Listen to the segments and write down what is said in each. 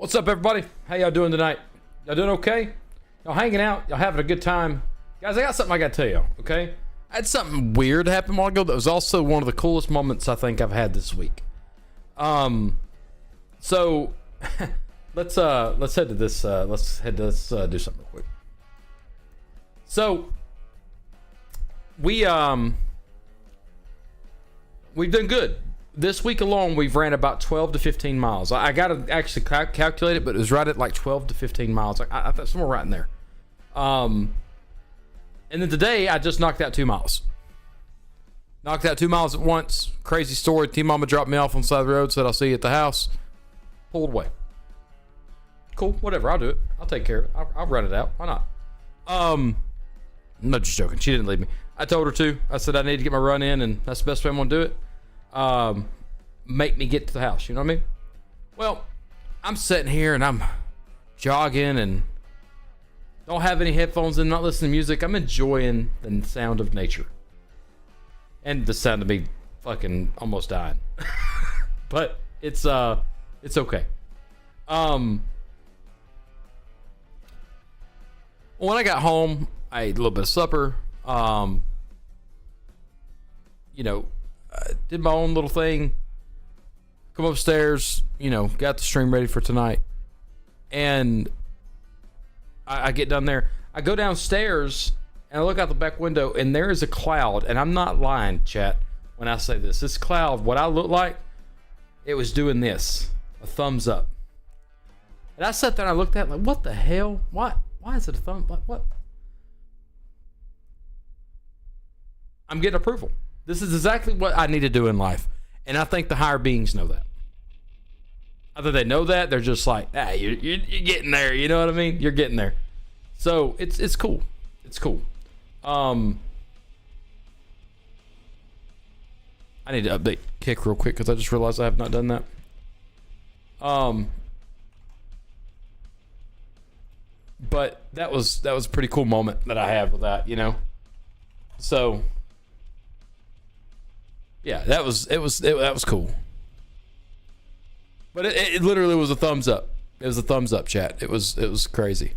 What's up, everybody? How y'all doing tonight? Y'all doing okay? Y'all hanging out? Y'all having a good time? Guys, I got something I gotta tell y'all, okay? I had something weird happen a while ago that was also one of the coolest moments I think I've had this week. So let's head to this. Let's do something real quick. So we've done good. This week alone, we've ran about 12 to 15 miles. I got to actually calculate it, but it was right at like 12 to 15 miles. I thought somewhere right in there. And then today, I just knocked out 2 miles. Knocked out 2 miles at once. Crazy story. T-Mama dropped me off on the side of the road, said I'll see you at the house. Pulled away. Cool, whatever, I'll do it. I'll take care of it. I'll run it out. Why not? I'm not just joking. She didn't leave me. I told her to. I said I need to get my run in, and that's the best way I'm going to do it. Make me get to the house, you know what I mean? Well, I'm sitting here and I'm jogging and don't have any headphones in, not listening to music. I'm enjoying the sound of nature and the sound of me fucking almost dying. But it's okay. When I got home, I ate a little bit of supper. Did my own little thing. Come upstairs, got the stream ready for tonight. And I get down there. I go downstairs and I look out the back window and there is a cloud. And I'm not lying, chat, when I say this. This cloud, what I look like, it was doing this. A thumbs up. And I sat there and I looked at it like, what the hell? Why is it a thumb? What? I'm getting approval. This is exactly what I need to do in life. And I think the higher beings know that. Either they know that, they're just like, you're getting there. You know what I mean? You're getting there. So it's cool. It's cool. I need to update Kick real quick because I just realized I have not done that. But that was a pretty cool moment that I have with that, So yeah, that was cool. But it literally was a thumbs up. It was a thumbs up, chat. It was crazy.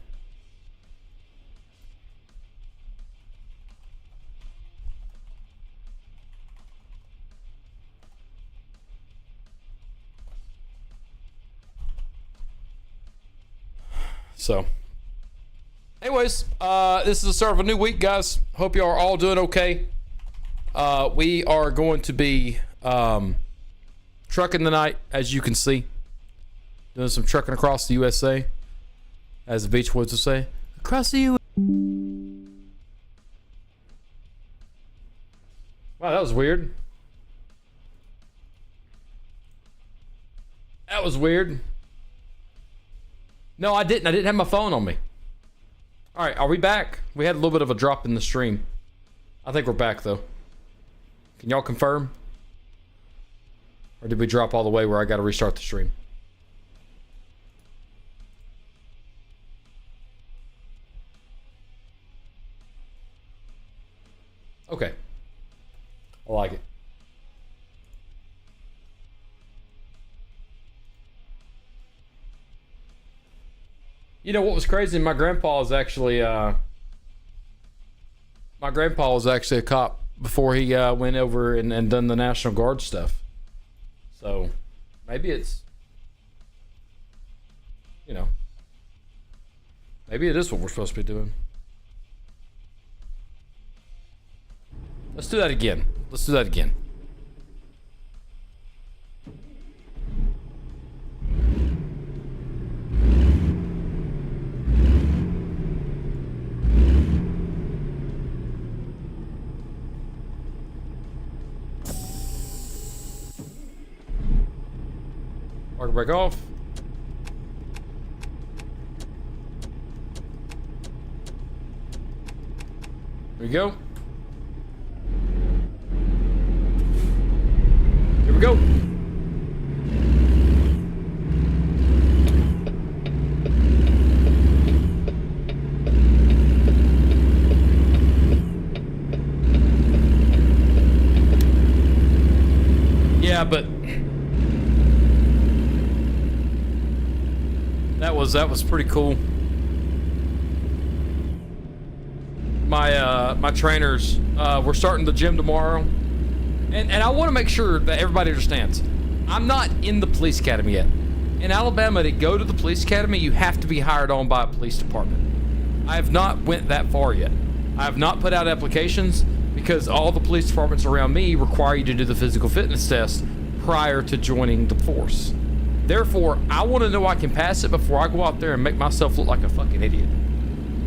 So, anyways, this is the start of a new week, guys. Hope y'all are all doing okay. We are going to be trucking tonight, as you can see. Doing some trucking across the USA, as the Beach Boys would say. Across the USA. Wow, that was weird. That was weird. No, I didn't. I didn't have my phone on me. All right, are we back? We had a little bit of a drop in the stream. I think we're back, though. Can y'all confirm? Or did we drop all the way where I got to restart the stream? Okay. I like it. You know what was crazy? My grandpa was actually a cop before he went over and done the National Guard stuff. So maybe it's, maybe it is what we're supposed to be doing. Let's do that again. Let's do that again. Mark back off. Here we go. Here we go. Yeah, but was pretty cool. My trainers, we're starting the gym tomorrow, and I want to make sure that everybody understands. I'm not in the police academy yet. In Alabama, to go to the police academy, you have to be hired on by a police department. I have not went that far yet. I have not put out applications because all the police departments around me require you to do the physical fitness test prior to joining the force. Therefore, I want to know I can pass it before I go out there and make myself look like a fucking idiot.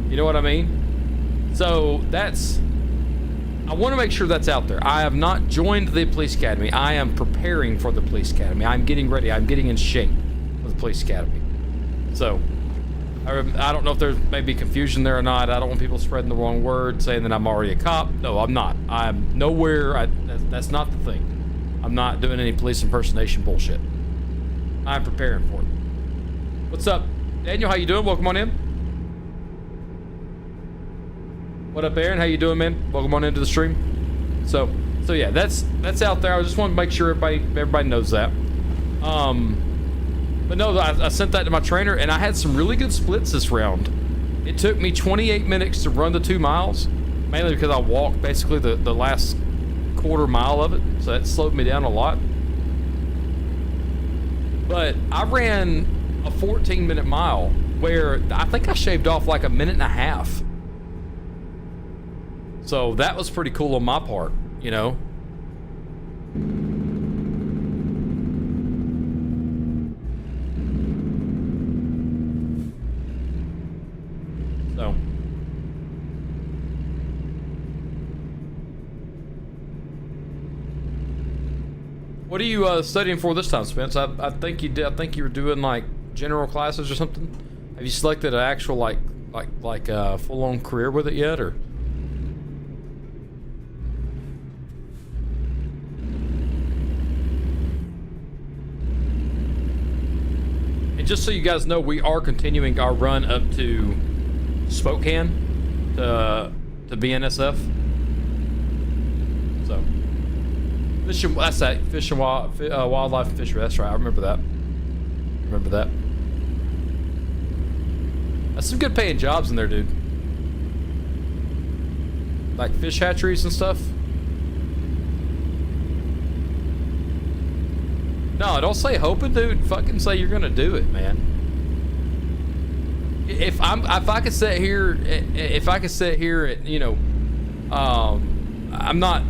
You know what I mean? So I want to make sure that's out there. I have not joined the police academy. I am preparing for the police academy. I'm getting ready. I'm getting in shape for the police academy. So I don't know if there's maybe confusion there or not. I don't want people spreading the wrong word, saying that I'm already a cop. No, I'm not. I'm nowhere. That's not the thing. I'm not doing any police impersonation bullshit. I'm preparing for it. What's up, Daniel? How you doing? Welcome on in. What up, Aaron? How you doing, man? Welcome on into the stream. So yeah, that's out there. I just want to make sure everybody knows that. But no, I sent that to my trainer, and I had some really good splits this round. It took me 28 minutes to run the 2 miles, mainly because I walked basically the last quarter mile of it, so that slowed me down a lot. But I ran a 14-minute mile where I think I shaved off like a minute and a half. So that was pretty cool on my part, you know. So what are you studying for this time, Spence? I think you did. I think you were doing like general classes or something. Have you selected an actual like full-on career with it yet, or? And just so you guys know, we are continuing our run up to Spokane to BNSF. So, fishing, that's that, fishing wildlife and fishery. That's right, I remember that. That's some good paying jobs in there, dude. Like fish hatcheries and stuff. No, don't say hoping, dude. Fucking say you're gonna do it, man. If I could sit here, you know, I'm not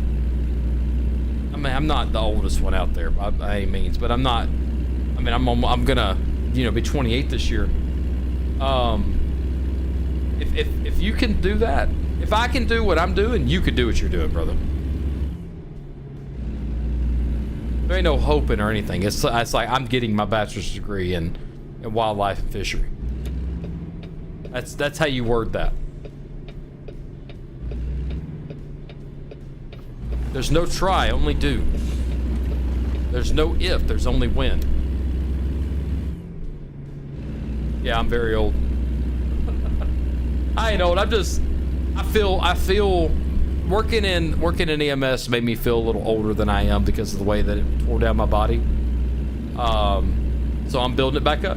the oldest one out there by any means, but I'm not. I mean, I'm gonna, you know, be 28 this year. If you can do that, if I can do what I'm doing, you could do what you're doing, brother. There ain't no hoping or anything. It's like I'm getting my bachelor's degree in wildlife and fishery. That's how you word that. There's no try, only do. There's no if, there's only when. Yeah, I'm very old. I ain't old. I feel working in EMS made me feel a little older than I am because of the way that it tore down my body. So I'm building it back up.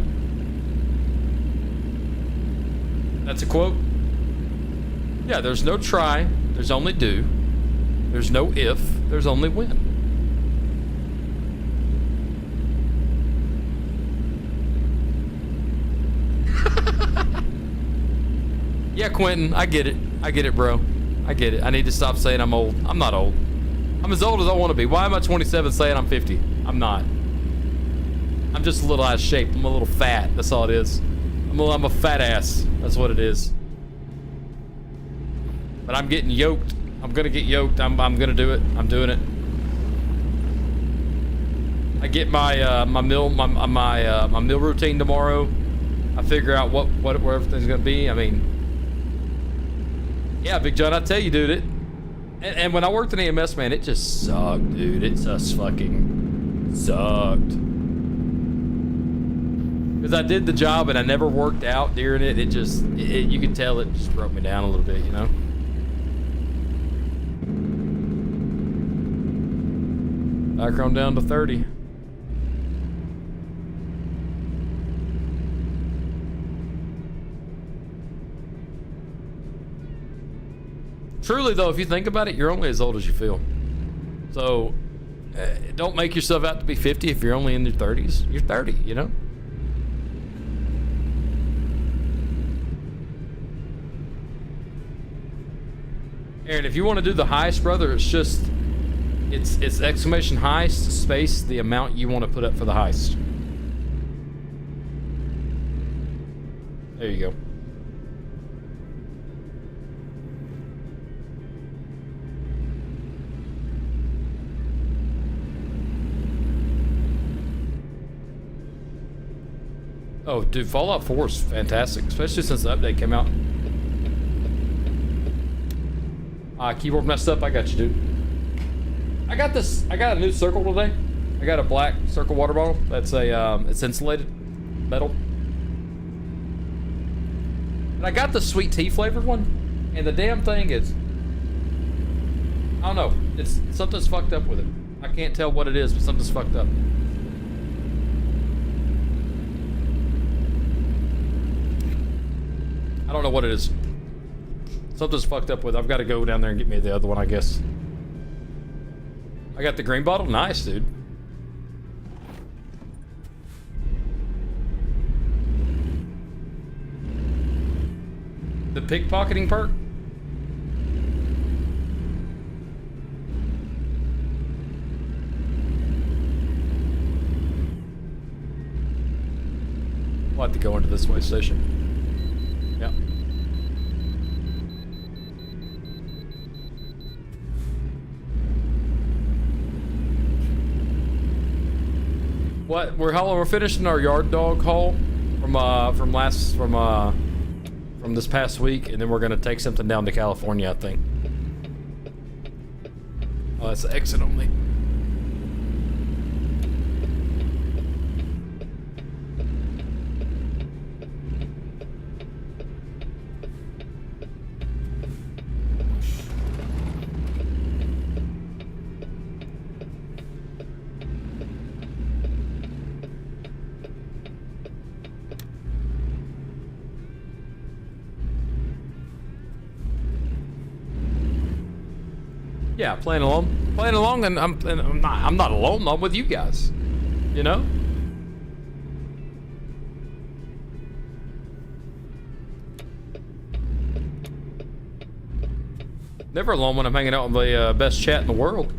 That's a quote. Yeah, there's no try, there's only do. There's no if, there's only when. Yeah, Quentin, I get it, bro. I get it. I need to stop saying I'm old. I'm not old. I'm as old as I want to be. Why am I 27 saying I'm 50? I'm not. I'm just a little out of shape. I'm a little fat. That's all it is. I'm a fat ass. That's what it is. But I'm getting yoked. I'm gonna get yoked. I'm gonna do it. I'm doing it. I get my meal routine tomorrow. I figure out where everything's gonna be. I mean, yeah, Big John, I tell you, dude, and when I worked in EMS, man, it just sucked, dude. It just fucking sucked. Because I did the job and I never worked out during it. You could tell it just broke me down a little bit, you know? Background down to 30. Truly, though, if you think about it, you're only as old as you feel. So, don't make yourself out to be 50 if you're only in your 30s. You're 30, you know? Aaron, if you want to do the heist, brother, it's exclamation heist space the amount you want to put up for the heist. There you go. Oh, dude, Fallout 4 is fantastic, especially since the update came out. Keyboard messed up. I got you, dude. I got a new circle today. I got a black circle water bottle. That's it's insulated metal. And I got the sweet tea flavored one. And the damn thing is, I don't know. Something's fucked up with it. I can't tell what it is, but something's fucked up. I don't know what it is. Something's fucked up with it. I've got to go down there and get me the other one, I guess. I got the green bottle? Nice, dude. The pickpocketing perk? We'll have to go into this way station. Yeah. What? We're finishing our yard dog haul from this past week, and then we're gonna take something down to California, I think. Oh, that's the exit only. Yeah, playing along, and I'm not alone. I'm with you guys, you know. Never alone when I'm hanging out with the best chat in the world.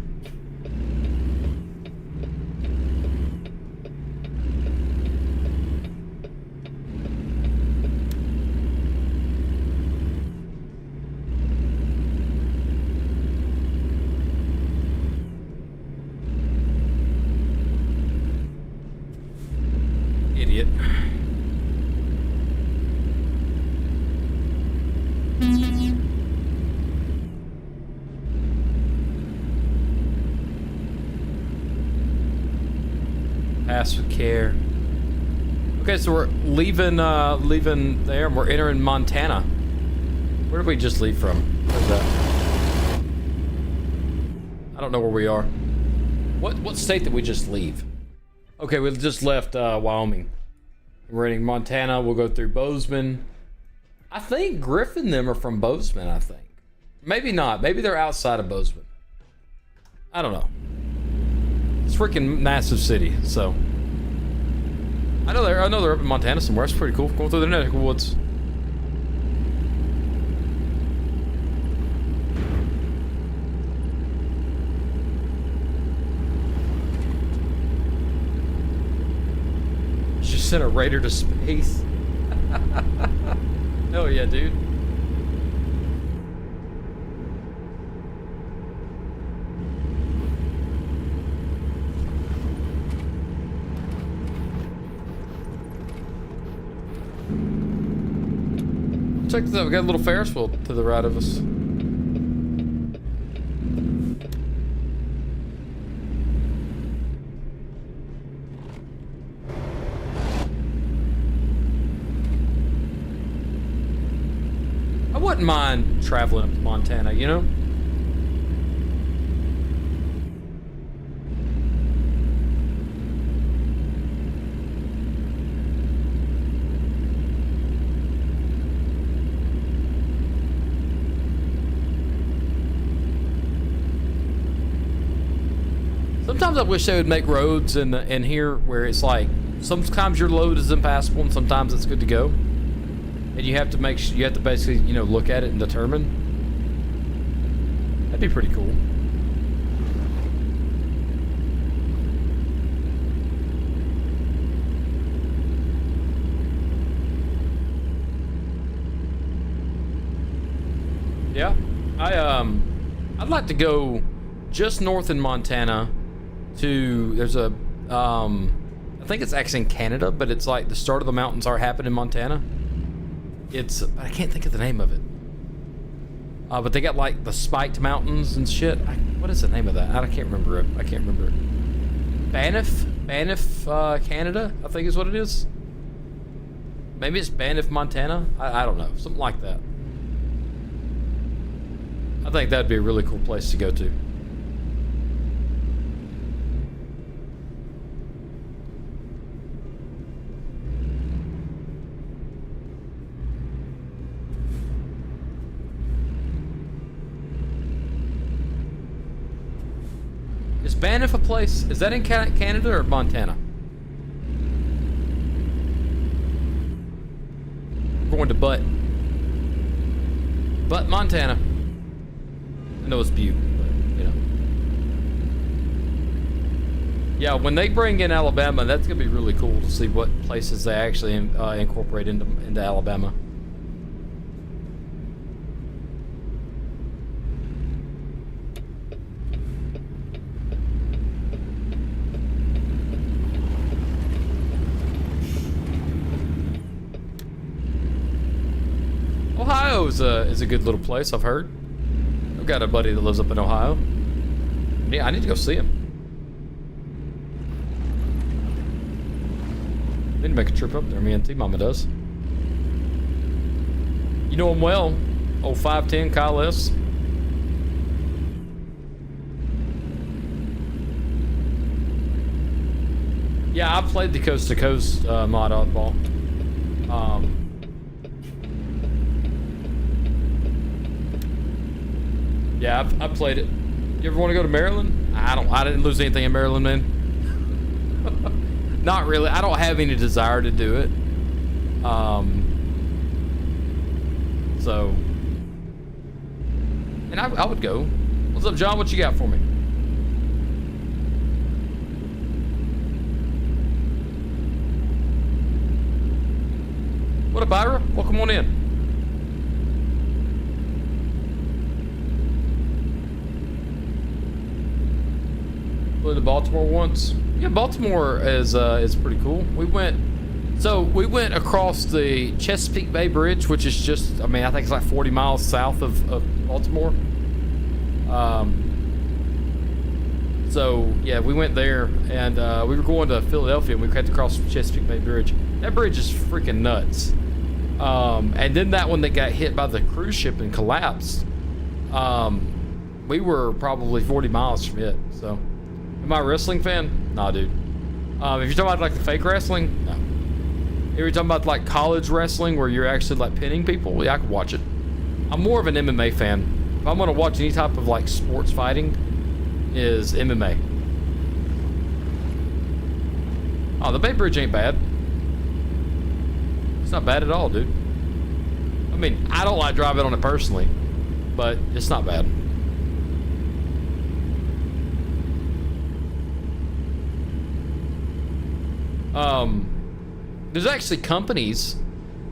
Idiot. Pass with care. Okay, so we're leaving there, and we're entering Montana. Where did we just leave from? Where's that? I don't know where we are. What state did we just leave? Okay, we just left Wyoming. We're in Montana. We'll go through Bozeman. I think Griffin them are from Bozeman, I think. Maybe not. Maybe they're outside of Bozeman. I don't know. It's a freaking massive city, so. I know they're up in Montana somewhere. It's pretty cool. Going through the neck of the woods. Just sent a raider to space. Hell yeah, dude. Check this out, we got a little Ferris wheel to the right of us. I wouldn't mind traveling up to Montana, you know? Sometimes I wish they would make roads in here where it's like sometimes your load is impassable and sometimes it's good to go, and you have to basically look at it and determine. That'd be pretty cool. Yeah, I'd like to go just north in Montana to, there's a, I think it's actually in Canada, but it's like the start of the mountains are happening in Montana. I can't think of the name of it. But they got like the spiked mountains and shit. What is the name of that? I can't remember it. Banff, Canada, I think is what it is. Maybe it's Banff, Montana. I don't know, something like that. I think that'd be a really cool place to go to. Is Banff a place? Is that in Canada or Montana? We're going to Butte, Montana. I know it's Butte, but yeah, when they bring in Alabama, that's gonna be really cool to see what places they actually incorporate into Alabama. Ohio is a good little place, I've heard. I've got a buddy that lives up in Ohio. Yeah, I need to go see him. I need to make a trip up there. Me and T-Mama does. You know him well. Old 510 Kyle S. Yeah, I played the Coast to Coast mod oddball. Yeah, I played it. You ever want to go to Maryland? I didn't lose anything in Maryland, man. Not really. I don't have any desire to do it. So, and I would go. What's up, John? What you got for me? What up, Ira? Welcome on in. Flew to Baltimore once. Yeah, Baltimore is pretty cool. We went across the Chesapeake Bay Bridge, which is just, I think it's like 40 miles south of Baltimore. So yeah, we went there, and we were going to Philadelphia, and we had to cross the Chesapeake Bay Bridge. That bridge is freaking nuts. And then that one that got hit by the cruise ship and collapsed. We were probably 40 miles from it. So, am I a wrestling fan? Nah, dude. If you're talking about like the fake wrestling, no. If you're talking about like college wrestling where you're actually like pinning people, yeah, I could watch it. I'm more of an MMA fan. If I'm gonna watch any type of like sports fighting, is MMA. Oh, the Bay Bridge ain't bad. It's not bad at all, dude. I mean, I don't like driving on it personally, but it's not bad. There's actually companies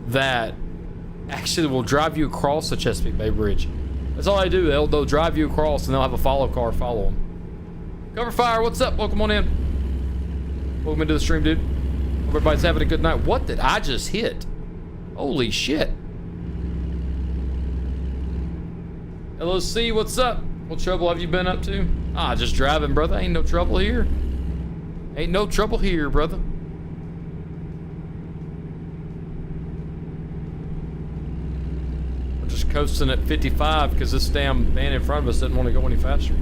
that actually will drive you across the Chesapeake Bay Bridge. That's all they do. They'll drive you across, and they'll have a follow car follow them. Cover fire, what's up? Welcome on in. Welcome into the stream, dude. Hope everybody's having a good night. What did I just hit? Holy shit. LOC, what's up? What trouble have you been up to? Ah, just driving, brother. Ain't no trouble here. Ain't no trouble here, brother. We're just coasting at 55 because this damn van in front of us doesn't want to go any faster.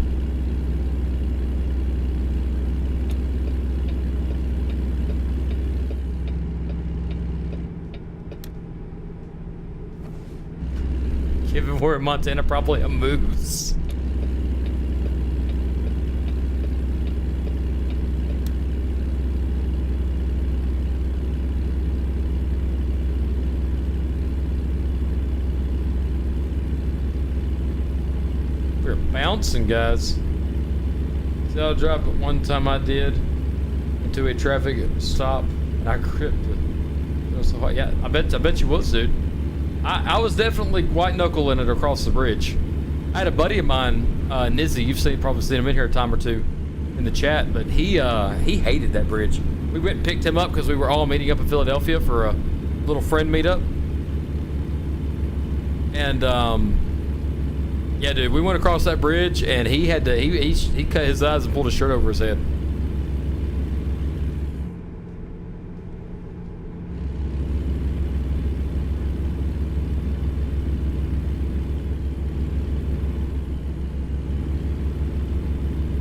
Given we're in Montana, probably a moose. We're bouncing, guys. See how I dropped it one time I did into a traffic stop and I gripped it. It was so hard. Yeah, I bet you was, dude. I was definitely white knuckling it across the bridge. I had a buddy of mine, Nizzy. You've probably seen him in here a time or two in the chat, but he hated that bridge. We went and picked him up because we were all meeting up in Philadelphia for a little friend meetup. And yeah, dude, we went across that bridge, and he had to he cut his eyes and pulled his shirt over his head.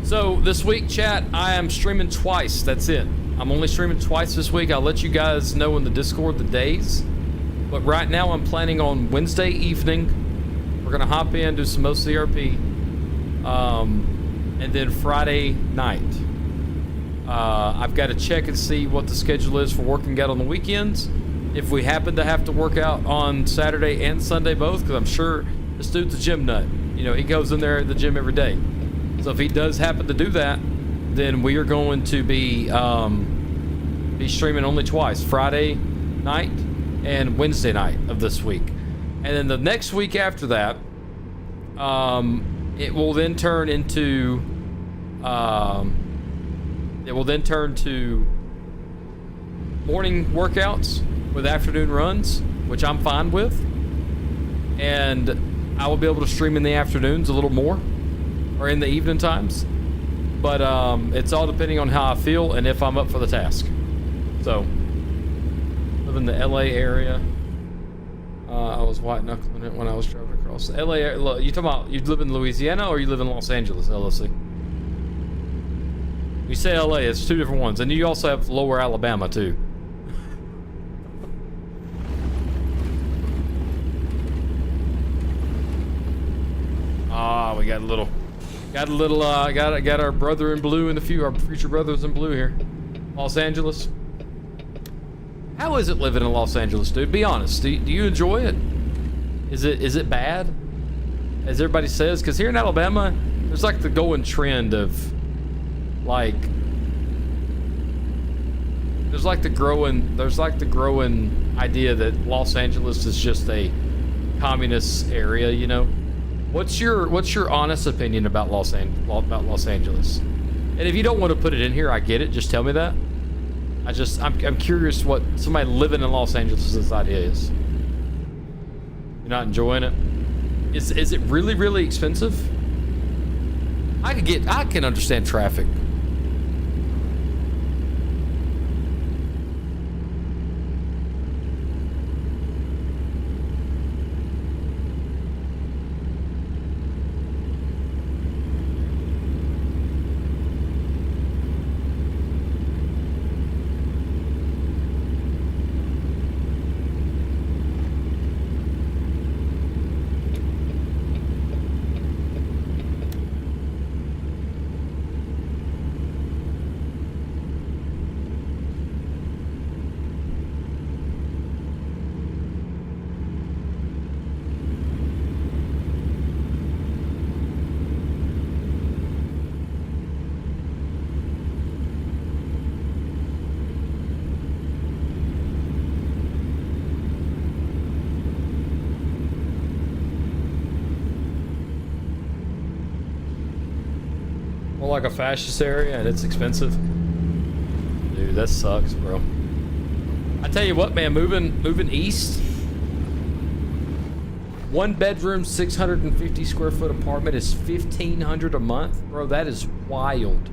So this week, chat, I am streaming twice. That's it. I'm only streaming twice this week. I'll let you guys know in the Discord the days. But right now, I'm planning on Wednesday evening. We're gonna hop in, do some OCRP, and then Friday night. I've got to check and see what the schedule is for working out on the weekends. If we happen to have to work out on Saturday and Sunday both, because I'm sure this dude's a gym nut. You know, he goes in there at the gym every day. So if he does happen to do that, then we are going to be streaming only twice, Friday night and Wednesday night of this week. And then the next week after that, it will then turn into morning workouts with afternoon runs, which I'm fine with. And I will be able to stream in the afternoons a little more, or in the evening times, but it's all depending on how I feel and if I'm up for the task. So, live in the LA area. I was white knuckling it when I was driving across the LA area. You talking about you live in Louisiana or you live in Los Angeles, LLC? You say LA, it's two different ones, and you also have Lower Alabama too. Ah, we got our brother in blue and our future brothers in blue here. Los Angeles. How is it living in Los Angeles, dude? Be honest. Do you enjoy it? Is it bad, as everybody says? Because here in Alabama, there's like the going trend of like there's like the growing idea that Los Angeles is just a communist area, you know. What's your honest opinion about Los Angeles? And if you don't want to put it in here, I get it. Just tell me that. I'm curious what somebody living in Los Angeles' idea is. You're not enjoying it? Is it really, really expensive? I can understand traffic. Like a fascist area, and it's expensive. Dude, that sucks, bro. I tell you what, man, moving east, 1 bedroom, 650 square foot apartment is $1,500 a month, bro. That is wild.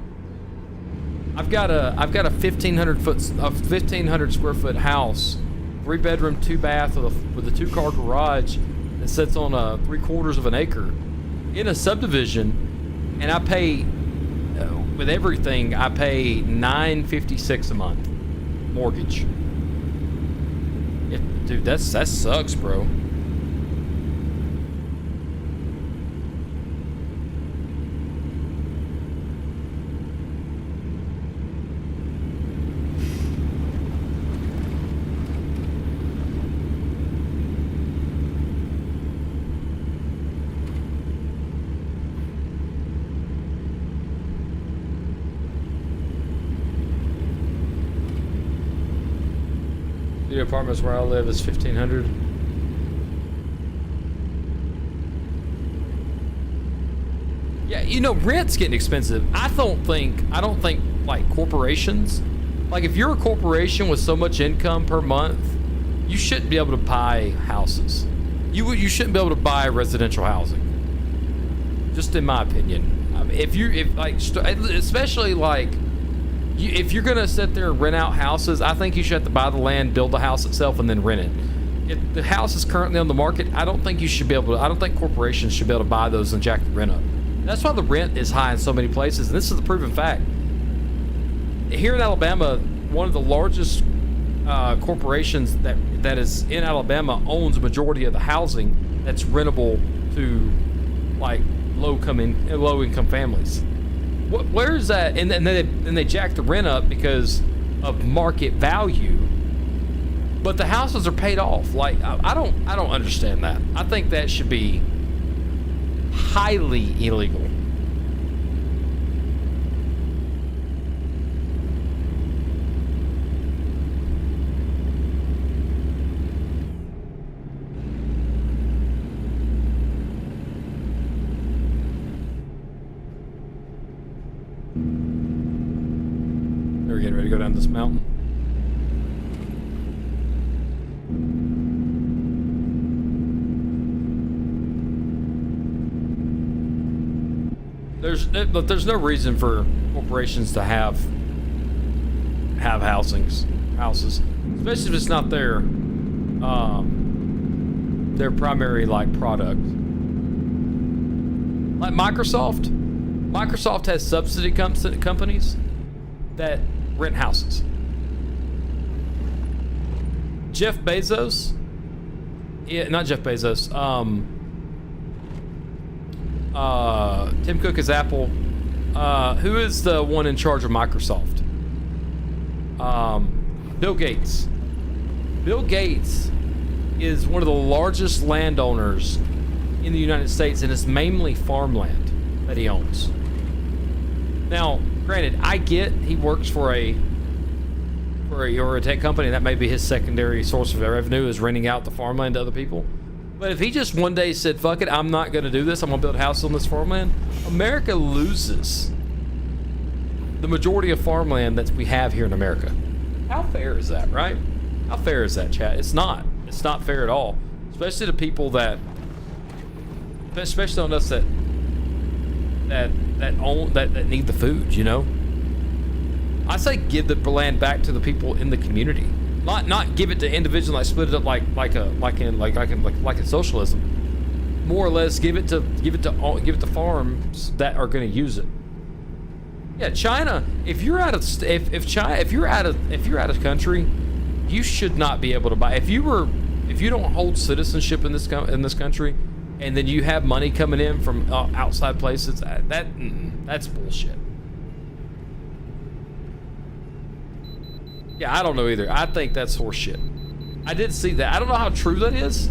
I've got a 1,500 square foot house, 3 bedroom, 2 bath with a 2-car garage that sits on a 3/4 of an acre in a subdivision, and I pay. With everything, I pay $956 a month mortgage. Dude, that sucks, bro. Studio apartments where I live is 1,500. Yeah, you know, rent's getting expensive. I don't think like corporations, like if you're a corporation with so much income per month, you shouldn't be able to buy houses. You shouldn't be able to buy residential housing. Just in my opinion. I mean, if especially like, if you're gonna sit there and rent out houses, I think you should have to buy the land, build the house itself, and then rent it. If the house is currently on the market, I don't think corporations should be able to buy those and jack the rent up. That's why the rent is high in so many places, and this is a proven fact. Here in Alabama, one of the largest corporations that is in Alabama owns a majority of the housing that's rentable to like low income families. Where is that? And then they jack the rent up because of market value, but the houses are paid off. Like I don't understand that. I think that should be highly illegal. We're getting ready to go down this mountain. There's no reason for corporations to have houses, especially if it's not their primary like product. Like Microsoft has subsidy companies that rent houses. Jeff Bezos, not Jeff Bezos. Tim Cook is Apple. Who is the one in charge of Microsoft? Bill Gates. Bill Gates is one of the largest landowners in the United States, and it's mainly farmland that he owns. Now, granted, I get he works for a tech company, and that may be his secondary source of revenue is renting out the farmland to other people. But if he just one day said, fuck it, I'm not going to do this, I'm going to build houses on this farmland, America loses the majority of farmland that we have here in America. How fair is that, right? How fair is that, chat? It's not. It's not fair at all. Especially to people especially on us that need the food, you know? I say give the land back to the people in the community. Not give it to individuals, like split it up like in socialism. More or less, give it to farms that are going to use it. Yeah, China. If you're out of country, you should not be able to buy. If you don't hold citizenship in this country, and then you have money coming in from outside places, that's bullshit. Yeah, I don't know either. I think that's horseshit. I did see that. I don't know how true that is.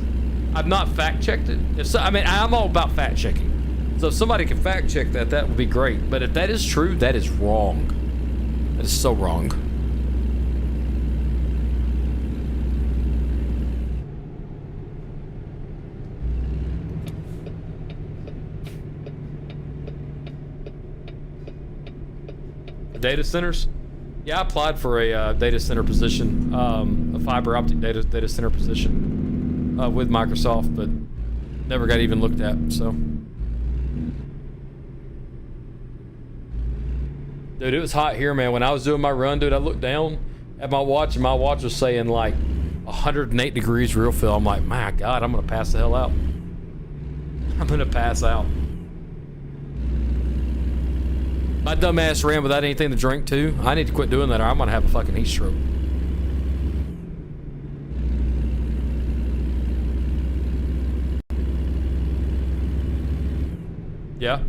I've not fact checked it. I'm all about fact checking. So if somebody can fact check that, that would be great. But if that is true, that is wrong. That is so wrong. Data centers? Yeah, I applied for a data center position, a fiber optic data center position with Microsoft, but never got even looked at, so. Dude, it was hot here, man. When I was doing my run, dude, I looked down at my watch, and my watch was saying like 108 degrees real feel. I'm like, my God, I'm gonna pass the hell out. I'm gonna pass out. My dumb ass ran without anything to drink too. I need to quit doing that or I'm gonna have a fucking heat stroke. Yeah.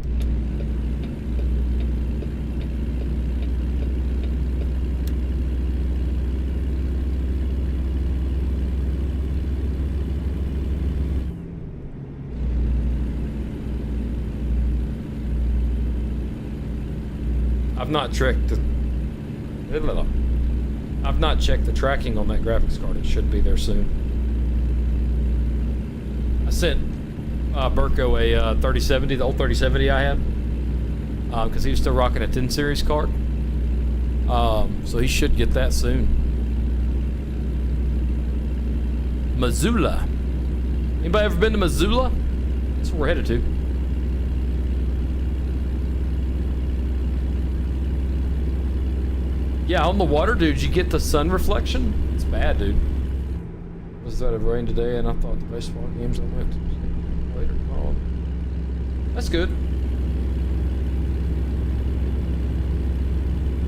I've not trekked. I've I've not checked the tracking on that graphics card. It should be there soon. I sent Burko a 3070, the old 3070 I had, because he was still rocking a 10 series card. So he should get that soon. Missoula. Anybody ever been to Missoula? That's where we're headed to. Yeah, on the water, dude, you get the sun reflection. It's bad, dude. Was that a rain today? And I thought the baseball games I went to later. Oh, that's good.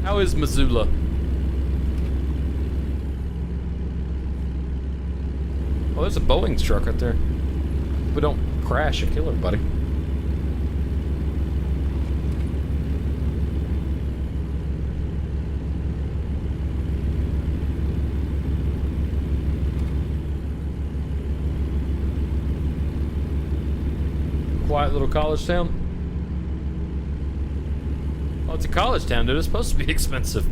How is Missoula? Oh, there's a Boeing truck right there. We don't crash and kill everybody. Quiet little college town. Oh, it's a college town, dude. It's supposed to be expensive.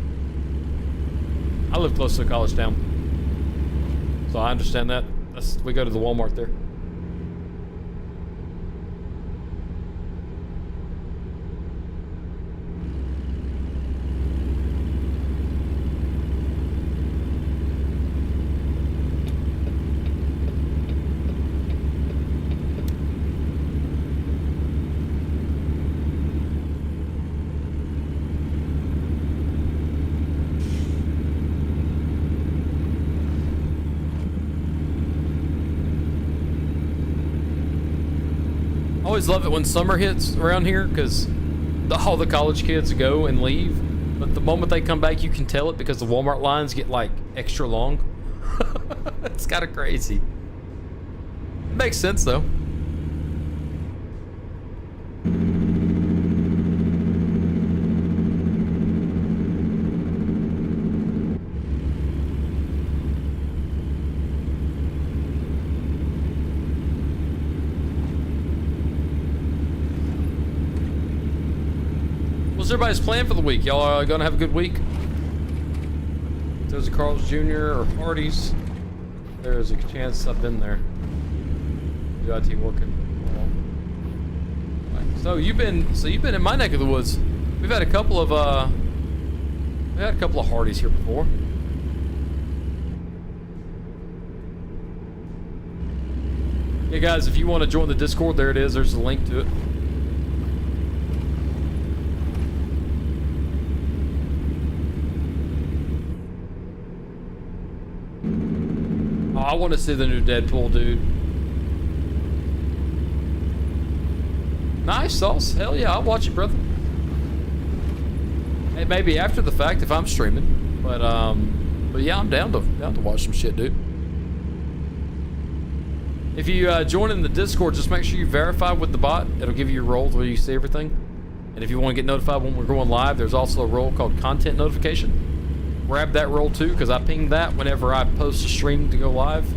I live close to a college town, so I understand that. We go to the Walmart there. I always love it when summer hits around here because all the college kids go and leave, but the moment they come back you can tell it because the Walmart lines get like extra long. It's kind of crazy. It makes sense though. What's everybody's plan for the week? Y'all are gonna have a good week? If there's a Carl's Jr. or Hardee's, there's a chance I've been there. UIT working. So you've been in my neck of the woods. We've had a couple of Hardee's here before. Yeah, guys, if you want to join the Discord, there it is. There's a link to it. I want to see the new Deadpool, dude. Nice sauce. Hell yeah, I'll watch it, brother. Hey, maybe after the fact if I'm streaming, but yeah, I'm down to watch some shit, dude. If you join in the Discord, just make sure you verify with the bot. It'll give you your roles where you see everything. And if you want to get notified when we're going live, there's also a role called content notification. Grab that role too, because I ping that whenever I post a stream to go live.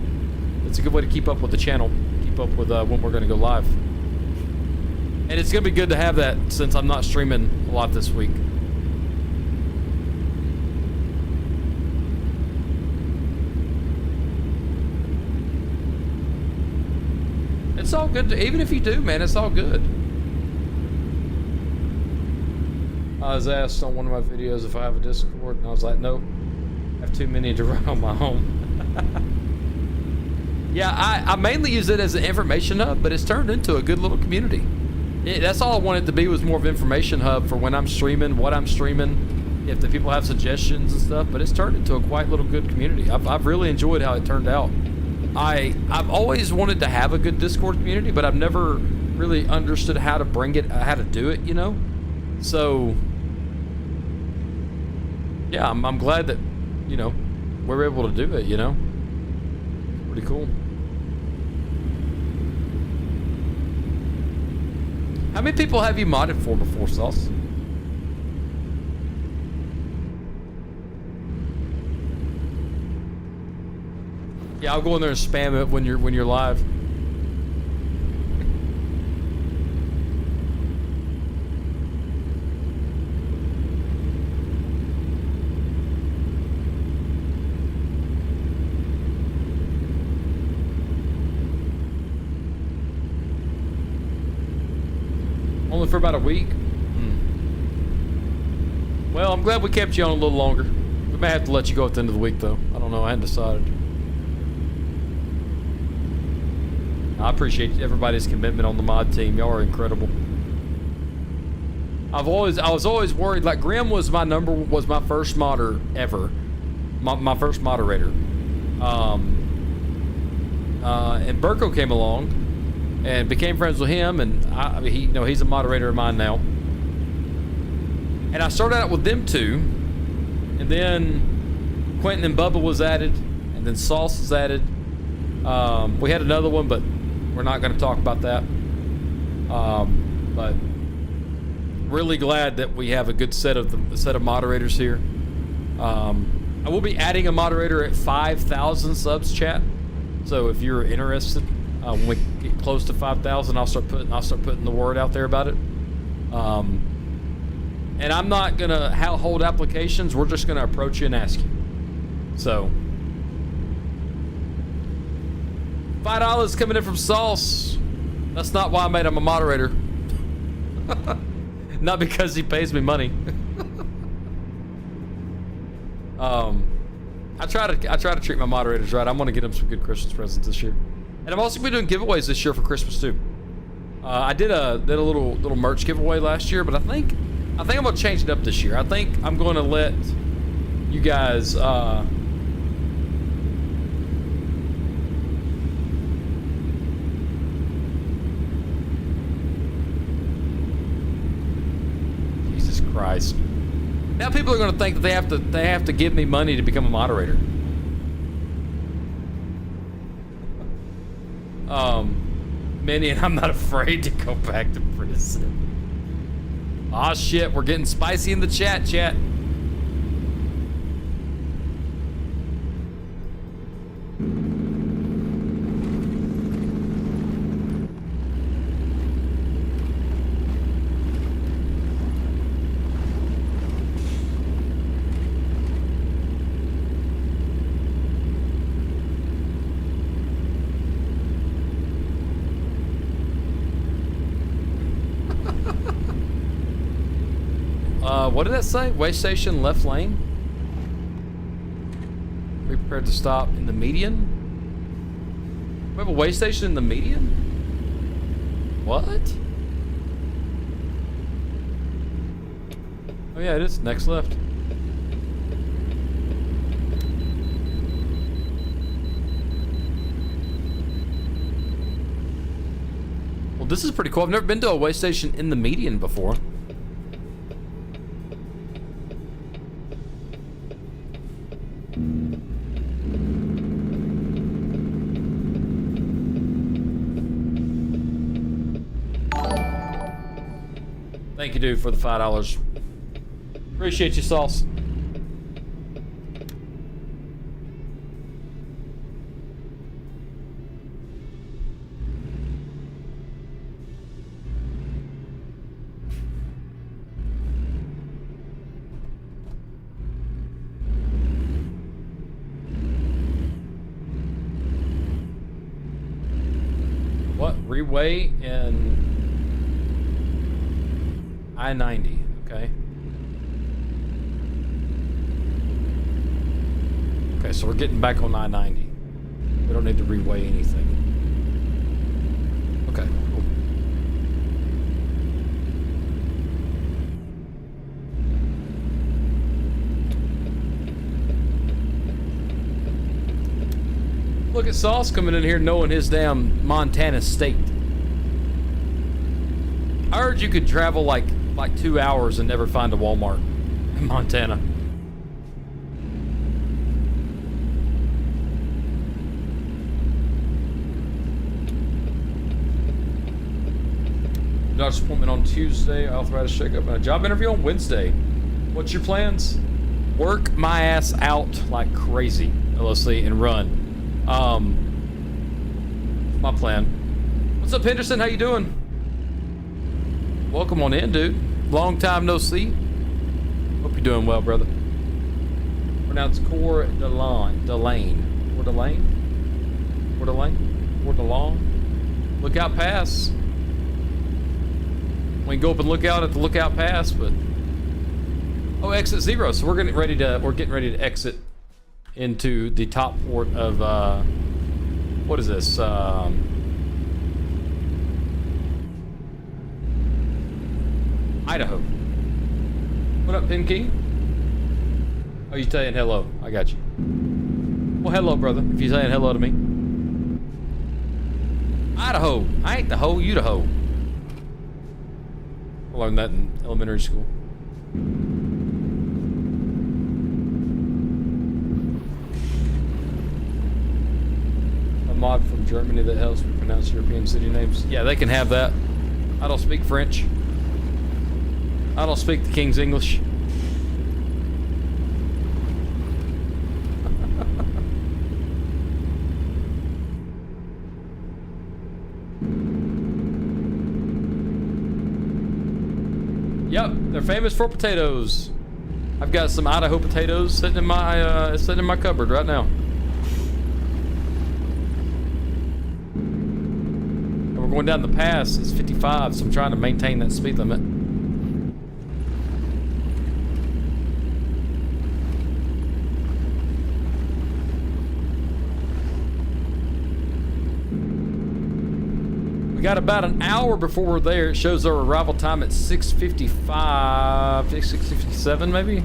It's a good way to keep up with the channel, keep up with when we're going to go live. And it's going to be good to have that since I'm not streaming a lot this week. It's all good, even if you do, man, it's all good. I was asked on one of my videos if I have a Discord, and I was like, nope. I have too many to run on my own. Yeah, I mainly use it as an information hub, but it's turned into a good little community. That's all I wanted to be, was more of an information hub for when I'm streaming, what I'm streaming, if the people have suggestions and stuff, but it's turned into a quite little good community. I've really enjoyed how it turned out. I've always wanted to have a good Discord community, but I've never really understood how to bring it, how to do it, you know? So... yeah, I'm glad that, you know, we're able to do it, you know? Pretty cool. How many people have you modded for before, Sauce? Yeah, I'll go in there and spam it when you're live. for about a week. Well, I'm glad we kept you on a little longer. We may have to let you go at the end of the week, though. I don't know. I hadn't decided. I appreciate everybody's commitment on the mod team. Y'all are incredible. I was always worried. Like Grim was my first modder ever, my first moderator. And Burko came along and became friends with him, and he's a moderator of mine now. And I started out with them two, and then Quentin and Bubba was added, and then Sauce was added. We had another one, but we're not going to talk about that. But really glad that we have a good set of moderators here. I will be adding a moderator at 5,000 subs, chat. So if you're interested, when we get close to 5,000, I'll start putting the word out there about it. And I'm not gonna hold applications. We're just gonna approach you and ask you. So, $5 coming in from Sauce. That's not why I made him a moderator. Not because he pays me money. I try to treat my moderators right. I'm gonna get them some good Christmas presents this year, and I'm also gonna be doing giveaways this year for Christmas too. I did a little merch giveaway last year, but I think I'm gonna change it up this year. I think I'm gonna let you guys Jesus Christ. Now people are gonna think that they have to give me money to become a moderator. Minion, I'm not afraid to go back to prison. Aw, shit, we're getting spicy in the chat. What did that say? Way station left lane? Be prepared to stop in the median? We have a way station in the median? What? Oh yeah, it is. Next left. Well, this is pretty cool. I've never been to a way station in the median before. Thank you, dude, for the $5. Appreciate you, Sauce. What? Reway in I-90, okay. Okay, so we're getting back on I-90. We don't need to reweigh anything. Okay, cool. Look at Sauce coming in here knowing his damn Montana state. I heard you could travel like 2 hours and never find a Walmart in Montana. Doctor's appointment on Tuesday, arthritis checkup, and a job interview on Wednesday. What's your plans? Work my ass out like crazy, LLC, and run. My plan. What's up, Henderson? How you doing? Welcome on in, dude. Long time no see. Hope you're doing well, brother. Pronounced Coeur d'Alene. Coeur d'Alene? Coeur d'Alene? Coeur d'Alene? Lookout Pass. We can go up and look out at the Lookout Pass, but oh, exit 0. So we're getting ready to exit into the top port of what is this? Idaho. What up, Pin King? Oh, you saying hello? I got you. Well, hello, brother. If you're saying hello to me. Idaho. I ain't the hoe, you the hoe. I learned that in elementary school. A mod from Germany that helps me pronounce European city names. Yeah, they can have that. I don't speak French. I don't speak the King's English. Yep, they're famous for potatoes. I've got some Idaho potatoes sitting in my cupboard right now. And we're going down the pass. It's 55, so I'm trying to maintain that speed limit. We got about an hour before we're there. It shows our arrival time at 6:55, 6:57 maybe?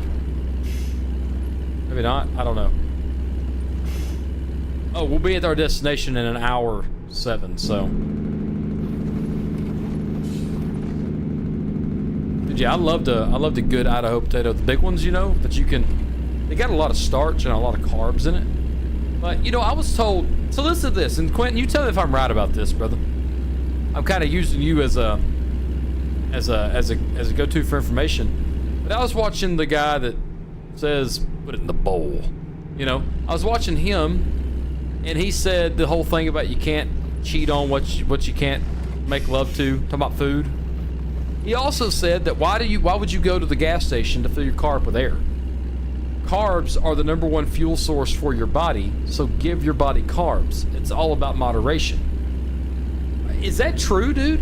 Maybe not, I don't know. Oh, we'll be at our destination in an hour 7, so. Dude, yeah, I loved a good Idaho potato. The big ones, you know, that you can, they got a lot of starch and a lot of carbs in it. But, you know, I was told, so listen to this, and Quentin, you tell me if I'm right about this, brother. I'm kind of using you as a go-to for information. But I was watching the guy that says, put it in the bowl. You know, I was watching him, and he said the whole thing about you can't cheat on what you can't make love to, talking about food. He also said that why would you go to the gas station to fill your car up with air? Carbs are the #1 fuel source for your body, so give your body carbs. It's all about moderation. Is that true, dude?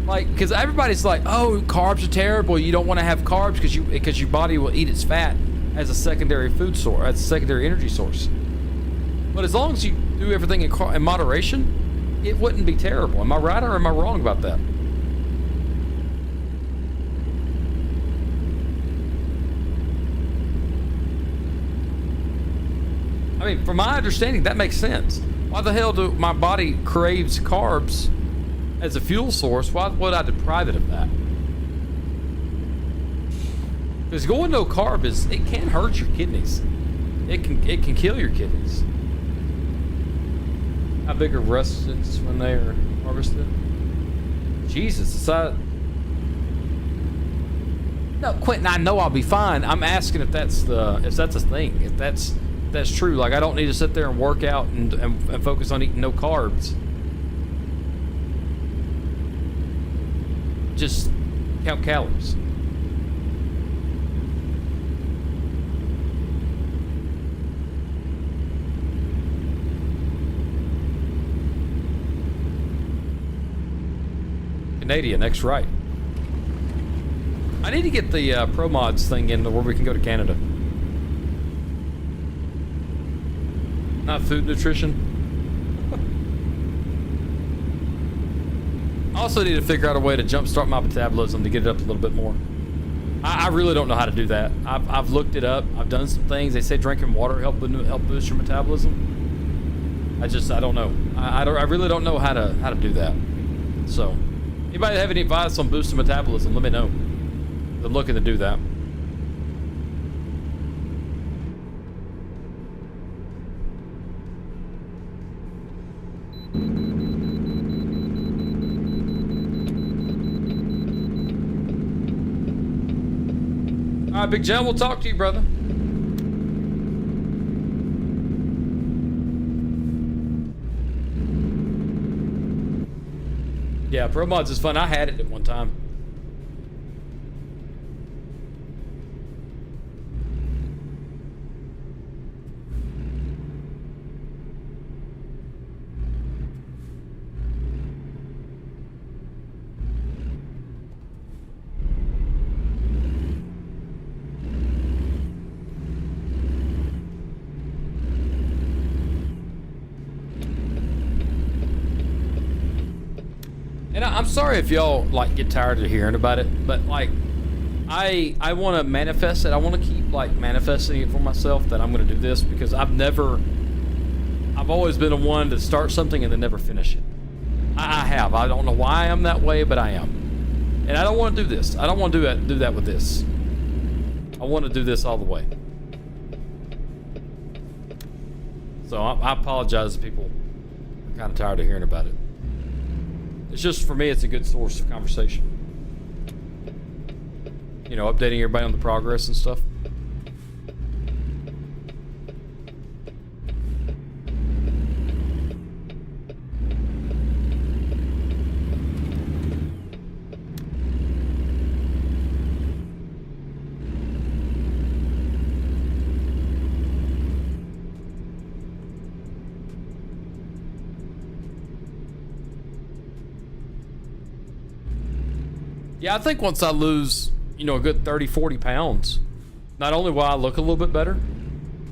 Like, because everybody's like, oh, carbs are terrible. You don't want to have carbs because your body will eat its fat as a secondary food source, as a secondary energy source. But as long as you do everything in moderation, it wouldn't be terrible. Am I right or am I wrong about that? I mean, from my understanding, that makes sense. Why the hell do my body craves carbs as a fuel source? Why would I deprive it of that? Because going no carb it can hurt your kidneys. It can kill your kidneys. How big are russets when they are harvested? Jesus, no, Quentin, I know I'll be fine. I'm asking if that's a thing. If that's true. Like, I don't need to sit there and work out and focus on eating no carbs. Just count calories. Canadian, next right. I need to get the Pro Mods thing in where we can go to Canada. Not food nutrition. I also need to figure out a way to jumpstart my metabolism to get it up a little bit more. I really don't know how to do that. I've looked it up. I've done some things. They say drinking water help boost your metabolism. I don't know. I really don't know how to do that. So, anybody have any advice on boosting metabolism? Let me know. I'm looking to do that. All right, Big John, we'll talk to you, brother. Yeah, Pro Mods is fun. I had it at one time. sorry if y'all like get tired of hearing about it, but like I want to manifest it. I want to keep like manifesting it for myself that I'm going to do this, because I've always been a one to start something and then never finish it. I have. I don't know why I'm that way, but I am. And I don't want to do this. I don't want to do that with this. I want to do this all the way. So I apologize if people are kind of tired of hearing about it. It's just, for me, it's a good source of conversation. You know, updating everybody on the progress and stuff. Yeah, I think once I lose, you know, a good 30, 40 pounds, not only will I look a little bit better,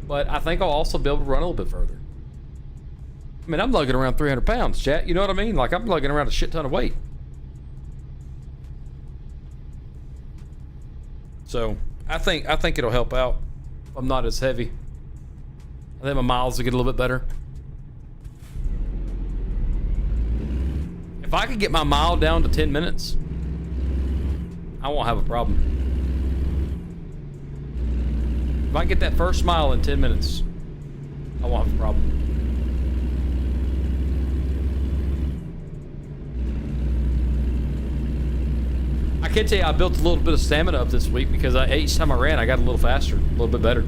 but I think I'll also be able to run a little bit further. I mean, I'm lugging around 300 pounds, chat. You know what I mean? Like, I'm lugging around a shit ton of weight. So, I think it'll help out if I'm not as heavy. I think my miles will get a little bit better. If I could get my mile down to 10 minutes, I won't have a problem. If I get that first mile in 10 minutes, I won't have a problem. I can tell you I built a little bit of stamina up this week, because each time I ran, I got a little faster, a little bit better.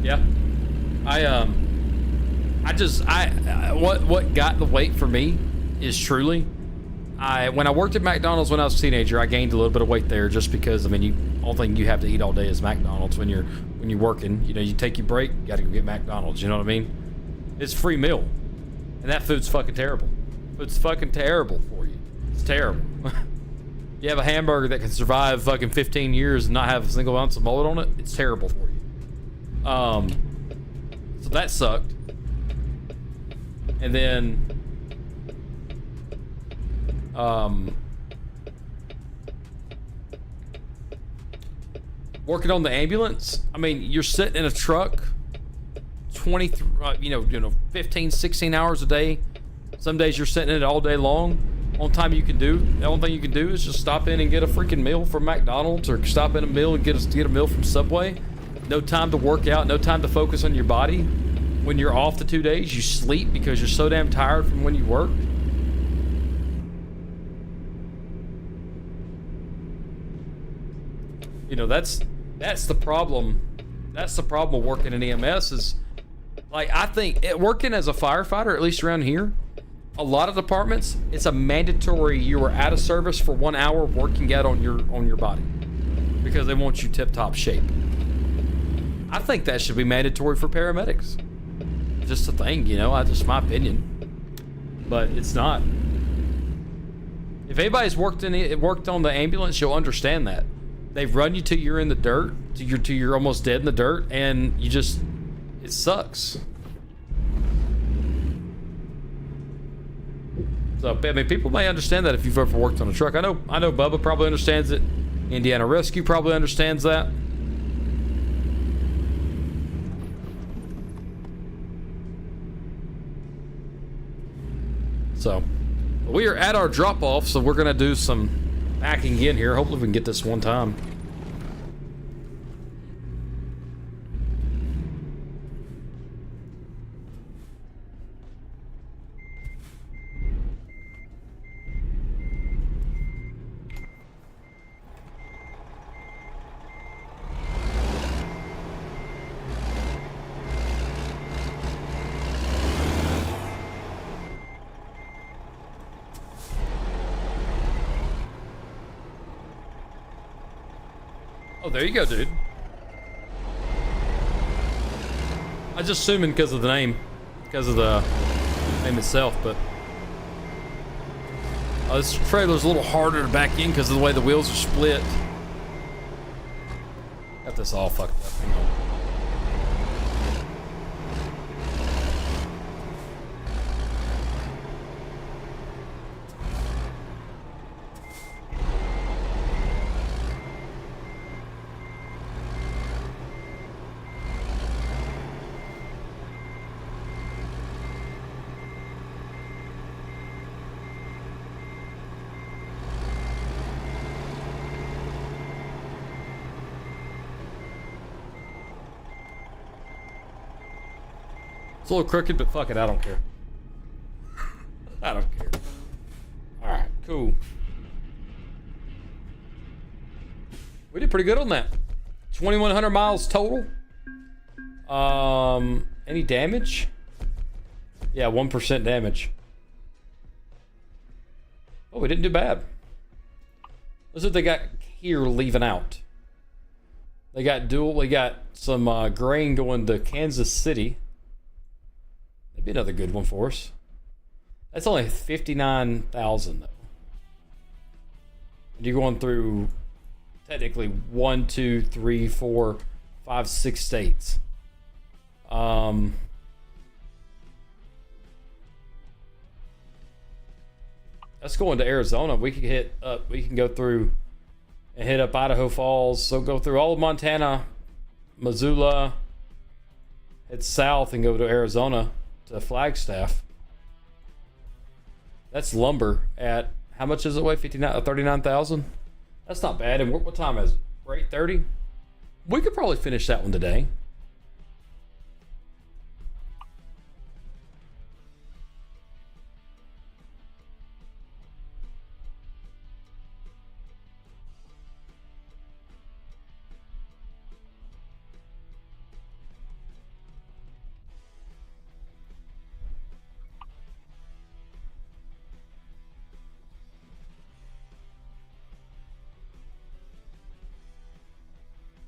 Yeah, what got the weight for me is truly, when I worked at McDonald's when I was a teenager, I gained a little bit of weight there, just because, I mean, only thing you have to eat all day is McDonald's when you're working. You know, you take your break, you gotta go get McDonald's, you know what I mean? It's a free meal. And that food's fucking terrible. It's fucking terrible for you. It's terrible. You have a hamburger that can survive fucking 15 years and not have a single ounce of mold on it, it's terrible for you. So that sucked. And then working on the ambulance, I mean, you're sitting in a truck 15, 16 hours a day. Some days you're sitting in it all day long. The only thing you can do is just stop in and get a freaking meal from McDonald's, or stop in a meal and get a meal from Subway. No time to work out, no time to focus on your body. When you're off the 2 days, you sleep because you're so damn tired from when you work. You know, that's the problem. That's the problem with working in EMS is, like, I think working as a firefighter, at least around here, a lot of departments, it's a mandatory you are out of service for 1 hour working out on your body, because they want you tip-top shape. I think that should be mandatory for paramedics. Just a thing, you know, just my opinion. But it's not. If anybody's worked on the ambulance, you'll understand that. They've run you till you're in the dirt, till you're almost dead in the dirt, and it sucks. So, I mean, people may understand that if you've ever worked on a truck. I know Bubba probably understands it. Indiana Rescue probably understands that. So, we are at our drop-off, so we're going to do some backing in here. Hopefully we can get this one time. Oh, there you go, dude. I was just assuming because of the name itself, but This trailer's a little harder to back in because of the way the wheels are split. Got this all fucked up. Hang on. It's a little crooked, but fuck it, I don't care. I don't care. Alright, cool. We did pretty good on that. 2,100 miles total. Any damage? Yeah, 1% damage. Oh, we didn't do bad. What's what they got here leaving out? They got some grain going to Kansas City. That'd be another good one for us. That's only 59,000 though. And you're going through technically 1, 2, 3, 4, 5, 6 states. That's going to Arizona. We can hit up. We can go through and hit up Idaho Falls. So go through all of Montana, Missoula, head south and go to Arizona to Flagstaff. That's lumber at how much does it weigh? 39,000. That's not bad. And what time is it? We're 8:30. We could probably finish that one today.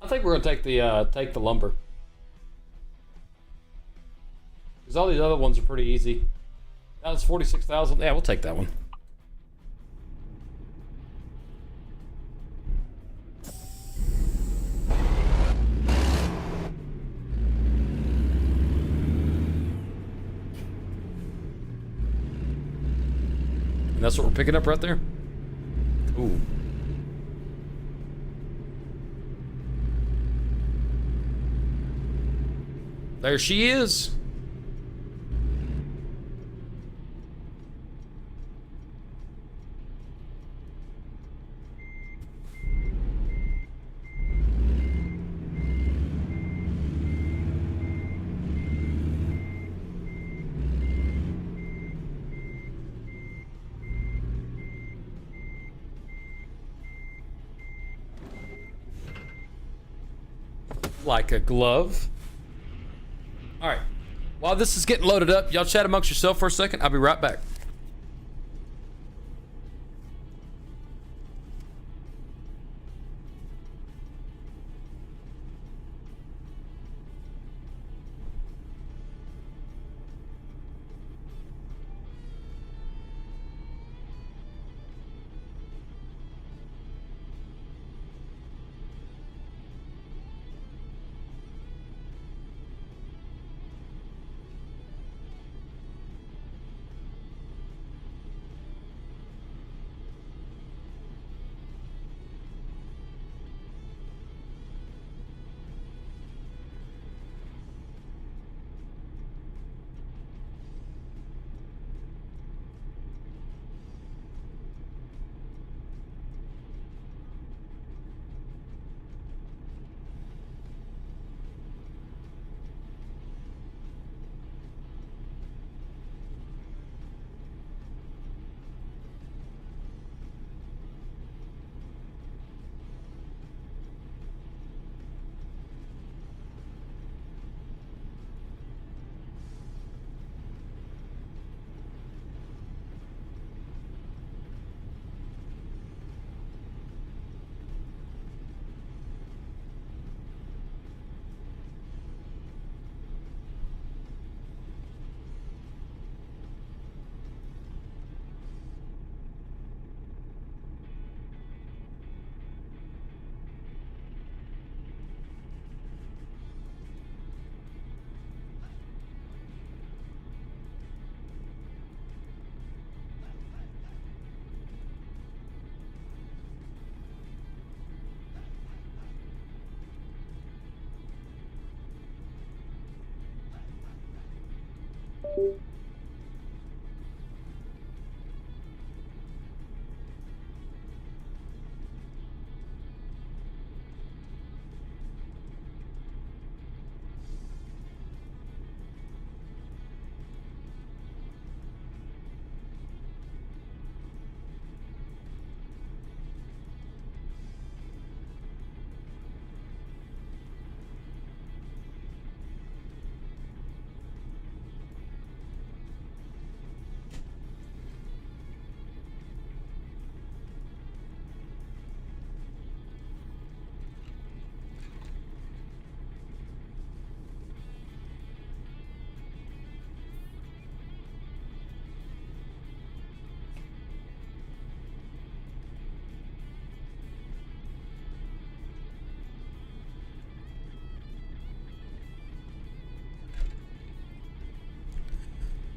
I think we're gonna take the lumber, because all these other ones are pretty easy. That was 46,000. Yeah, we'll take that one. And that's what we're picking up right there. Ooh. There she is. Like a glove. All right. While this is getting loaded up, y'all chat amongst yourself for a second. I'll be right back.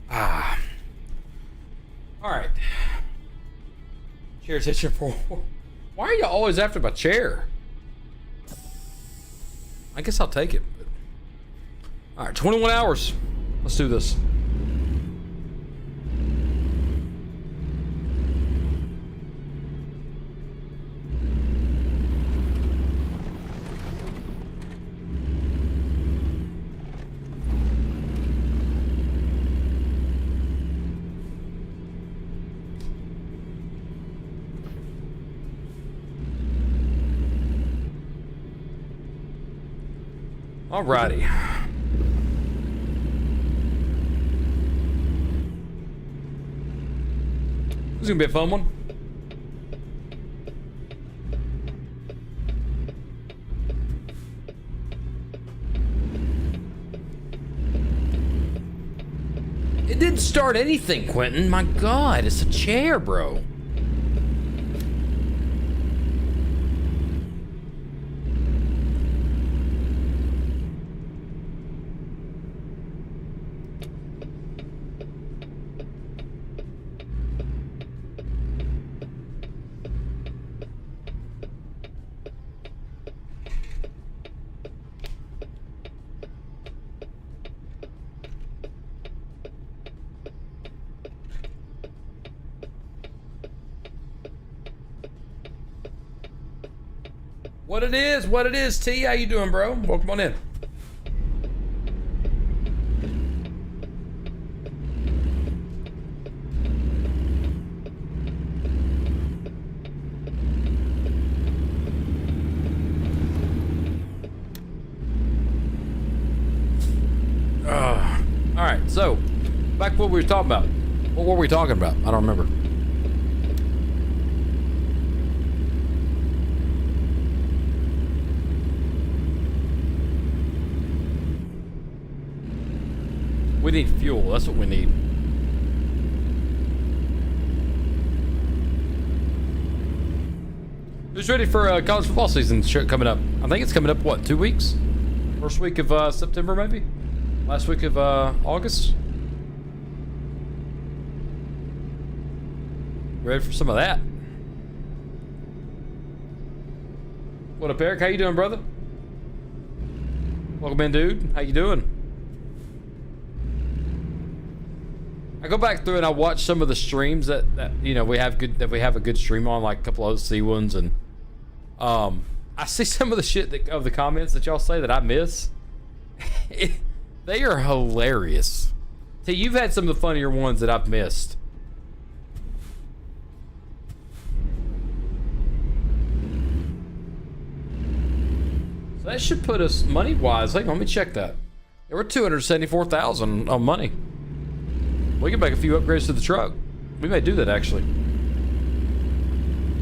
Ah. All right. Chair's itching for. Why are you always after my chair? I guess I'll take it. All right, 21 hours. Let's do this. Alrighty. This is gonna be a fun one. It didn't start anything, Quentin. My God, it's a chair, bro. What it is, T. How you doing, bro? Welcome on in. All right, so back to what we were talking about. What were we talking about? I don't remember. We need fuel. That's what we need. Who's ready for college football season coming up? I think it's coming up, what, 2 weeks? First week of September, maybe? Last week of August? Ready for some of that? What up, Eric? How you doing, brother? Welcome in, dude. How you doing? I go back through and I watch some of the streams that you know we have a good stream on, like a couple of OC ones, and I see some of the shit of the comments that y'all say that I miss. They are hilarious. See, you've had some of the funnier ones that I've missed. So that should put us money wise. Hang on, let me check that. There were 274,000 on money. We can make a few upgrades to the truck. We may do that, actually.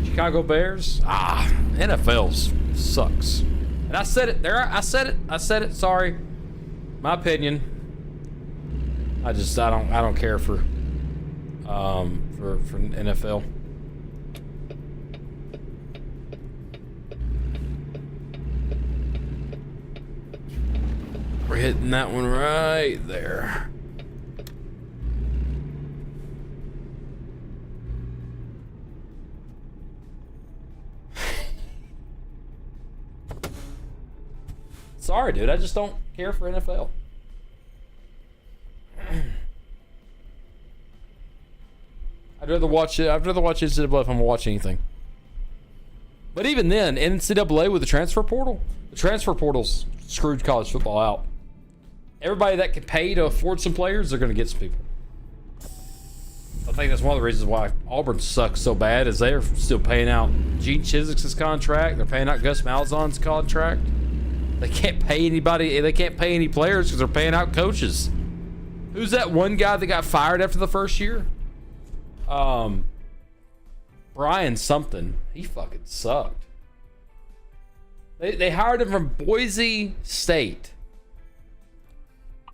Chicago Bears. NFL sucks. And I said it there. I said it. Sorry. My opinion. I don't care for NFL. We're hitting that one right there. Sorry, dude. I just don't care for NFL. I'd rather watch it. I'd rather watch NCAA if I'm gonna watch anything. But even then, NCAA with the transfer portal's screwed college football out. Everybody that can pay to afford some players, they're gonna get some people. I think that's one of the reasons why Auburn sucks so bad is they're still paying out Gene Chiswick's contract. They're paying out Gus Malzahn's contract. They can't pay anybody. They can't pay any players because they're paying out coaches. Who's that one guy that got fired after the first year? Brian something. He fucking sucked. They hired him from Boise State.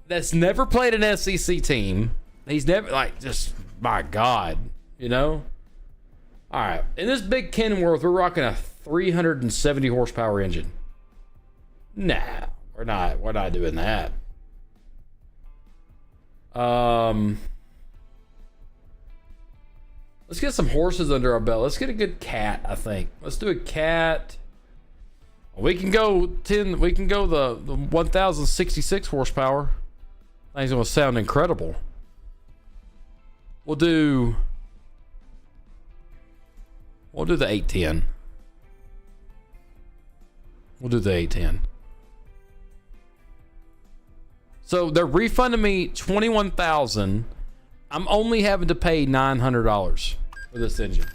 That's never played an SEC team. He's never, like, just, my God, you know? All right. In this big Kenworth, we're rocking a 370 horsepower engine. Nah, we're not doing that. Let's get some horses under our belt. Let's get a good cat, I think. Let's do a cat. We can go the 1066 horsepower. Thing's gonna sound incredible. We'll do the 810. We'll do the 810. So they're refunding me $21,000. I'm only having to pay $900 for this engine.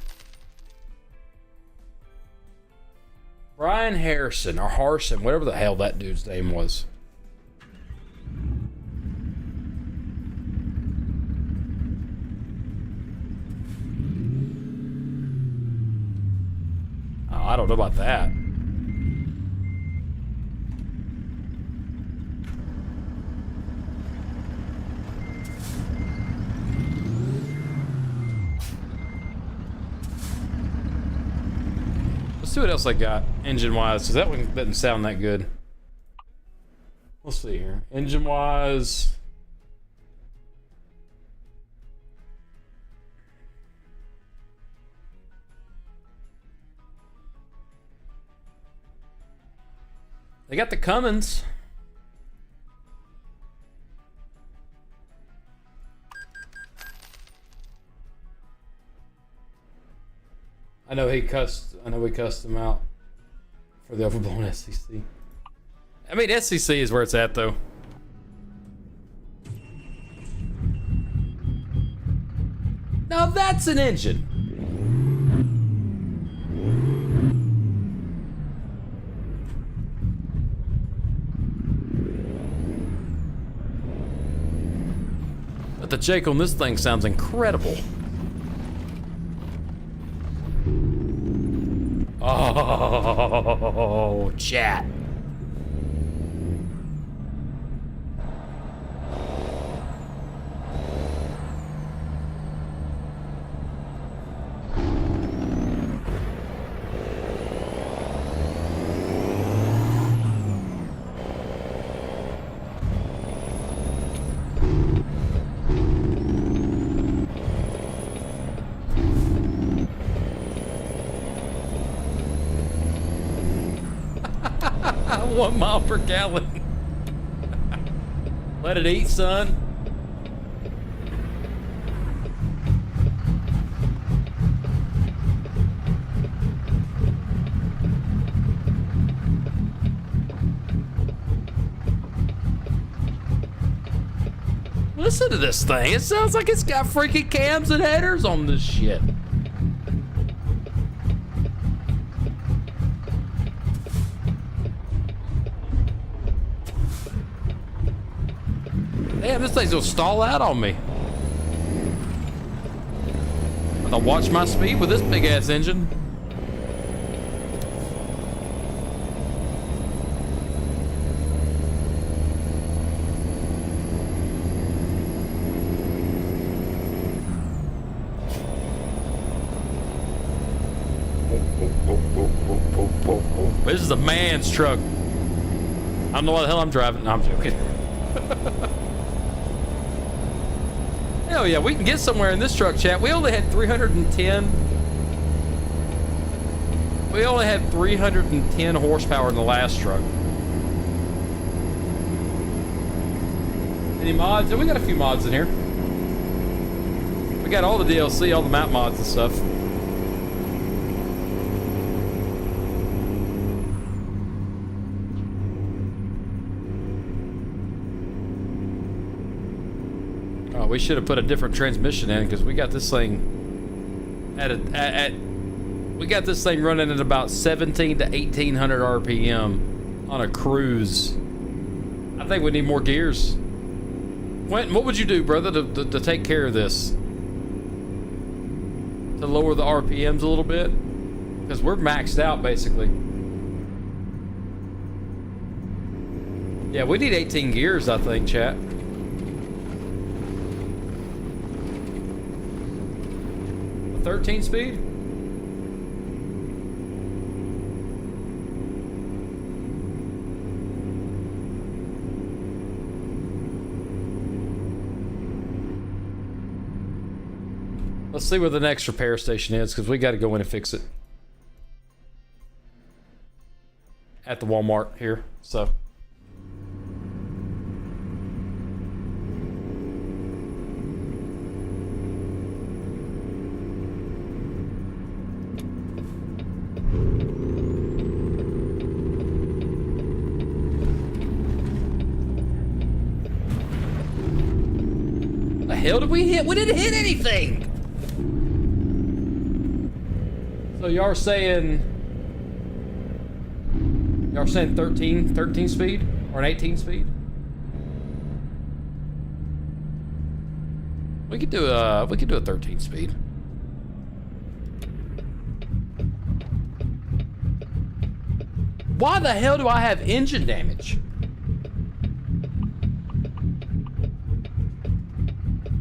Brian Harrison or Harson, whatever the hell that dude's name was. Oh, I don't know about that. Let's see what else I got engine-wise, because that one doesn't sound that good. Let's see here. Engine-wise... They got the Cummins. I know we cussed him out for the overblown SEC. I mean, SEC is where it's at, though. Now that's an engine. But the Jake on this thing sounds incredible. Oh, chat. $1 mile per gallon. Let it eat, son. Listen to this thing. It sounds like it's got freaking cams and headers on this shit. Damn, this thing's gonna stall out on me. I'm gonna watch my speed with this big ass engine. This is a man's truck. I don't know what the hell I'm driving. No, I'm joking. Hell yeah, we can get somewhere in this truck, chat. We only had 310. We only had 310 horsepower in the last truck. Any mods? We got a few mods in here. We got all the DLC, all the map mods and stuff. Oh, we should have put a different transmission in because we got this thing we got this thing running at about 17 to 1800 RPM on a cruise. I think we need more gears. Quentin, what would you do, brother, to take care of this? To lower the RPMs a little bit? Because we're maxed out, basically. Yeah, we need 18 gears, I think, chat. A 13 speed? Let's see where the next repair station is, because we got to go in and fix it. At the Walmart here, so. The hell did we hit? We didn't hit anything! So y'all are saying 13 speed or an 18 speed? We could do a 13 speed. Why the hell do I have engine damage?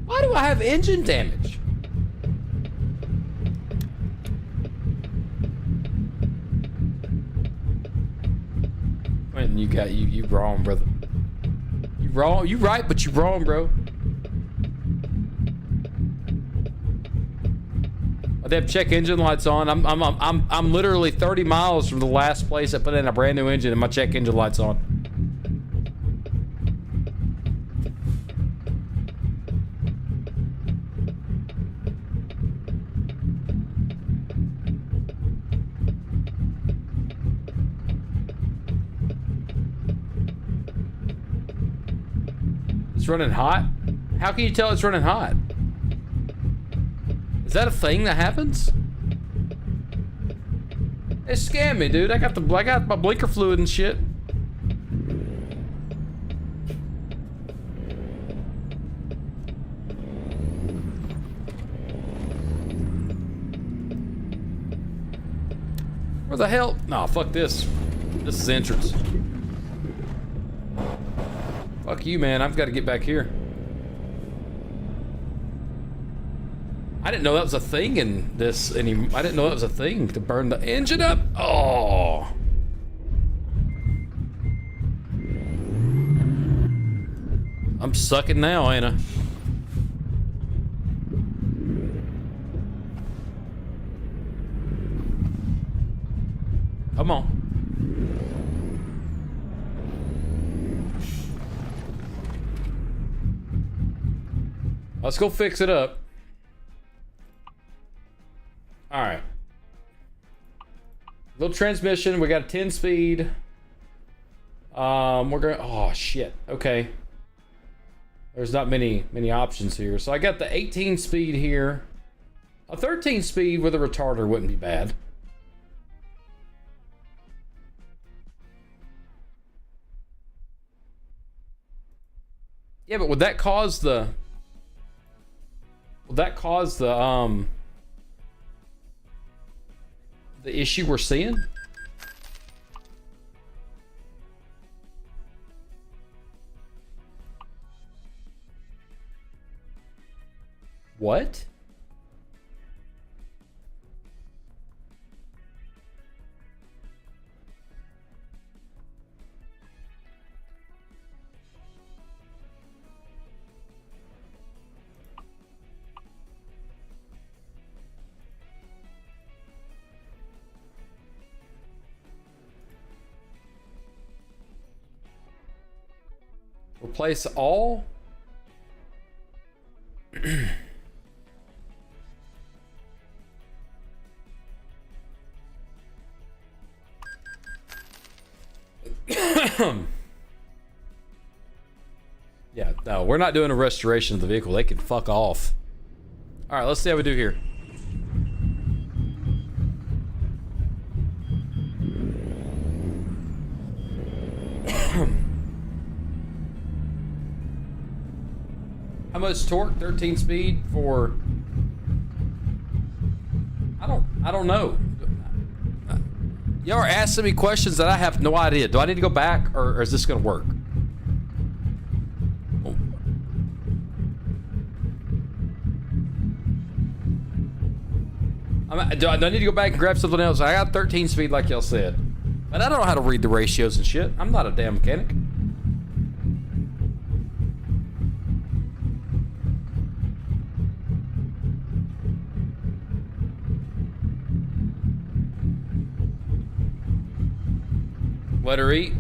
Why do I have engine damage? Quentin, you wrong, brother. You wrong. You right, but you wrong, bro. They have check engine lights on. I'm literally 30 miles from the last place I put in a brand new engine and my check engine lights on. It's running hot? How can you tell it's running hot? Is that a thing that happens? It scammed me, dude. I got my blinker fluid and shit. Where the hell? Nah, fuck this. This is the entrance. Fuck you, man. I've got to get back here. I didn't know that was a thing in this anymore. I didn't know that was a thing to burn the engine up. Oh. I'm sucking now, ain't I? Come on. Let's go fix it up. All right. Little transmission. We got a 10 speed. We're going. Oh shit. Okay. There's not many options here. So I got the 18 speed here. A 13 speed with a retarder wouldn't be bad. Yeah, but would that cause the? Will that cause the issue we're seeing? What? Replace all? Yeah, no, we're not doing a restoration of the vehicle. They can fuck off. All right, let's see how we do here. How much torque? 13 speed for... I don't know. Y'all are asking me questions that I have no idea. Do I need to go back, or is this gonna work? Do I need to go back and grab something else? I got 13 speed like y'all said. But I don't know how to read the ratios and shit. I'm not a damn mechanic. Let her eat.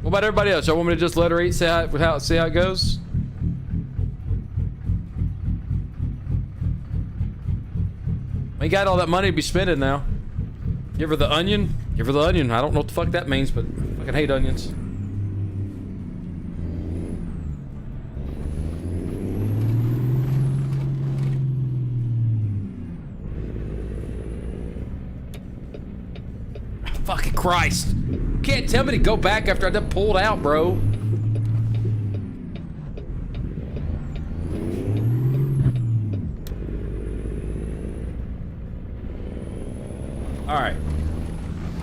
What about everybody else? Y'all want me to just let her eat, see how it goes? We got all that money to be spending now. Give her the onion. Give her the onion. I don't know what the fuck that means, but I fucking hate onions. Fucking Christ. You can't tell me to go back after I done pulled out, bro. Alright.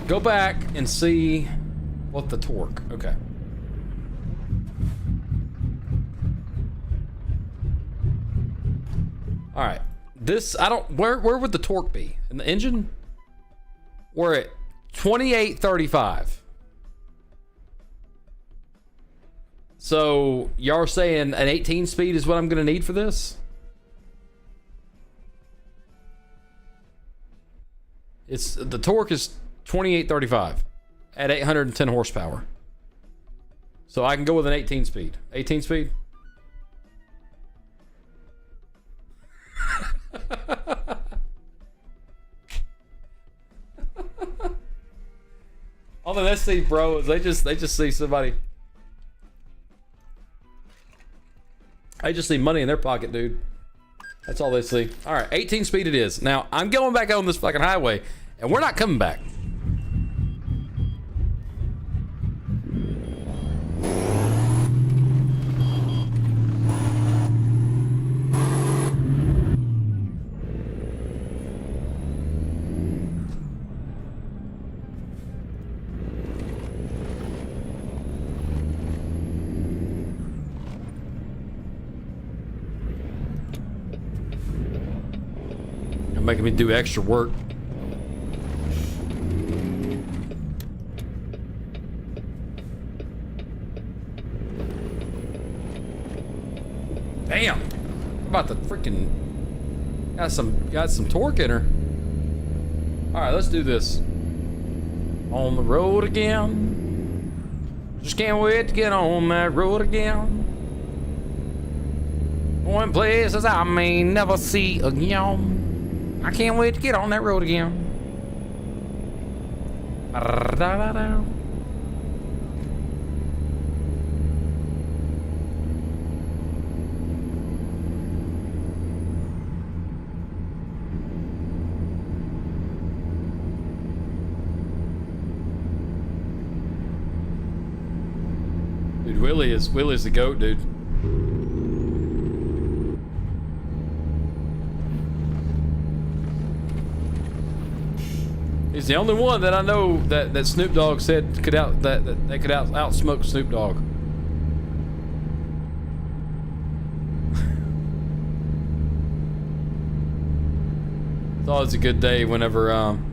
Go back and see what the torque. Okay. Alright. This, I don't, where would the torque be? In the engine? We're at 2835. So, y'all are saying an 18 speed is what I'm gonna need for this? It's, the torque is 2835 at 810 horsepower. So I can go with an 18 speed. 18 speed? All that they see, bro, is they just see somebody. They just see money in their pocket, dude. That's all they see. All right, 18 speed it is. Now, I'm going back on this fucking highway, and we're not coming back. Making me do extra work. Damn! About the freaking got some torque in her. All right, let's do this. On the road again. Just can't wait to get on that road again. Going places I may never see again. I can't wait to get on that road again. Dude, Willie's the GOAT, dude. He's the only one that I know that Snoop Dogg said could outsmoke Snoop Dogg. It's always a good day whenever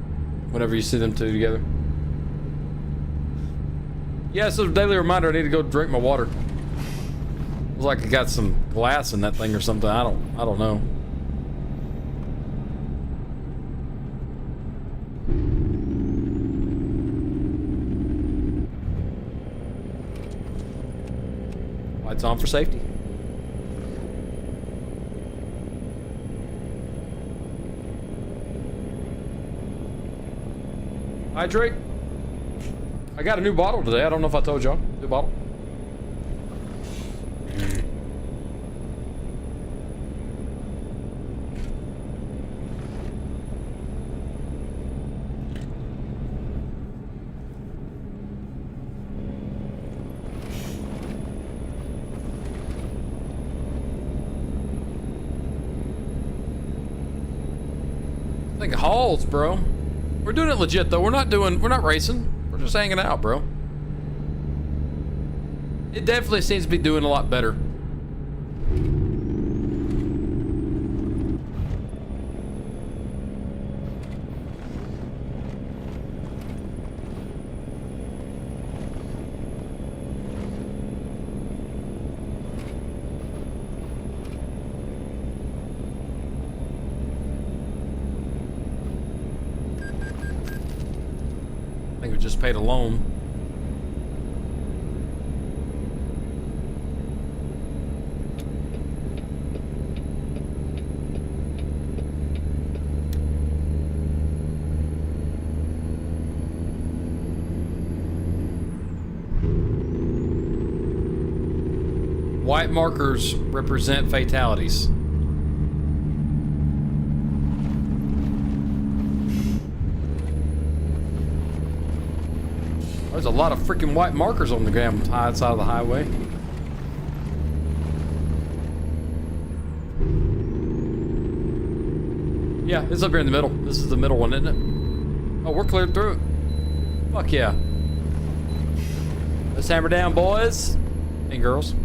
you see them two together. Yeah, it's a daily reminder. I need to go drink my water. It was like I got some glass in that thing or something. I don't know. Lights on for safety. Hi, Drake. I got a new bottle today. I don't know if I told y'all. New bottle. Getting hauls, bro. We're doing it legit though. We're not racing. We're just hanging out, bro. It definitely seems to be doing a lot better. I think we just paid a loan. White markers represent fatalities. There's a lot of freaking white markers on the damn side of the highway. Yeah, it's up here in the middle. This is the middle one, isn't it? Oh, we're cleared through it. Fuck yeah. Let's hammer down, boys and girls.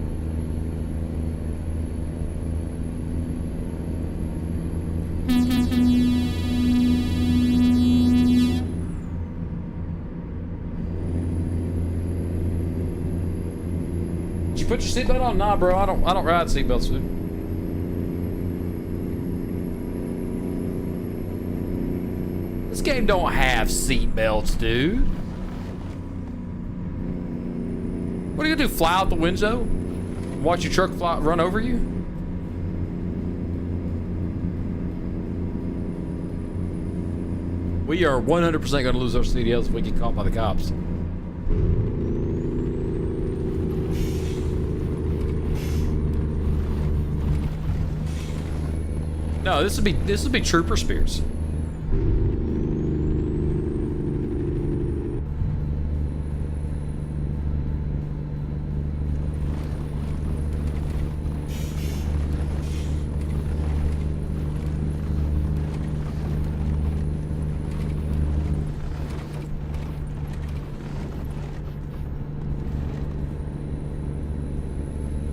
Did you put your seatbelt on? Nah, bro. I don't ride seatbelts, dude. This game don't have seatbelts, dude. What are you gonna do? Fly out the window? Watch your truck run over you? We are 100% gonna lose our CDLs if we get caught by the cops. No, this would be trooper spears.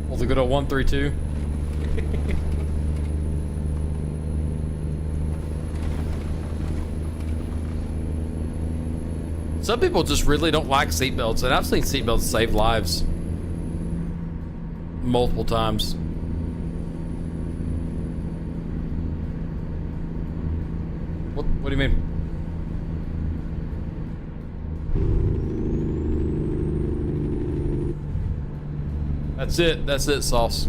Well, the good old 132. Some people just really don't like seatbelts, and I've seen seatbelts save lives multiple times. What do you mean? That's it, Sauce.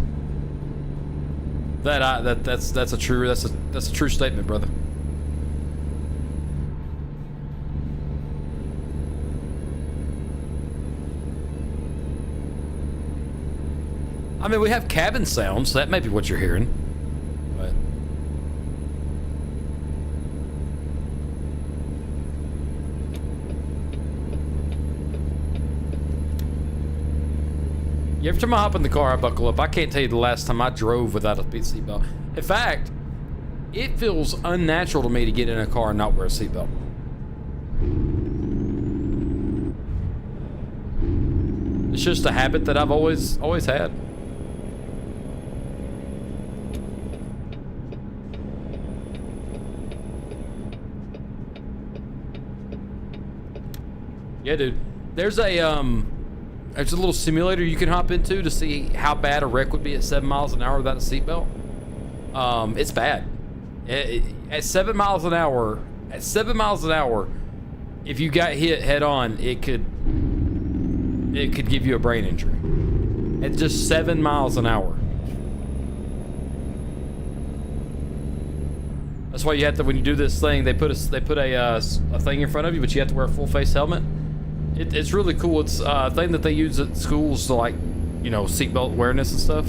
That's a true statement, brother. I mean, we have cabin sounds, so that may be what you're hearing. But yeah, every time I hop in the car, I buckle up. I can't tell you the last time I drove without a seatbelt. In fact, it feels unnatural to me to get in a car and not wear a seatbelt. It's just a habit that I've always had. Yeah, dude. There's a little simulator you can hop into to see how bad a wreck would be at 7 miles an hour without a seatbelt. It's bad. At 7 miles an hour, if you got hit head on, it could give you a brain injury. At just 7 miles an hour. That's why you have to, when you do this thing, they put a thing in front of you, but you have to wear a full face helmet. It's really cool. It's a thing that they use at schools to, like, you know, seatbelt awareness and stuff.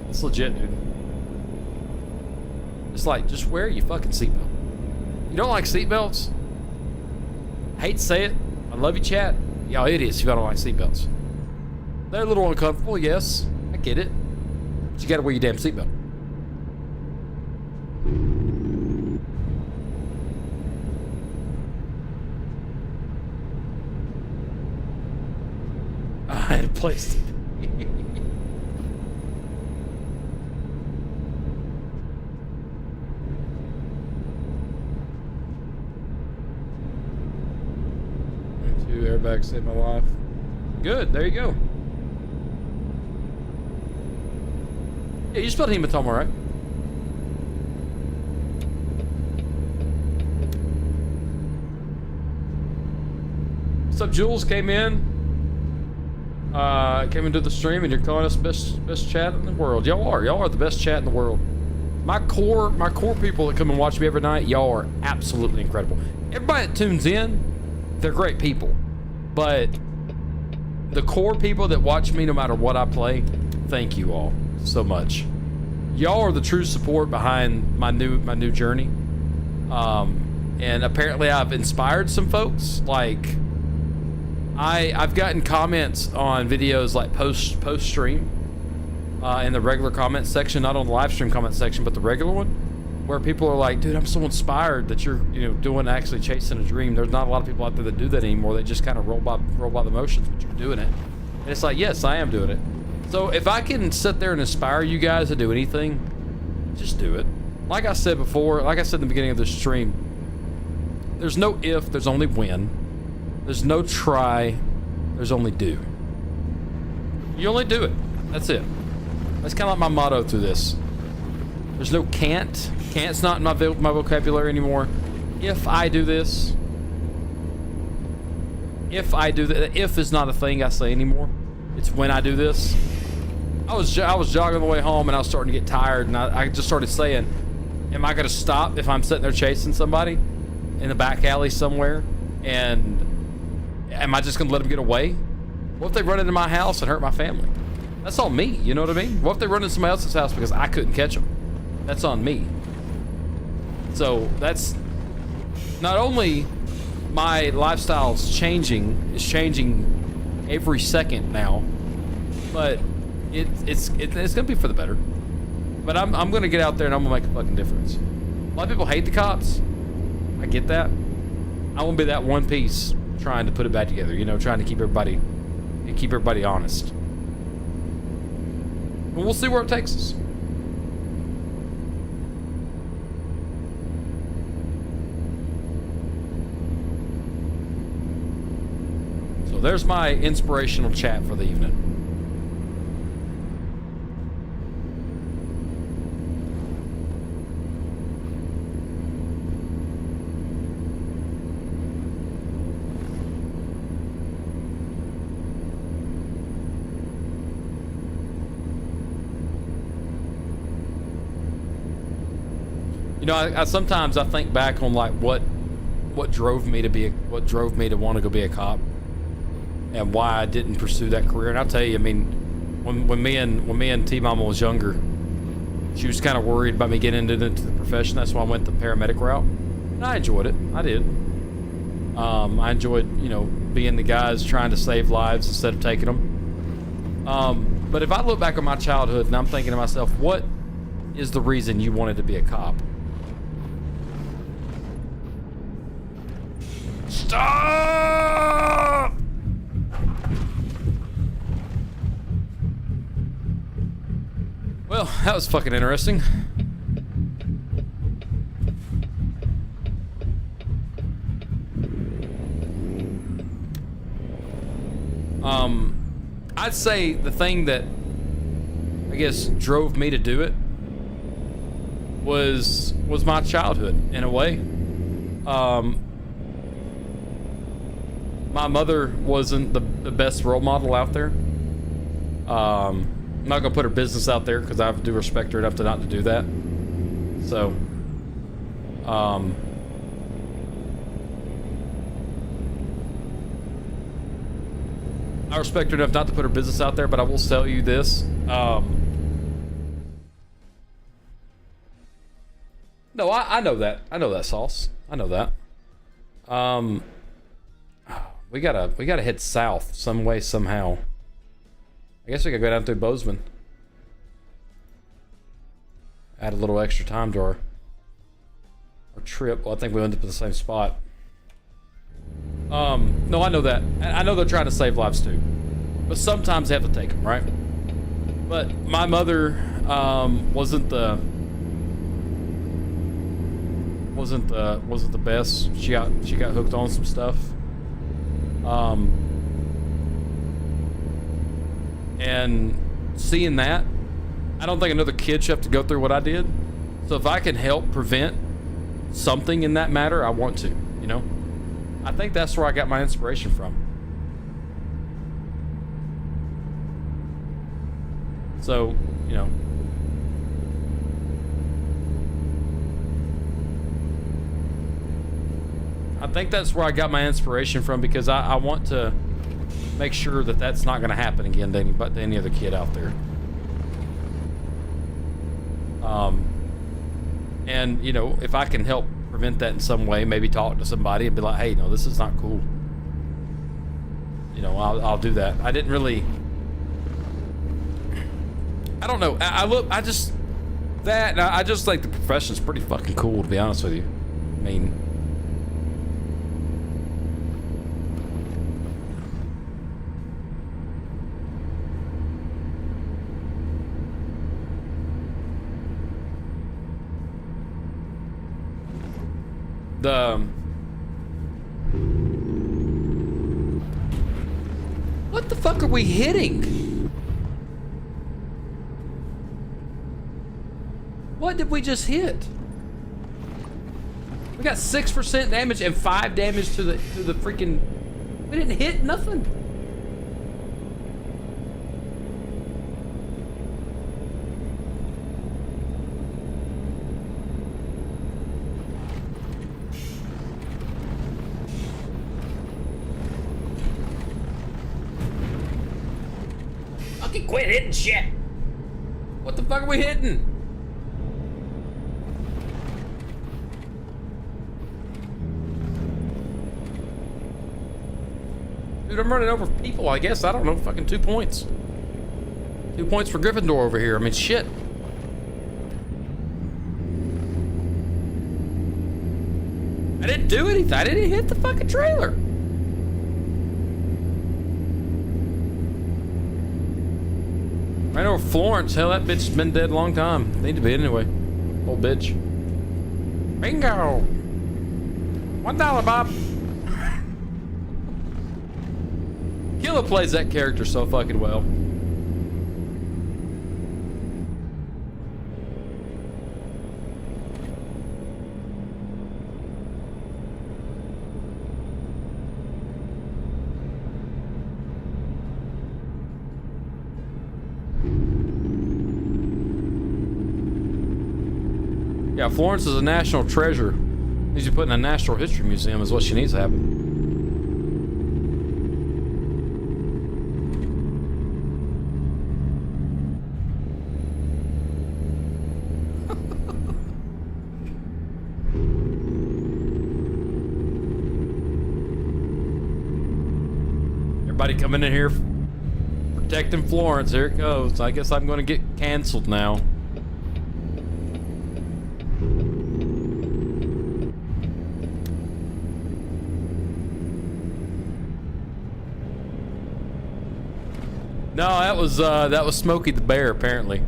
It's legit, dude. It's like, just wear your fucking seatbelt. You don't like seatbelts? I hate to say it. I love you, chat. Y'all idiots if y'all don't like seatbelts. They're a little uncomfortable, yes. I get it. But you gotta wear your damn seatbelt. I had a place to be. Two airbags saved my life. Good, there you go. Yeah, you spelled hematoma, right? What's up, Jules? Came into the stream, and you're calling us best chat in the world. Y'all are the best chat in the world. My core people that come and watch me every night, y'all are absolutely incredible. Everybody that tunes in, they're great people, but the core people that watch me no matter what I play, thank you all so much. Y'all are the true support behind my new journey. And apparently I've inspired some folks. Like I've gotten comments on videos like post stream in the regular comment section, not on the live stream comment section, but the regular one, where people are like, dude, I'm so inspired that you're doing, actually chasing a dream. There's not a lot of people out there that do that anymore. They just kind of roll by the motions, but you're doing it. And it's like, yes, I am doing it. So if I can sit there and inspire you guys to do anything, just do it. Like I said before, like I said in the beginning of this stream, there's no if, there's only when. There's no try, there's only do. You only do it. That's it. That's kind of like my motto through this. There's no can't. Can't's not in my vocabulary anymore. If I do this. If I do that. If is not a thing I say anymore. It's when I do this. I was jogging on the way home and I was starting to get tired, and I just started saying, am I going to stop if I'm sitting there chasing somebody in the back alley somewhere? And am I just going to let them get away? What if they run into my house and hurt my family? That's on me, you know what I mean? What if they run into somebody else's house because I couldn't catch them? That's on me. So that's not only my lifestyle's changing, it's changing every second now, but it's gonna be for the better. But I'm gonna get out there and I'm gonna make a fucking difference. A lot of people hate the cops. I get that. I won't be that one piece trying to put it back together, trying to keep everybody honest. And we'll see where it takes us. So there's my inspirational chat for the evening. I sometimes think back on like what drove me to want to go be a cop, and why I didn't pursue that career. And I'll tell you, I mean, when me and T-Mama was younger, she was kind of worried about me getting into the profession. That's why I went the paramedic route. And I enjoyed it. I did. I enjoyed, being the guys trying to save lives instead of taking them. But if I look back on my childhood and I'm thinking to myself, what is the reason you wanted to be a cop? Stop! Well, that was fucking interesting. I'd say the thing that I guess drove me to do it was my childhood in a way. My mother wasn't the best role model out there. I'm not gonna put her business out there because I do respect her enough to not to do that. So, I respect her enough not to put her business out there, but I will tell you this. No, I know that. I know that, Sauce. I know that. We gotta head south some way, somehow. I guess we gotta go down through Bozeman. add a little extra time to our trip. Well, I think we end up in the same spot. No, I know that. I know they're trying to save lives too, but sometimes they have to take them, right? But my mother wasn't the best. She got hooked on some stuff. And seeing that, I don't think another kid should have to go through what I did. So if I can help prevent something in that matter, I want to, you know? I think that's where I got my inspiration from. So, you know. I think that's where I got my inspiration from, because I want to make sure that that's not going to happen again to any other kid out there. And, you know, if I can help prevent that in some way, maybe talk to somebody and be like, hey, no, this is not cool. You know, I'll do that. I didn't really... I don't know. I just think the profession's pretty fucking cool, to be honest with you. I mean... What the fuck are we hitting? What did we just hit? We got 6% damage and 5 damage to the freaking... We didn't hit nothing. Fucking quit hitting shit. What the fuck are we hitting? Dude, I'm running over people, I guess. I don't know. Fucking 2 points. 2 points for Gryffindor over here. I mean, shit. I didn't do anything. I didn't hit the fucking trailer. Right over Florence. Hell, that bitch has been dead a long time. Need to be anyway. Old bitch. Bingo! $1, Bob. Killa plays that character so fucking well. Yeah, Florence is a national treasure. Needs to put in a Natural History Museum is what she needs to happen. Everybody coming in here protecting Florence. Here it goes. I guess I'm going to get canceled now. No, that was Smokey the Bear, apparently.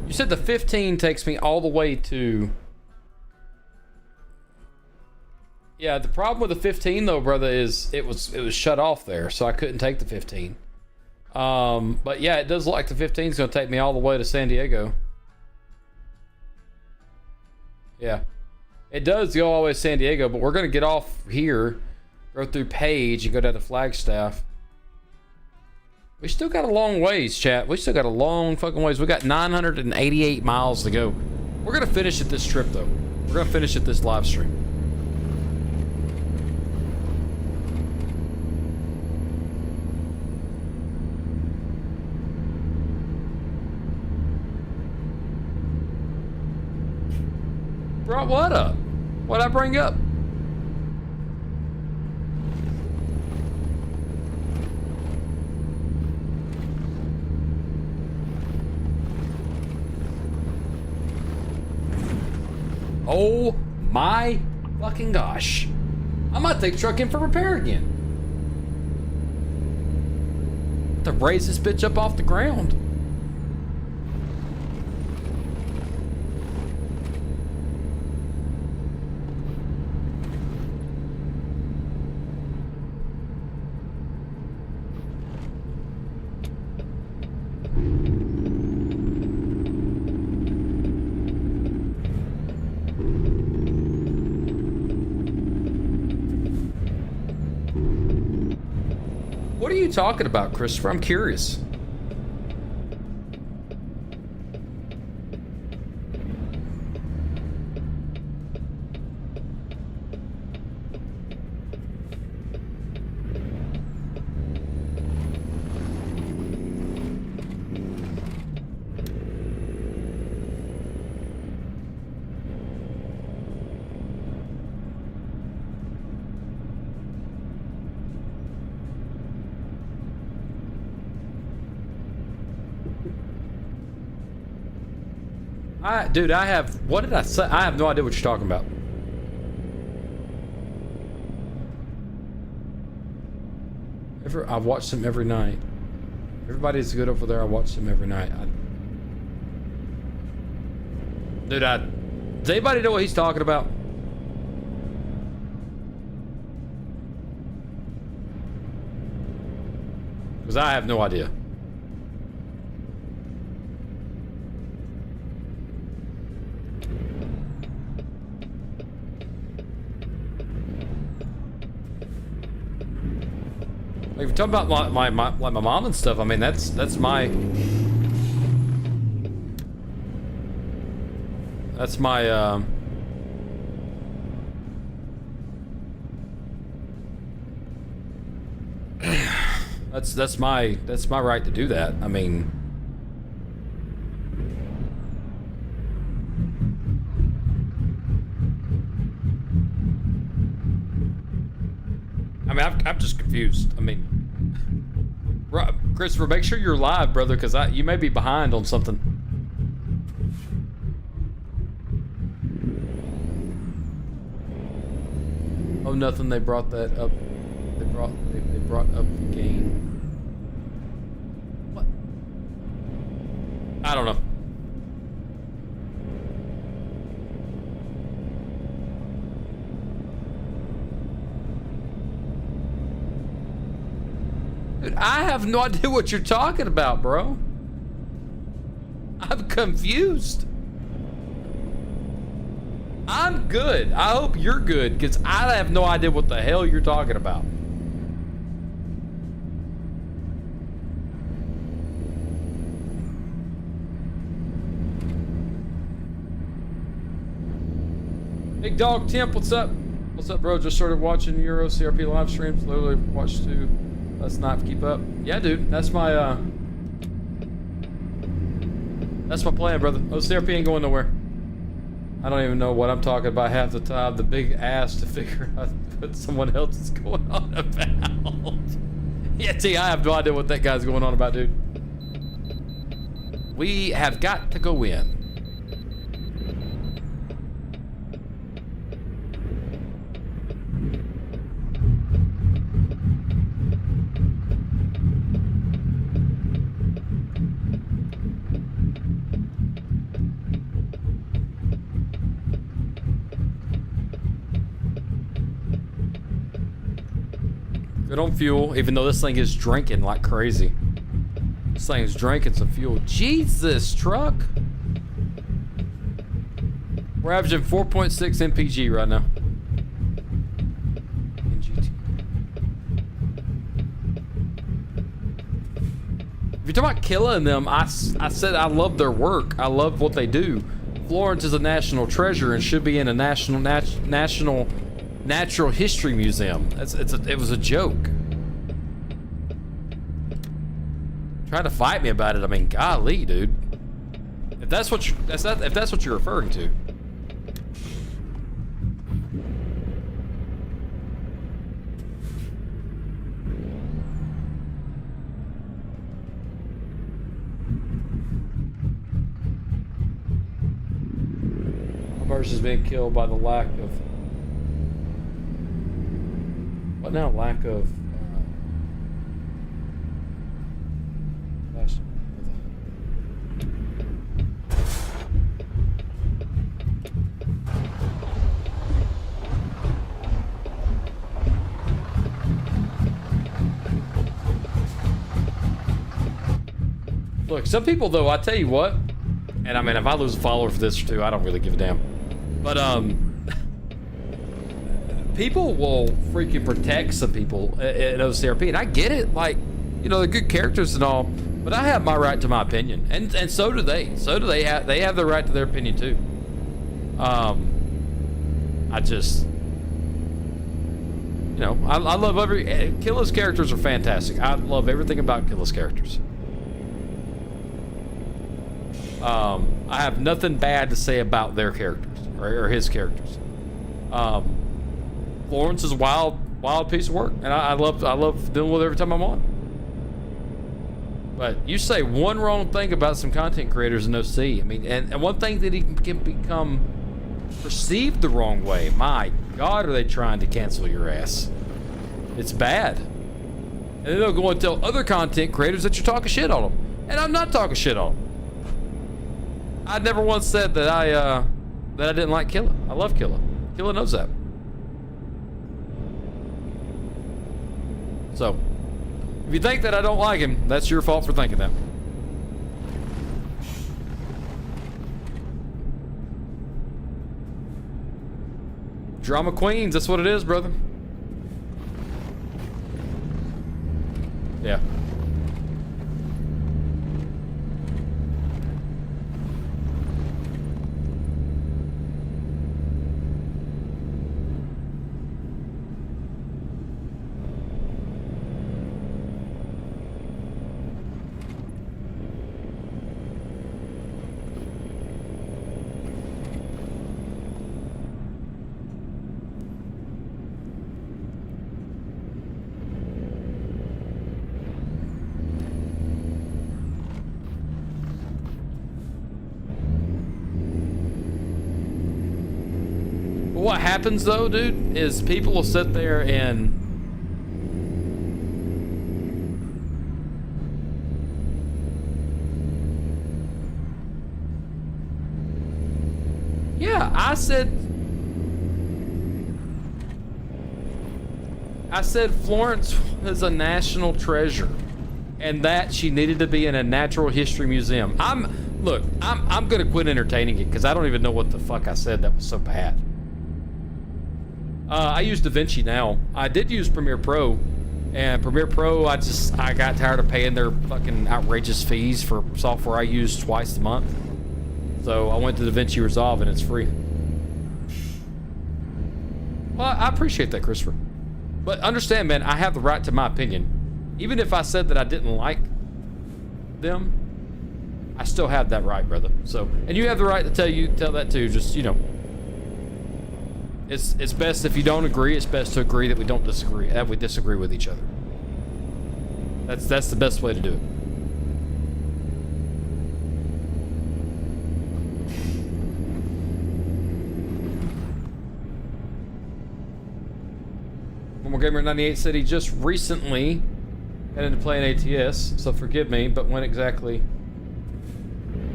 You said the 15 takes me all the way to... Yeah, the problem with the 15 though, brother, is it was shut off there, so I couldn't take the 15. But yeah, it does look like the 15 is going to take me all the way to San Diego. Yeah, it does go all the way to San Diego, but we're going to get off here, go through Page, and go down to Flagstaff. We still got a long ways, chat. We still got a long fucking ways. We got 988 miles to go. We're going to finish at this trip, though. We're going to finish at this live stream. Brought what up? What'd I bring up? Oh my fucking gosh. I might take the truck in for repair again. To raise this bitch up off the ground. What are you talking about, Christopher? I'm curious. Dude, what did I say? I have no idea what you're talking about. I've watched them every night. Everybody's good over there. I watch them every night. Dude, does anybody know what he's talking about? Because I have no idea. Like, if you're talking about my mom and stuff, I mean, that's my that's my right to do that. I mean, I'm just confused. I mean, Christopher, make sure you're live, brother, because you may be behind on something. Oh, nothing. They brought that up. They brought up the game. What? I don't know. Dude, I have no idea what you're talking about, bro. I'm confused. I'm good. I hope you're good, because I have no idea what the hell you're talking about. Big Dog Temp, what's up? What's up, bro? Just started watching Euro CRP live streams. Literally watched 2. Let's not keep up. Yeah, dude. That's my plan, brother. OCRP ain't going nowhere. I don't even know what I'm talking about half the time. The big ass to figure out what someone else is going on about. Yeah, T, I have no idea what that guy's going on about, dude. We have got to go in. Good on fuel, even though this thing is drinking like crazy. This thing's drinking some fuel. Jesus, truck. We're averaging 4.6 MPG right now. If you're talking about killing them, I said I love their work. I love what they do. Florence is a national treasure and should be in a national natural history museum. It was a joke. Trying to fight me about it. I mean, golly, dude. If that's what you're referring to. Immersion is being killed by the lack of. What now? Lack of. Gosh. Look, some people though, I tell you what, and I mean, if I lose a follower for this too, I don't really give a damn. But people will freaking protect some people in OCRP, and I get it. Like, you know, they're good characters and all, but I have my right to my opinion, and so do they. So do they have the right to their opinion too. I just, you know, I love Killa's characters are fantastic. I love everything about Killa's characters. I have nothing bad to say about their characters or his characters. Florence is a wild piece of work, and I love dealing with it every time I'm on. But you say one wrong thing about some content creators in OC, I mean, and one thing that he can become perceived the wrong way. My God, are they trying to cancel your ass? It's bad. And then they'll go and tell other content creators that you're talking shit on them, and I'm not talking shit on them. I never once said that I didn't like Killa. I love Killa. Killa knows that. So, if you think that I don't like him, that's your fault for thinking that. Drama queens, that's what it is, brother. Yeah. What happens though, dude, is people will sit there and yeah, I said Florence was a national treasure and that she needed to be in a natural history museum. I'm gonna quit entertaining it because I don't even know what the fuck I said that was so bad. I use DaVinci now. I did use Premiere Pro, and Premiere Pro, I got tired of paying their fucking outrageous fees for software I use twice a month. So I went to DaVinci Resolve, and it's free. Well, I appreciate that, Christopher. But understand, man, I have the right to my opinion. Even if I said that I didn't like them, I still have that right, brother. So, and you have the right to tell that too. Just, you know. It's best if you don't agree. It's best to agree that we don't disagree. That we disagree with each other. That's the best way to do it. One More Gamer 98 said he just recently got into playing ATS, so forgive me, but when exactly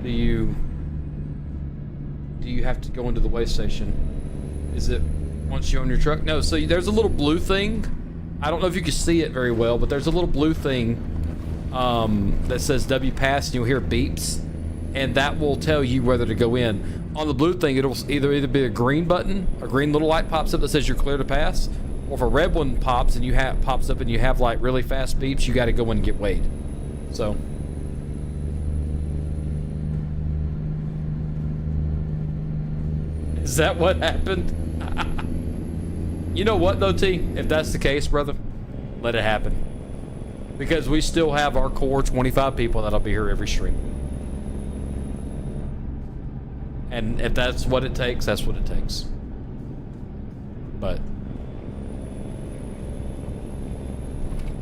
do you have to go into the way station? Is it once you own your truck? No, so there's a little blue thing. I don't know if you can see it very well, but there's a little blue thing that says W Pass, and you'll hear beeps, and that will tell you whether to go in. On the blue thing, it'll either be a green button, a green little light pops up that says you're clear to pass, or if a red one pops and pops up and you have like really fast beeps, you got to go in and get weighed. So. Is that what happened? You know what though, T? If that's the case, brother, let it happen. Because we still have our core 25 people that'll be here every stream. And if that's what it takes, that's what it takes. But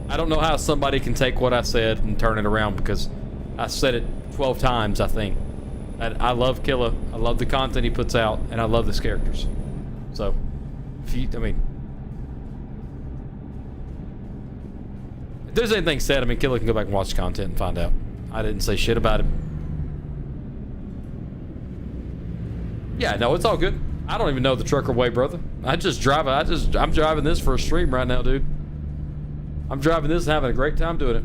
I don't know how somebody can take what I said and turn it around, because I said it 12 times, I think. And I love Killa. I love the content he puts out, and I love his characters. So, if there's anything said, Killa can go back and watch the content and find out. I didn't say shit about him. Yeah, no, it's all good. I don't even know the trucker way, brother. I'm driving this for a stream right now, dude. I'm driving this and having a great time doing it.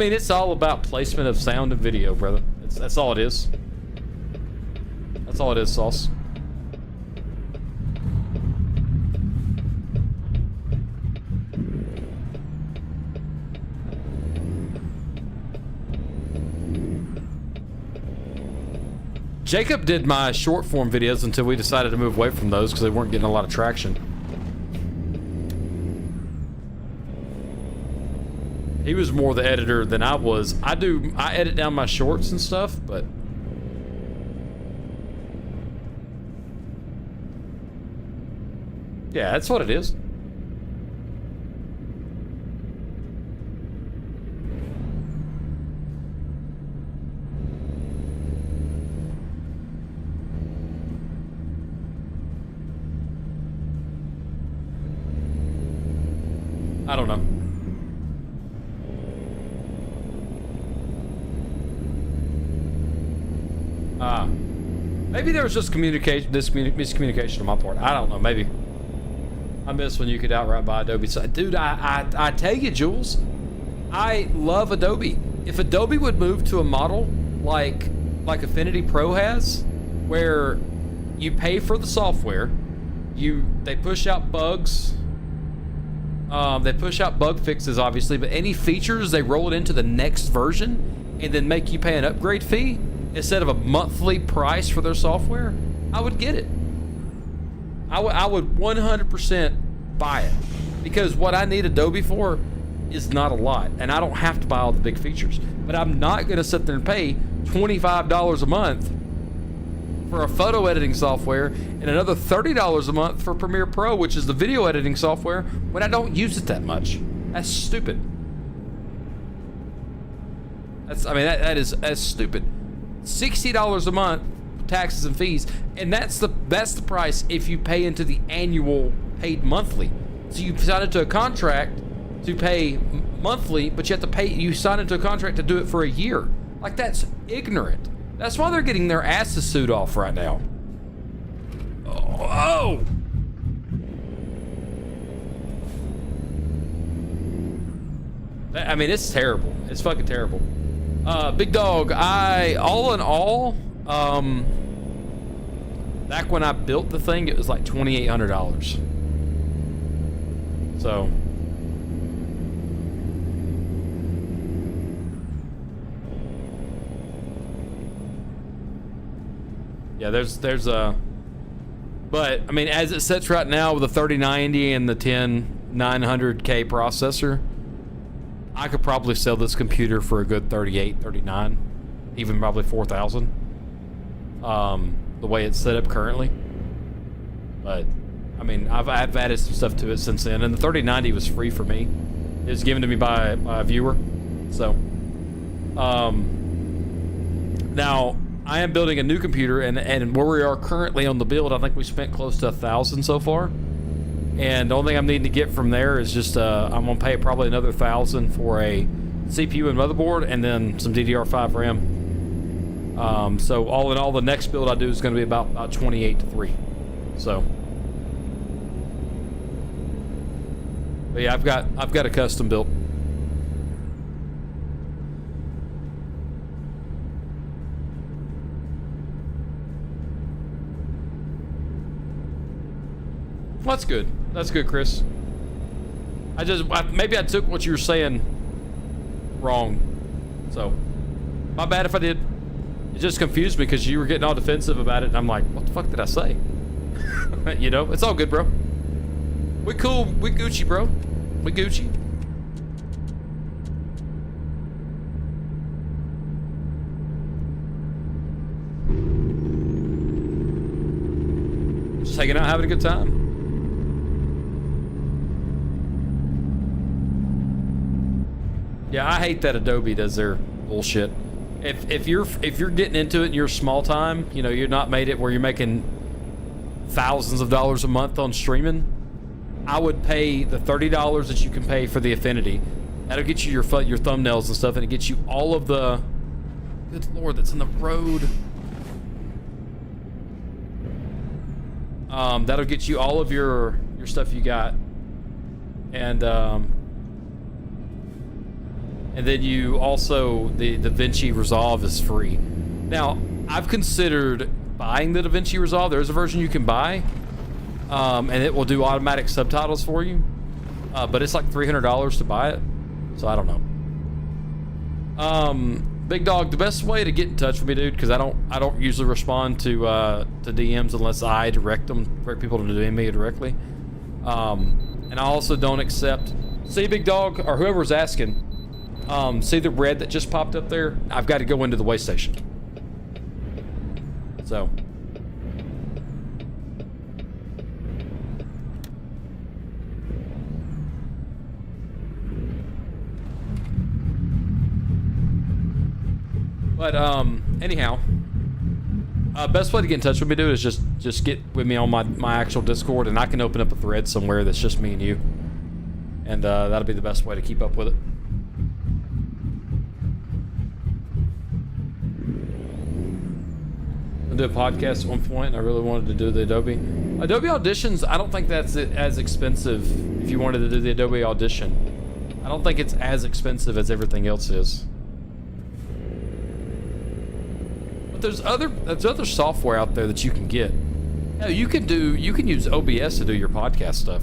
It's all about placement of sound and video, brother. That's all it is. That's all it is, Sauce. Jacob did my short form videos until we decided to move away from those because they weren't getting a lot of traction. He was more the editor than I was. I edit down my shorts and stuff, but yeah, that's what it is. I don't know. Maybe there was just miscommunication on my part. I don't know. Maybe I missed when you could outright buy Adobe. So, dude, I tell you, Jules, I love Adobe. If Adobe would move to a model like Affinity Pro has, where you pay for the software, they push out bugs. They push out bug fixes, obviously, but any features, they roll it into the next version and then make you pay an upgrade fee instead of a monthly price for their software. I would get it. I would 100% buy it, because what I need Adobe for is not a lot, and I don't have to buy all the big features. But I'm not going to sit there and pay $25 a month for a photo editing software and another $30 a month for Premiere Pro, which is the video editing software, when I don't use it that much. That's stupid. That's stupid. $60 a month, taxes and fees, and that's the price if you pay into the annual paid monthly. So you sign into a contract to pay monthly, but you sign into a contract to do it for a year. Like, that's ignorant. That's why they're getting their asses sued off right now. Oh! It's terrible. It's fucking terrible. Big Dog, all in all, back when I built the thing, it was like $2,800. So... yeah, there's a... but, as it sits right now with the 3090 and the 10900K processor, I could probably sell this computer for a good 38, 39, even probably 4,000. The way it's set up currently. But, I've added some stuff to it since then, and the 3090 was free for me. It was given to me by a viewer. So, now, I am building a new computer, and where we are currently on the build, I think we spent close to 1,000 so far. And the only thing I'm needing to get from there is just, I'm going to pay probably another 1,000 for a CPU and motherboard, and then some DDR5 RAM. So all in all, the next build I do is going to be about 28 to 3. So, but yeah, I've got a custom built. Well, that's good. That's good, Chris. Maybe I took what you were saying wrong. So, my bad if I did. It just confused me because you were getting all defensive about it, and I'm like, what the fuck did I say? It's all good, bro. We cool. We Gucci, bro. We Gucci. Just hanging out, having a good time. Yeah, I hate that Adobe does their bullshit. If you're getting into it and you're small time, you know, you're not made it where you're making thousands of dollars a month on streaming, I would pay the $30 that you can pay for the Affinity. That'll get you your thumbnails and stuff, and it gets you all of the... Good Lord, that's in the road. That'll get you all of your stuff you got, and then you also the DaVinci Resolve is free. Now, I've considered buying the DaVinci Resolve. There's a version you can buy, and it will do automatic subtitles for you, but it's like $300 to buy it, so I don't know. Big Dog, the best way to get in touch with me, dude, because I don't usually respond to DMs unless I direct people to DM me directly. And I also don't accept. See, Big Dog, or whoever's asking, see the red that just popped up there? I've got to go into the way station. So. But anyhow, best way to get in touch with me, dude, is just get with me on my actual Discord, and I can open up a thread somewhere that's just me and you, and that'll be the best way to keep up with it. I did a podcast at one point, and I really wanted to do the Adobe Auditions. I don't think that's as expensive. If you wanted to do the Adobe Audition, I don't think it's as expensive as everything else is. There's other software out there that you can get. Now, you can use OBS to do your podcast stuff,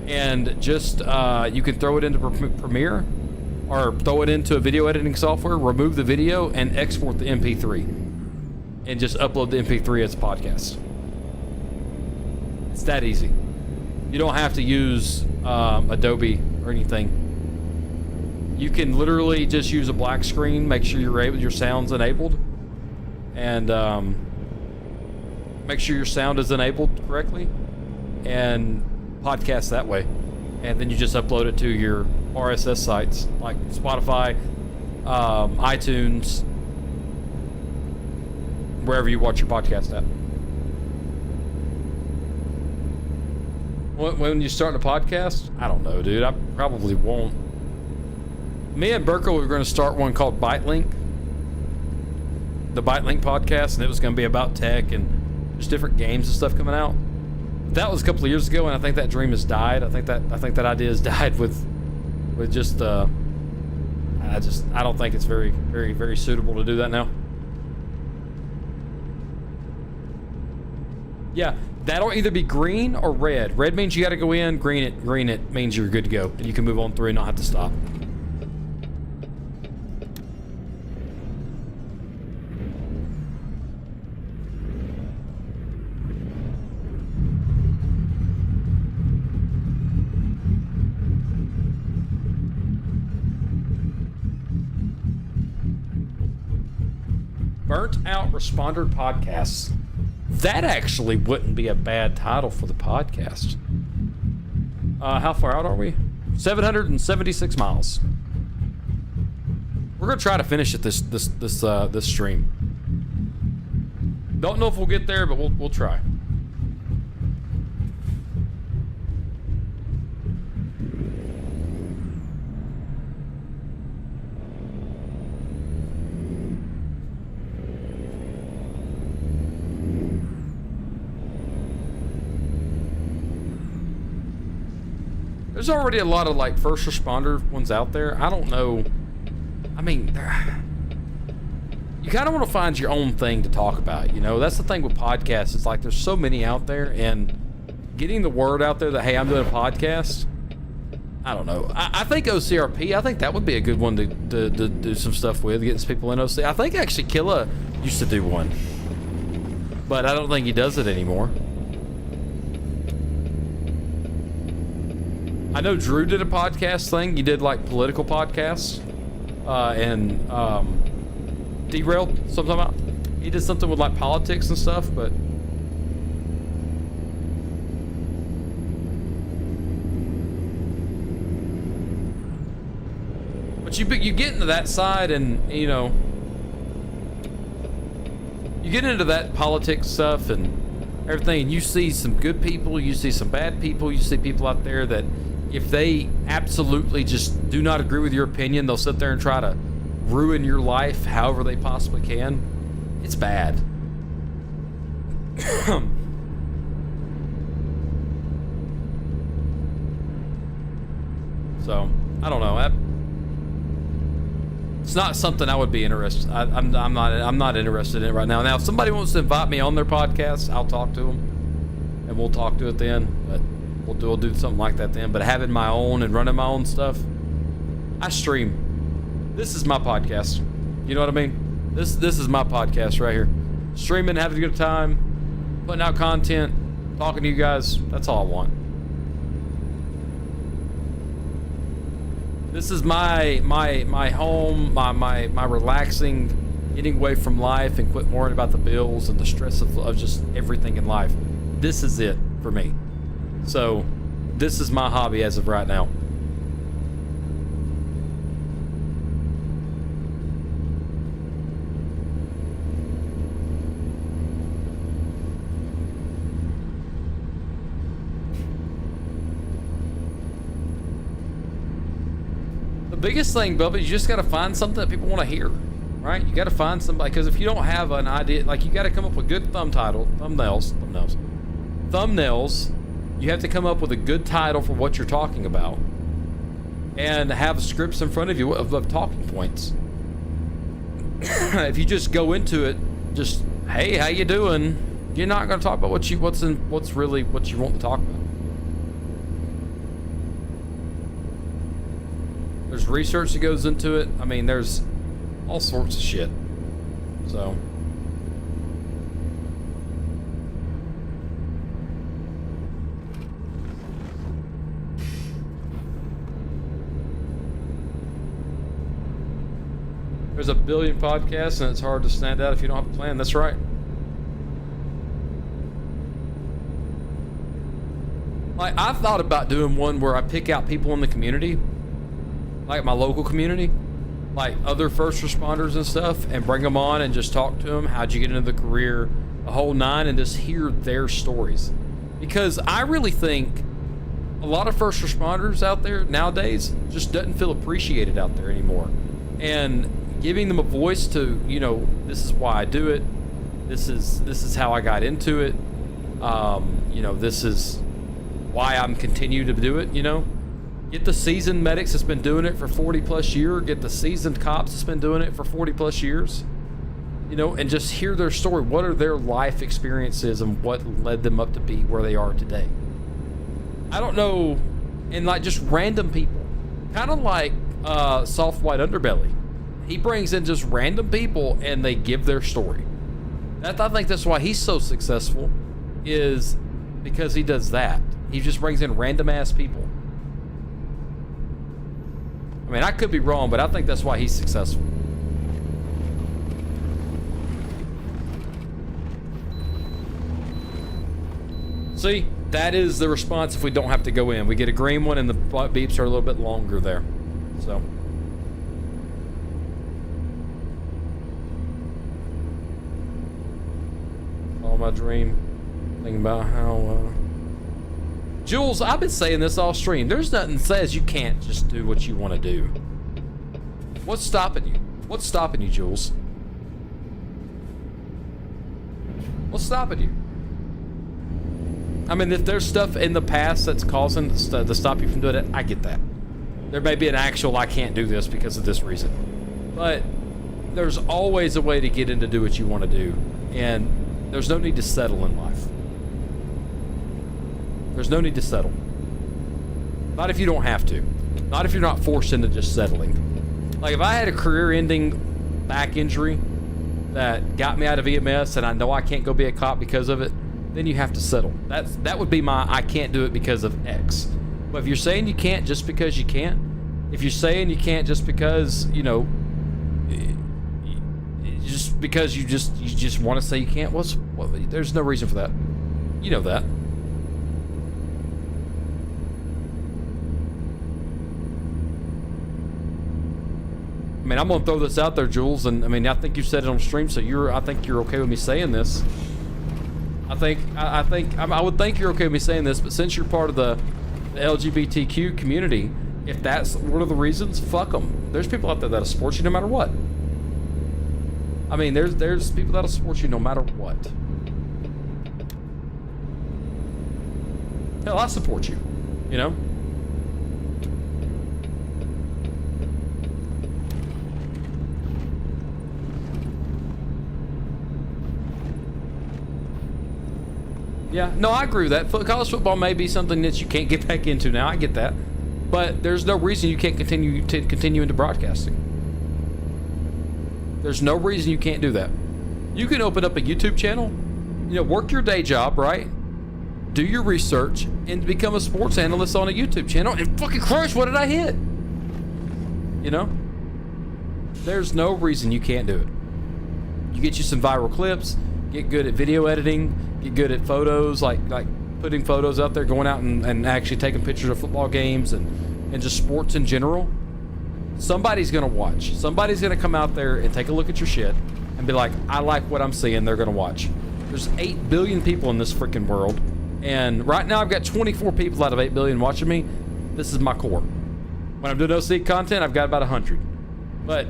and just you can throw it into Premiere or throw it into a video editing software, remove the video, and export the MP3, and just upload the MP3 as a podcast. It's that easy. You don't have to use Adobe or anything. You can literally just use a black screen, make sure your sound's enabled, and make sure your sound is enabled correctly, and podcast that way. And then you just upload it to your RSS sites like Spotify, iTunes, wherever you watch your podcast at. When you start a podcast, I don't know, dude. I probably won't. Me and Burko were going to start one called BiteLink, the BiteLink podcast, and it was going to be about tech and just different games and stuff coming out. That was a couple of years ago, and I think that dream has died. I think that idea has died with just I don't think it's very, very, very suitable to do that now. Yeah, that'll either be green or red. Red means you got to go in. Green it means you're good to go, and you can move on through and not have to stop. Burnt Out Responder Podcasts. That actually wouldn't be a bad title for the podcast. How far out are we? 776 miles. We're gonna try to finish it this stream. Don't know if we'll get there, but we'll try. There's already a lot of like first responder ones out there. I don't know. I mean, you kind of want to find your own thing to talk about. You know, that's the thing with podcasts. It's like there's so many out there, and getting the word out there that, hey, I'm doing a podcast. I don't know. I think OCRP, I think that would be a good one to do some stuff with, getting some people in OC. I think actually Killa used to do one, but I don't think he does it anymore. I know Drew did a podcast thing. He did like political podcasts, and Derailed something about. He did something with like politics and stuff, but But you get into that side, and you know, you get into that politics stuff and everything, and you see some good people, you see some bad people, you see people out there that if they absolutely just do not agree with your opinion, they'll sit there and try to ruin your life however they possibly can. It's bad. So, I don't know. It's not something I would be interested. I'm not interested in it right now. Now, if somebody wants to invite me on their podcast, I'll talk to them, and we'll talk to it then. But we'll do something like that then. But having my own and running my own stuff, I stream. This is my podcast. You know what I mean? This is my podcast right here. Streaming, having a good time, putting out content, talking to you guys. That's all I want. This is my home, my relaxing, getting away from life and quit worrying about the bills and the stress of just everything in life. This is it for me. So, this is my hobby as of right now. Biggest thing, Bubba, you just got to find something that people want to hear, right? You got to find somebody, because if you don't have an idea, like, you got to come up with good thumbnails. You have to come up with a good title for what you're talking about, and have scripts in front of you of talking points. If you just go into it, just, hey, how you doing? You're not going to talk about what's really what you want to talk about. There's research that goes into it. I mean, there's all sorts of shit. So. There's a billion podcasts, and it's hard to stand out if you don't have a plan. That's right. Like, I've thought about doing one where I pick out people in the community, like my local community, like other first responders and stuff, and bring them on and just talk to them. How'd you get into the career? The whole nine, and just hear their stories. Because I really think a lot of first responders out there nowadays just doesn't feel appreciated out there anymore. And giving them a voice to, you know, this is why I do it. This is how I got into it. You know, this is why I'm continue to do it, you know. Get the seasoned medics that's been doing it for 40 plus years. Get the seasoned cops that's been doing it for 40 plus years. You know, and just hear their story. What are their life experiences and what led them up to be where they are today? I don't know. And like just random people. Kind of like Soft White Underbelly. He brings in just random people and they give their story. I think that's why he's so successful, is because he does that. He just brings in random ass people. I mean, I could be wrong, but I think that's why he's successful. See, that is the response if we don't have to go in. We get a green one and the beeps are a little bit longer there. So. All my dream. Thinking about how, Jules, I've been saying this all stream. There's nothing that says you can't just do what you want to do. What's stopping you? What's stopping you, Jules? What's stopping you? I mean, if there's stuff in the past that's causing to stop you from doing it, I get that. There may be an actual, I can't do this because of this reason. But there's always a way to get in to do what you want to do. And there's no need to settle in life. There's no need to settle. Not if you don't have to. Not if you're not forced into just settling. Like, if I had a career-ending back injury that got me out of EMS and I know I can't go be a cop because of it, then you have to settle. That would be my I can't do it because of X. But if you're saying you can't just because you can't, if you're saying you can't just because, you know, just because you just want to say you can't, there's no reason for that. You know that. mean, I'm gonna throw this out there, Jules, and I mean, I think you said it on stream, so I think you're okay with me saying this. I would think you're okay with me saying this, but since you're part of the LGBTQ community, if that's one of the reasons, fuck them. There's people out there that'll support you no matter what. I mean, there's people that'll support you no matter what. Hell, I support you, you know? Yeah, no, I agree with that. College football may be something that you can't get back into now. I get that. But there's no reason you can't continue into broadcasting. There's no reason you can't do that. You can open up a YouTube channel, you know, work your day job, right? Do your research and become a sports analyst on a YouTube channel, and fucking Christ, what did I hit? You know? There's no reason you can't do it. You get you some viral clips, get good at video editing, get good at photos, like putting photos out there, going out and actually taking pictures of football games and just sports in general. Somebody's gonna watch. Somebody's gonna come out there and take a look at your shit and be like, I like what I'm seeing. They're gonna watch. There's 8 billion people in this freaking world, and right now I've got 24 people out of 8 billion watching me. This is my core. When I'm doing OC content, I've got about 100. But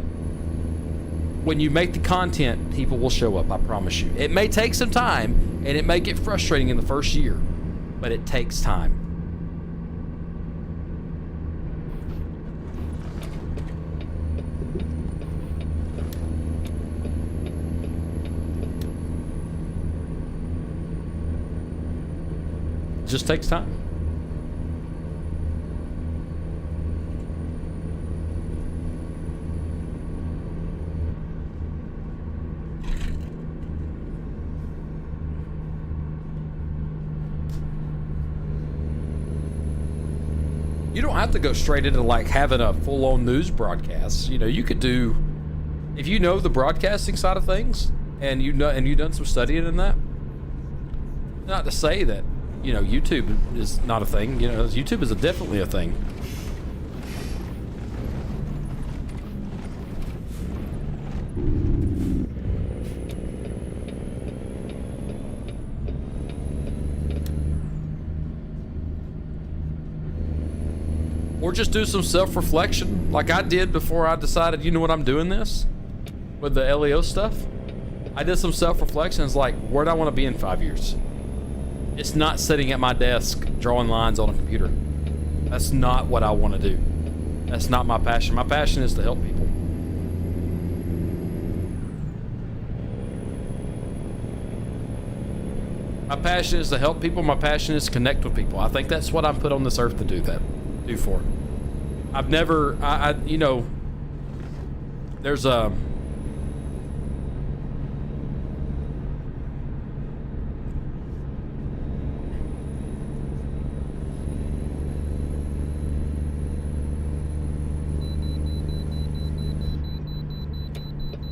when you make the content, people will show up, I promise you. It may take some time, and it may get frustrating in the first year, but it takes time. It just takes time. You don't have to go straight into like having a full-on news broadcast. You know, you could do, if you know the broadcasting side of things, and you know, and you've done some studying in that. Not to say that, you know, YouTube is not a thing. You know, YouTube is definitely a thing. Or just do some self-reflection like I did before I decided, you know what, I'm doing this with the LEO stuff. I did some self-reflection. It's like, where do I want to be in 5 years? It's not sitting at my desk drawing lines on a computer. That's not what I want to do. That's not my passion. My passion is to help people. My passion is to help people. My passion is to connect with people. I think that's what I'm put on this earth to do for. I've never, you know, there's a,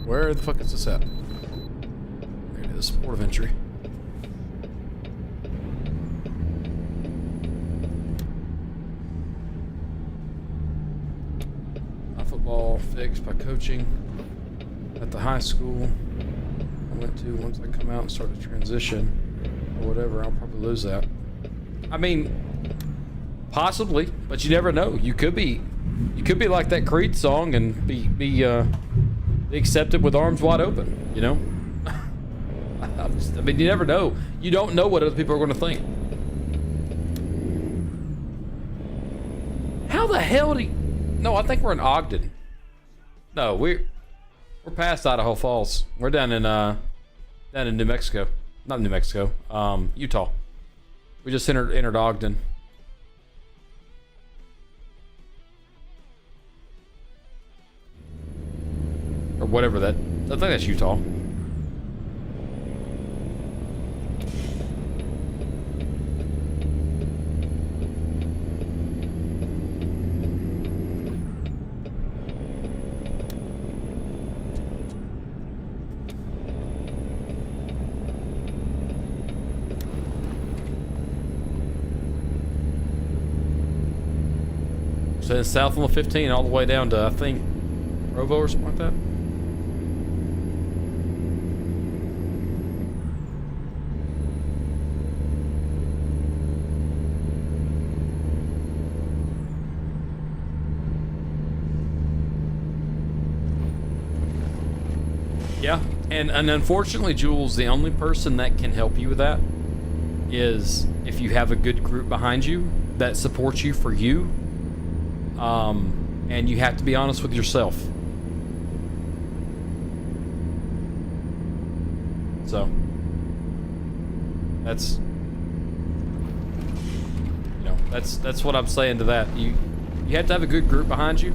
where the fuck is this at? There it is, port of entry. Football fixed by coaching at the high school I went to. Once I come out and start to transition or whatever, I'll probably lose that. I mean, possibly, but you never know. You could be like that Creed song and be accepted with arms wide open, you know? I mean, you never know. You don't know what other people are going to think. How the hell do you... No, I think we're in Ogden. No, we're past Idaho Falls. We're down in New Mexico. Not New Mexico. Utah. We just entered Ogden. Or whatever that. I think that's Utah. So it's south on the 15 all the way down to, I think, Provo or something like that. Yeah, and unfortunately, Jules, the only person that can help you with that is if you have a good group behind you that supports you for you, and you have to be honest with yourself. So that's that's what I'm saying to that. You have to have a good group behind you,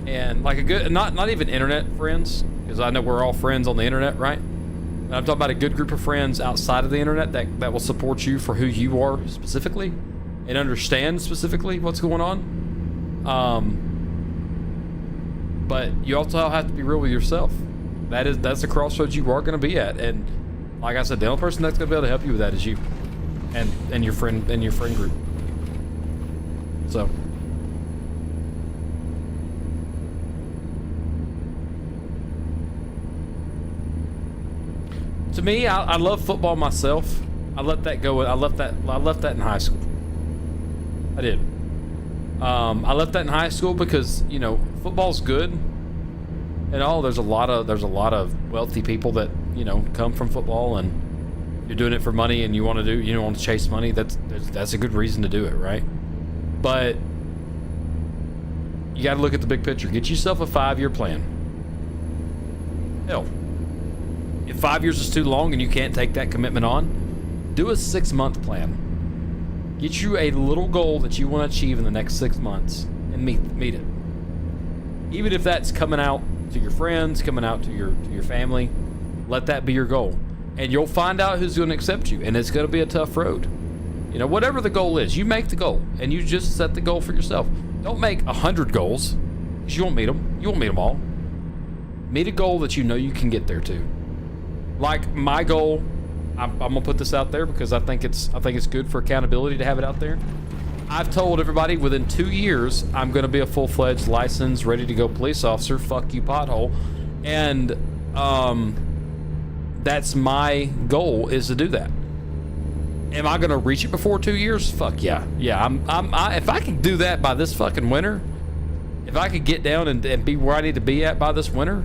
and like a good not even internet friends, because I know we're all friends on the internet, right? And I'm talking about a good group of friends outside of the internet that will support you for who you are specifically and understand specifically what's going on. But you also have to be real with yourself. That's the crossroads you are going to be at, and like I said, the only person that's going to be able to help you with that is you, and your friend group. So. To me, I love football myself. I let that go. I left that in high school. I did. I left that in high school because, you know, football's good and all. There's a lot of wealthy people that, you know, come from football, and you're doing it for money and you want to chase money. That's a good reason to do it, right? But you got to look at the big picture. Get yourself a 5-year plan. Hell, if 5 years is too long and you can't take that commitment on, do a 6-month plan. Get you a little goal that you want to achieve in the next 6 months and meet it. Even if that's coming out to your friends, coming out to your family, let that be your goal. And you'll find out who's going to accept you, and it's going to be a tough road. You know, whatever the goal is, you make the goal, and you just set the goal for yourself. Don't make 100 goals, because you won't meet them. You won't meet them all. Meet a goal that you know you can get there to. Like my goal, I'm gonna put this out there because I think it's good for accountability to have it out there. I've told everybody within 2 years I'm gonna be a full-fledged, licensed, ready to go police officer. Fuck you, pothole. And that's my goal, is to do that. Am I gonna reach it before 2 years? Fuck yeah. Yeah, if I can do that by this fucking winter, if I could get down and be where I need to be at by this winter,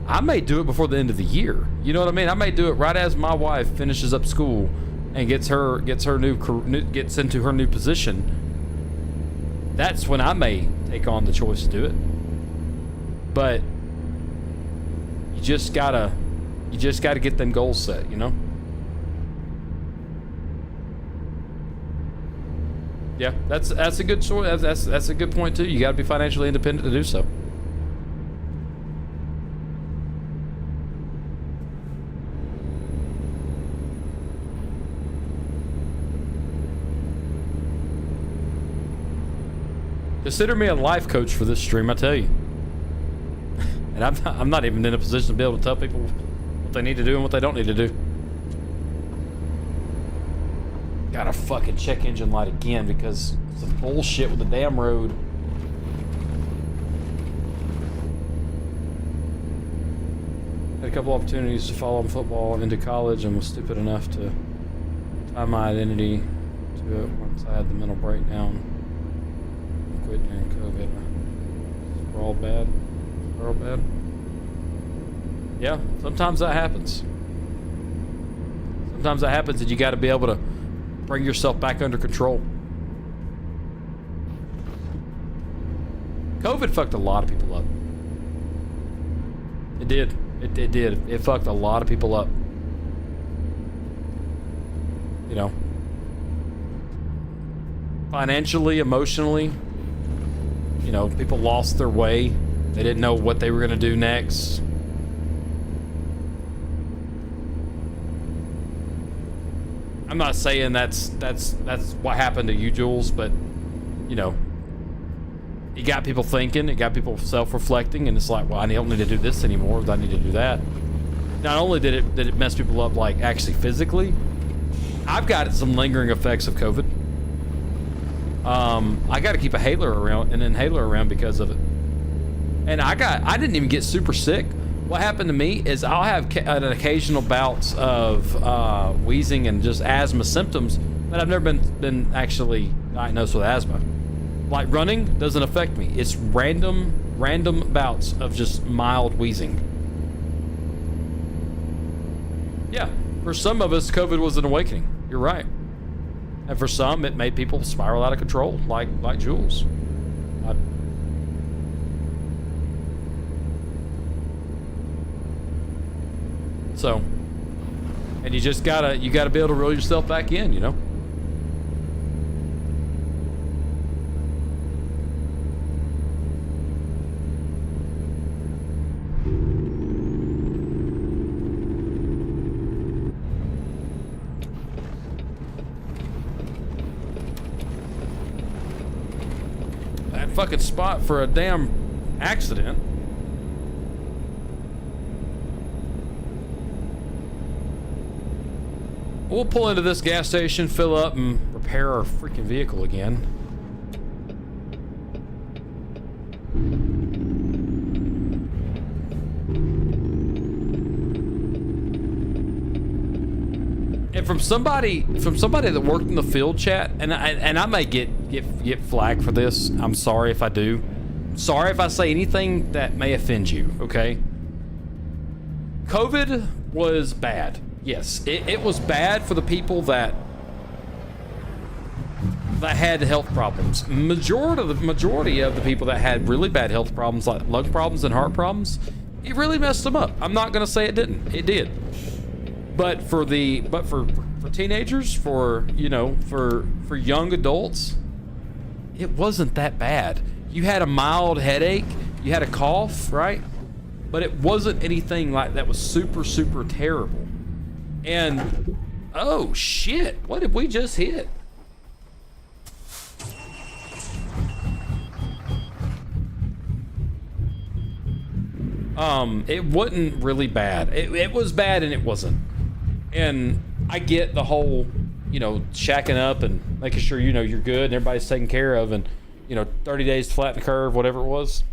I may do it before the end of the year. You know what I mean? I may do it right as my wife finishes up school and gets into her new position. That's when I may take on the choice to do it. But you just gotta get them goals set, you know? Yeah, that's a good sort. That's a good point too. You got to be financially independent to do so. Consider me a life coach for this stream, I tell you. And I'm not even in a position to be able to tell people what they need to do and what they don't need to do. Got a fucking check engine light again because it's some bullshit with the damn road. Had a couple opportunities to follow in football into college and was stupid enough to tie my identity to it once I had the mental breakdown. Quit during COVID. We're all bad. We're all bad. Yeah, sometimes that happens. Sometimes that happens, and you got to be able to bring yourself back under control. COVID fucked a lot of people up. It did. It did. It fucked a lot of people up. You know, financially, emotionally. You know, people lost their way. They didn't know what they were going to do next. I'm not saying that's what happened to you, Jules, but, you know, it got people thinking, it got people self-reflecting, and it's like, well, I don't need to do this anymore, I need to do that. Not only did it mess people up, like, actually physically, I've got some lingering effects of COVID. I got to keep an inhaler around because of it. And I didn't even get super sick. What happened to me is I'll have an occasional bouts of wheezing and just asthma symptoms, but I've never been actually diagnosed with asthma. Like running doesn't affect me. It's random bouts of just mild wheezing. Yeah, for some of us, COVID was an awakening. You're right. And for some, it made people spiral out of control, like Jules. So, and you just gotta be able to reel yourself back in, you know? That fucking spot for a damn accident. We'll pull into this gas station, fill up, and repair our freaking vehicle again. And from somebody that worked in the field chat, and I may get flack for this. I'm sorry if I do. Sorry if I say anything that may offend you. Okay. COVID was bad. Yes, it was bad for the people that had health problems. Majority of the people that had really bad health problems, like lung problems and heart problems, it really messed them up. I'm not gonna say it didn't. It did. But for teenagers, for young adults, it wasn't that bad. You had a mild headache, you had a cough, right? But it wasn't anything like that was super terrible. And, oh shit, what did we just hit? It wasn't really bad. It was bad and it wasn't. And I get the whole, shacking up and making sure, you're good and everybody's taken care of and, 30 days to flatten the curve, whatever it was.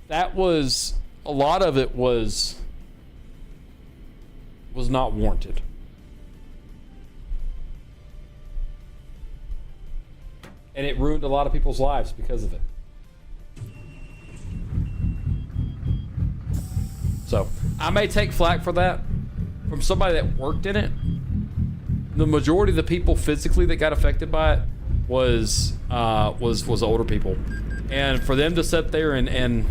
That was, a lot of it was not warranted. And it ruined a lot of people's lives because of it. So, I may take flack for that from somebody that worked in it. The majority of the people physically that got affected by it was older people. And for them to sit there and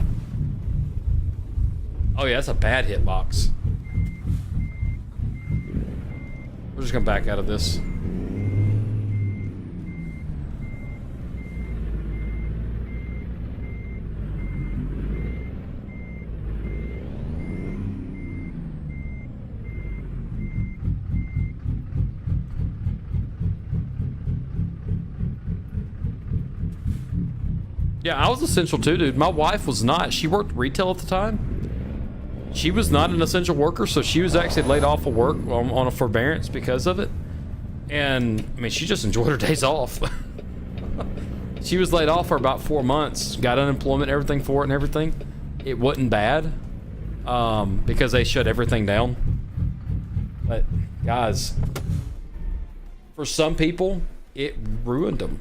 oh yeah, that's a bad hitbox. We're just gonna back out of this. Yeah, I was essential too, dude. My wife was not. She worked retail at the time. She was not an essential worker, so she was actually laid off of work on a forbearance because of it. And, I mean, she just enjoyed her days off. She was laid off for about 4 months, got unemployment, everything for it and everything. It wasn't bad, because they shut everything down. But, guys, for some people, it ruined them.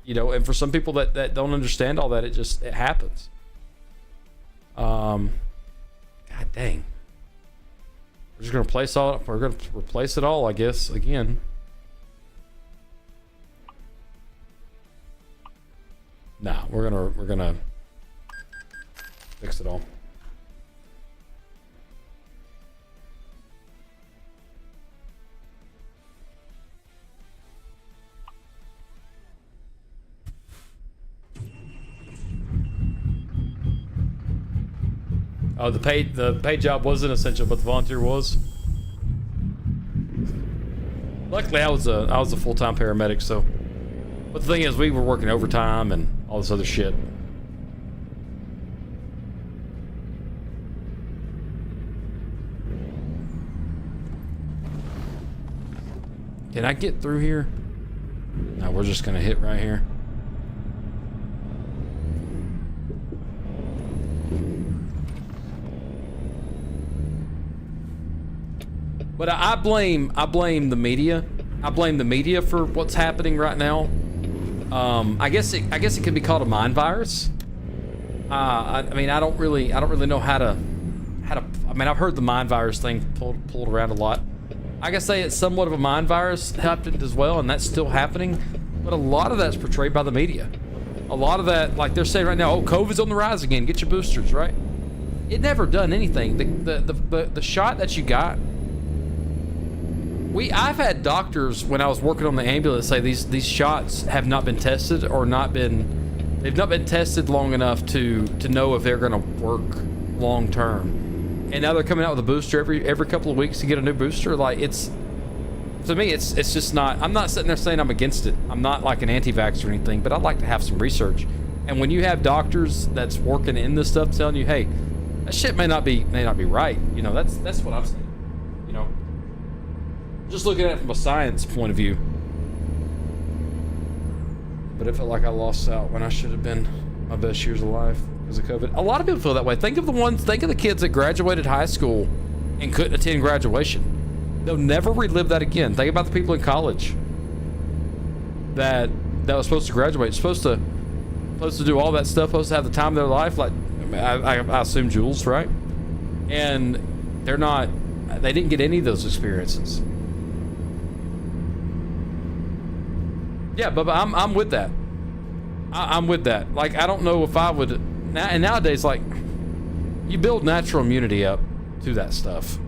And for some people that don't understand all that, it happens. God dang. We're just we're gonna replace it all, I guess, again. Nah, we're gonna fix it all. Oh, the paid job wasn't essential, but the volunteer was. Luckily, I was a full-time paramedic, so. But the thing is, we were working overtime and all this other shit. Can I get through here? No, we're just gonna hit right here. But I blame the media. I blame the media for what's happening right now. I guess it could be called a mind virus. I mean, I don't really know how to. I mean, I've heard the mind virus thing pulled around a lot. I can say it's somewhat of a mind virus happened as well, and that's still happening. But a lot of that's portrayed by the media. A lot of that, like they're saying right now, oh, COVID's on the rise again. Get your boosters, right? It never done anything. The shot that you got. I've had doctors when I was working on the ambulance say these shots have not been tested or they've not been tested long enough to know if they're going to work long term. And now they're coming out with a booster every couple of weeks to get a new booster. Like to me, it's just not. I'm not sitting there saying I'm against it. I'm not like an anti-vax or anything, but I'd like to have some research. And when you have doctors that's working in this stuff telling you, hey, that shit may not be right. You know, that's what I'm saying. You know, just looking at it from a science point of view. But it felt like I lost out when I should have been my best years of life because of COVID. A lot of people feel that way. Think of the kids that graduated high school and couldn't attend graduation. They'll never relive that again. Think about the people in college that was supposed to graduate, supposed to do all that stuff, supposed to have the time of their life. Like I assume Jules, right? And they didn't get any of those experiences. Yeah, but I'm with that. I'm with that. Like, I don't know if I would. And nowadays, like, you build natural immunity up to that stuff.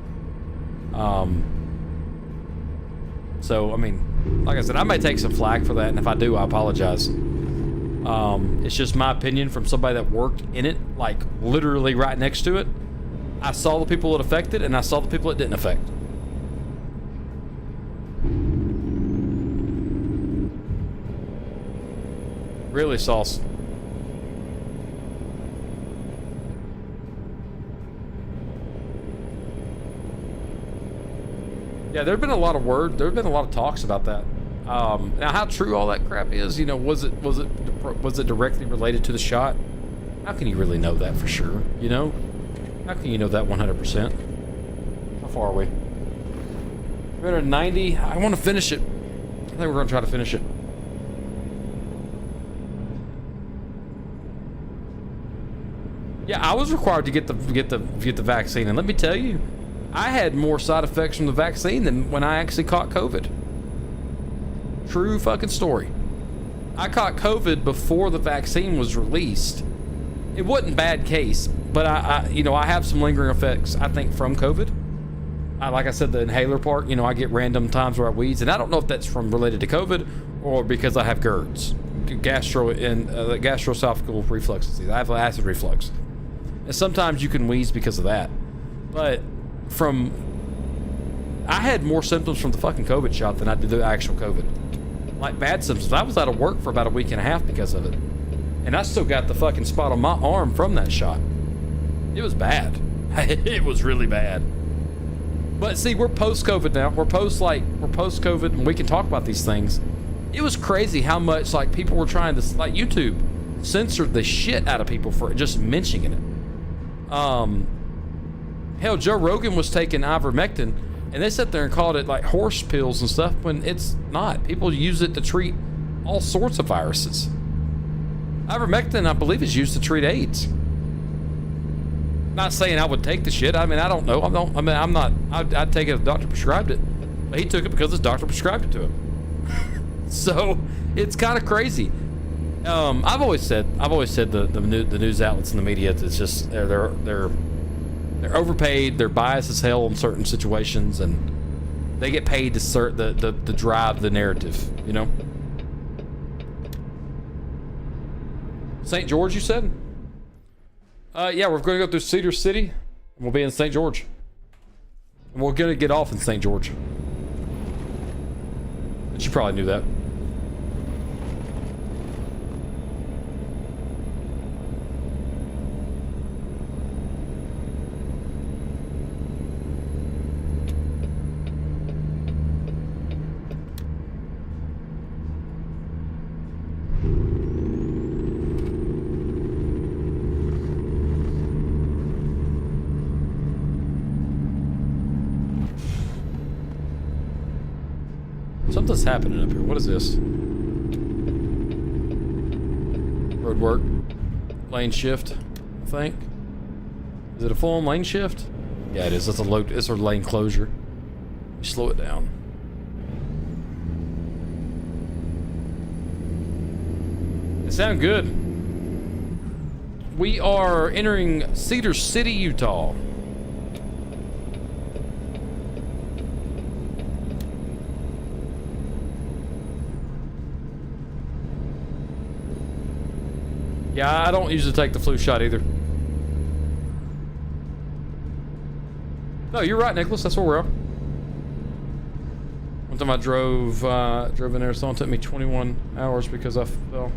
So, I mean, like I said, I may take some flack for that, and if I do, I apologize. It's just my opinion from somebody that worked in it, like, literally right next to it. I saw the people it affected, and I saw the people it didn't affect. Really, Sauce. Yeah, there've been a lot of there've been a lot of talks about that. Now, how true all that crap is, you know, was it directly related to the shot? How can you really know that for sure? You know, how can you know that 100%? How far are we? 390. I want to finish it. I think we're going to try to finish it. Yeah, I was required to get the vaccine, and let me tell you, I had more side effects from the vaccine than when I actually caught COVID. True fucking story. I caught COVID before the vaccine was released. It wasn't bad case, but I have some lingering effects, I think, from COVID. Like I said, the inhaler part, you know, I get random times where I wheeze, and I don't know if that's related to COVID or because I have GERDs, gastroesophageal reflux disease. I have acid reflux. And sometimes you can wheeze because of that. But I had more symptoms from the fucking COVID shot than I did the actual COVID. Like bad symptoms. I was out of work for about a week and a half because of it. And I still got the fucking spot on my arm from that shot. It was bad. It was really bad. But see, we're post-COVID now. We're post-COVID, and we can talk about these things. It was crazy how much, like, people were trying to, like, YouTube censored the shit out of people for just mentioning it. Hell, Joe Rogan was taking ivermectin, and they sat there and called it like horse pills and stuff when it's not. People use it to treat all sorts of viruses. Ivermectin, I believe, is used to treat AIDS. Not saying I would take the shit. I mean, I don't know. I'm not. I'd take it if the doctor prescribed it, but he took it because his doctor prescribed it to him. So it's kind of crazy. I've always said the news outlets and the media, it's just they're overpaid, they're biased as hell in certain situations, and they get paid to drive the narrative, you know. St. George, you said? Yeah, we're going to go through Cedar City, and we'll be in St. George. And we're going to get off in St. George. But you probably knew that. Something's happening up here. What is this? Road work. Lane shift, I think. Is it a full-on lane shift? Yeah, it is. It's a lane closure. Slow it down. It sounds good. We are entering Cedar City, Utah. Yeah, I don't usually take the flu shot either. No, you're right, Nicholas. That's where we're at. One time I drove in Arizona. It took me 21 hours because I fell.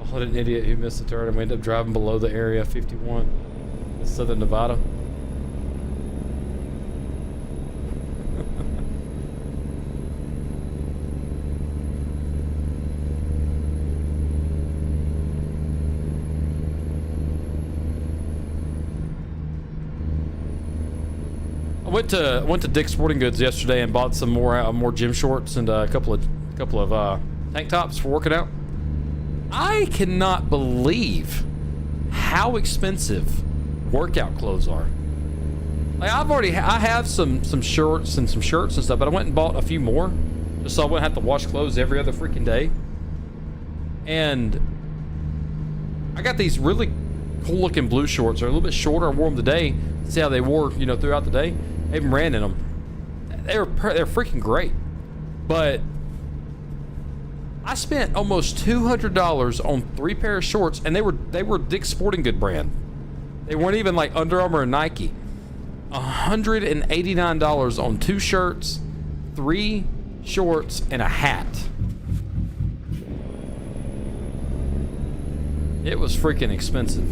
I hit an idiot who missed the turn, and we ended up driving below the Area 51 in southern Nevada. I went to Dick's Sporting Goods yesterday and bought some more gym shorts and a couple of tank tops for working out. I cannot believe how expensive workout clothes are. Like I have some shorts and some shirts and stuff, but I went and bought a few more just so I wouldn't have to wash clothes every other freaking day. And I got these really cool looking blue shorts. They're a little bit shorter. I wore them today. See how they wore, throughout the day. I even ran in them. They're freaking great. But I spent almost $200 on 3 pair of shorts, and they were Dick's Sporting Good brand. They weren't even like Under Armour or Nike. $189 on 2 shirts, 3 shorts, and a hat. It was freaking expensive.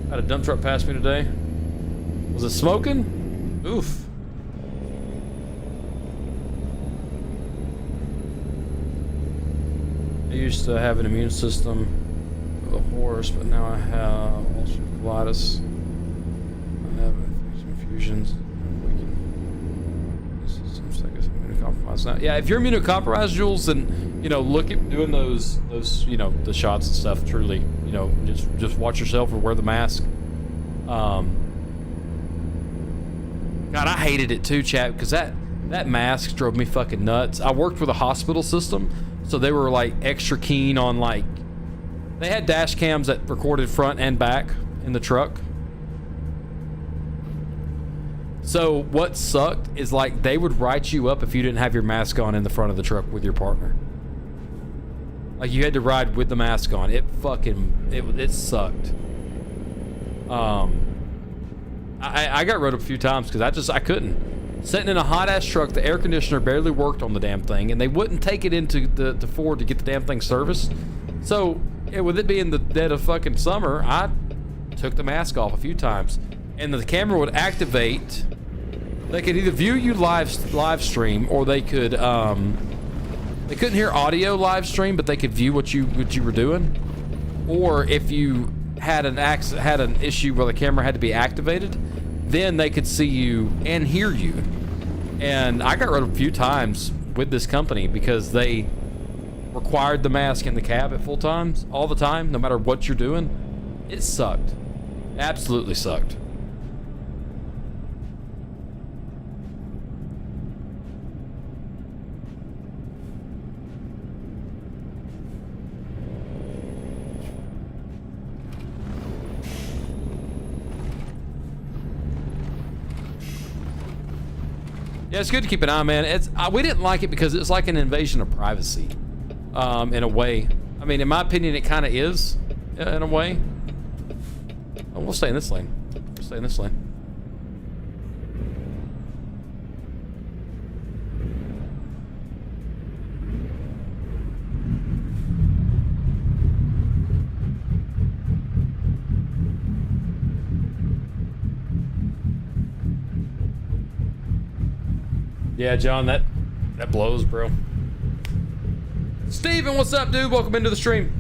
Had a dump truck pass me today. Was it smoking? Oof. I used to have an immune system of a horse, but now I have ulcerative colitis. I have infusions. Immunocompromised now. Yeah, if you're immunocompromised, Jules, then look at doing those the shots and stuff. Truly, just watch yourself or wear the mask. God, I hated it too, chat, because that mask drove me fucking nuts. I worked with a hospital system, so they were like extra keen on they had dash cams that recorded front and back in the truck. So what sucked is they would write you up if you didn't have your mask on in the front of the truck with your partner. You had to ride with the mask on. It sucked. I got wrote up a few times because I couldn't. Sitting in a hot ass truck, the air conditioner barely worked on the damn thing, and they wouldn't take it into the Ford to get the damn thing serviced. So with it being the dead of fucking summer, I took the mask off a few times, and the camera would activate. They could either view you live stream, or they could they couldn't hear audio live stream, but they could view what you were doing. Or if you had an issue where the camera had to be activated, then they could see you and hear you. And I got rid of a few times with this company because they required the mask in the cab at full times, all the time, no matter what you're doing. It sucked. Absolutely sucked. Yeah, it's good to keep an eye, man. We didn't like it because it's like an invasion of privacy, in a way. I mean, in my opinion, it kind of is, in a way. Oh, we'll stay in this lane. We'll stay in this lane. Yeah, John, that blows, bro. Steven, what's up, dude? Welcome into the stream.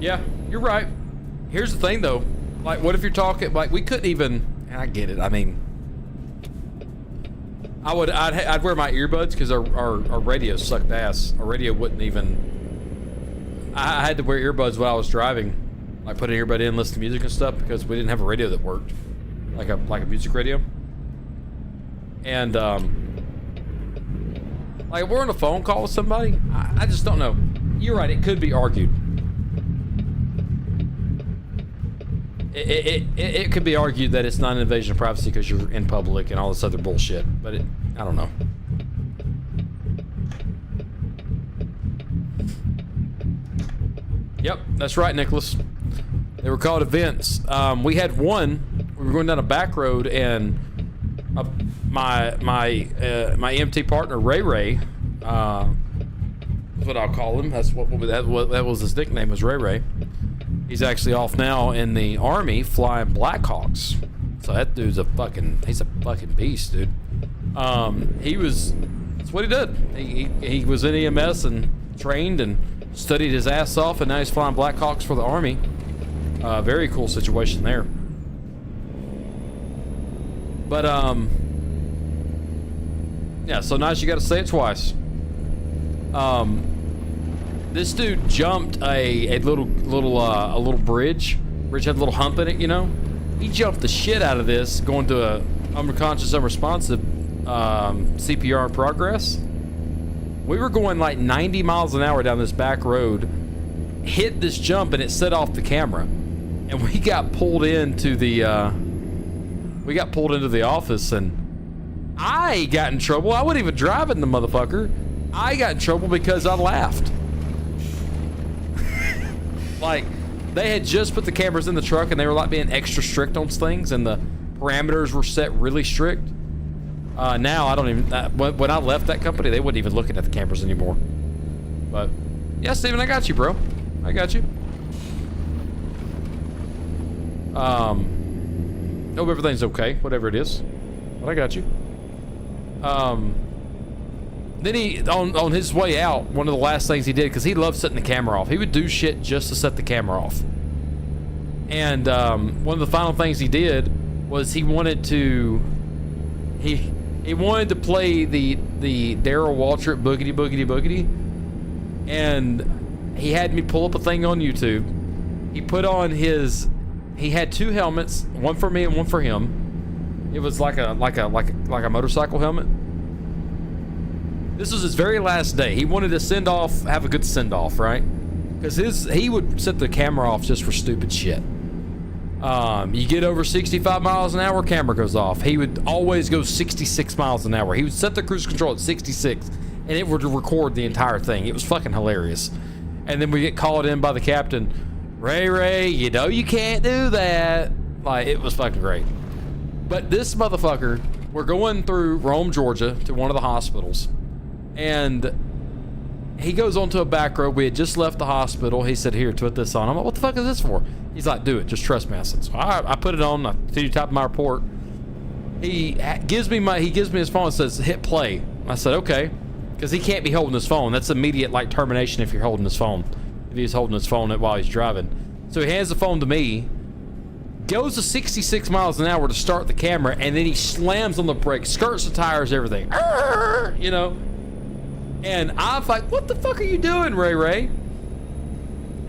Yeah, you're right. Here's the thing though. Like, what if you're talking, like, we couldn't even, and I get it, I mean, I'd wear my earbuds because our radio sucked ass. Our radio wouldn't even, I had to wear earbuds while I was driving. Like, put an earbud in, listen to music and stuff, because we didn't have a radio that worked. Like a music radio. And, like, if we're on a phone call with somebody, I just don't know. You're right, it could be argued. It could be argued that it's not an invasion of privacy because you're in public and all this other bullshit, but I don't know. Yep, that's right, Nicholas. They were called events. We had one. We were going down a back road, and my EMT partner Ray, that's what I'll call him. That's what that was his nickname, was Ray. He's actually off now in the Army flying Blackhawks. So that dude's he's a fucking beast, dude. That's what he did. He was in EMS and trained and studied his ass off, and now he's flying Blackhawks for the Army. Very cool situation there. But, yeah, so nice you gotta say it twice. This dude jumped a little bridge. Bridge had a little hump in it, you know? He jumped the shit out of this, going to a unconscious, unresponsive CPR in progress. We were going like 90 miles an hour down this back road, hit this jump, and it set off the camera. And we got pulled into the office, and I got in trouble. I wasn't even driving the motherfucker. I got in trouble because I laughed. Like, they had just put the cameras in the truck, and they were like being extra strict on things, and the parameters were set really strict. Now I don't even, when I left that company, they wasn't even looking at the cameras anymore. But yeah, Steven, I got you, bro. I got you. Hope everything's okay, whatever it is. But I got you. Then he, on his way out, one of the last things he did, because he loved setting the camera off. He would do shit just to set the camera off. And one of the final things he did was he wanted to play the Darryl Waltrip Boogity Boogity Boogity. And he had me pull up a thing on YouTube. He put on he had two helmets, one for me and one for him. It was like a motorcycle helmet. This was his very last day. He wanted to have a good send-off, right? Because he would set the camera off just for stupid shit. You get over 65 miles an hour, camera goes off. He would always go 66 miles an hour. He would set the cruise control at 66, and it would record the entire thing. It was fucking hilarious. And then we get called in by the captain. Ray, you know you can't do that. Like, it was fucking great. But this motherfucker, we're going through Rome, Georgia, to one of the hospitals. And he goes onto a back road. We had just left the hospital. He said, here, put this on. I'm like, what the fuck is this for? He's like, do it. Just trust me. I said, so I put it on. I see you type my report. He gives me his phone and says, hit play. I said, okay. Because he can't be holding his phone. That's immediate, like, termination if you're holding his phone. If he's holding his phone while he's driving. So he hands the phone to me. Goes to 66 miles an hour to start the camera. And then he slams on the brakes. Skirts the tires, everything. You know. And I'm like, what the fuck are you doing, Ray?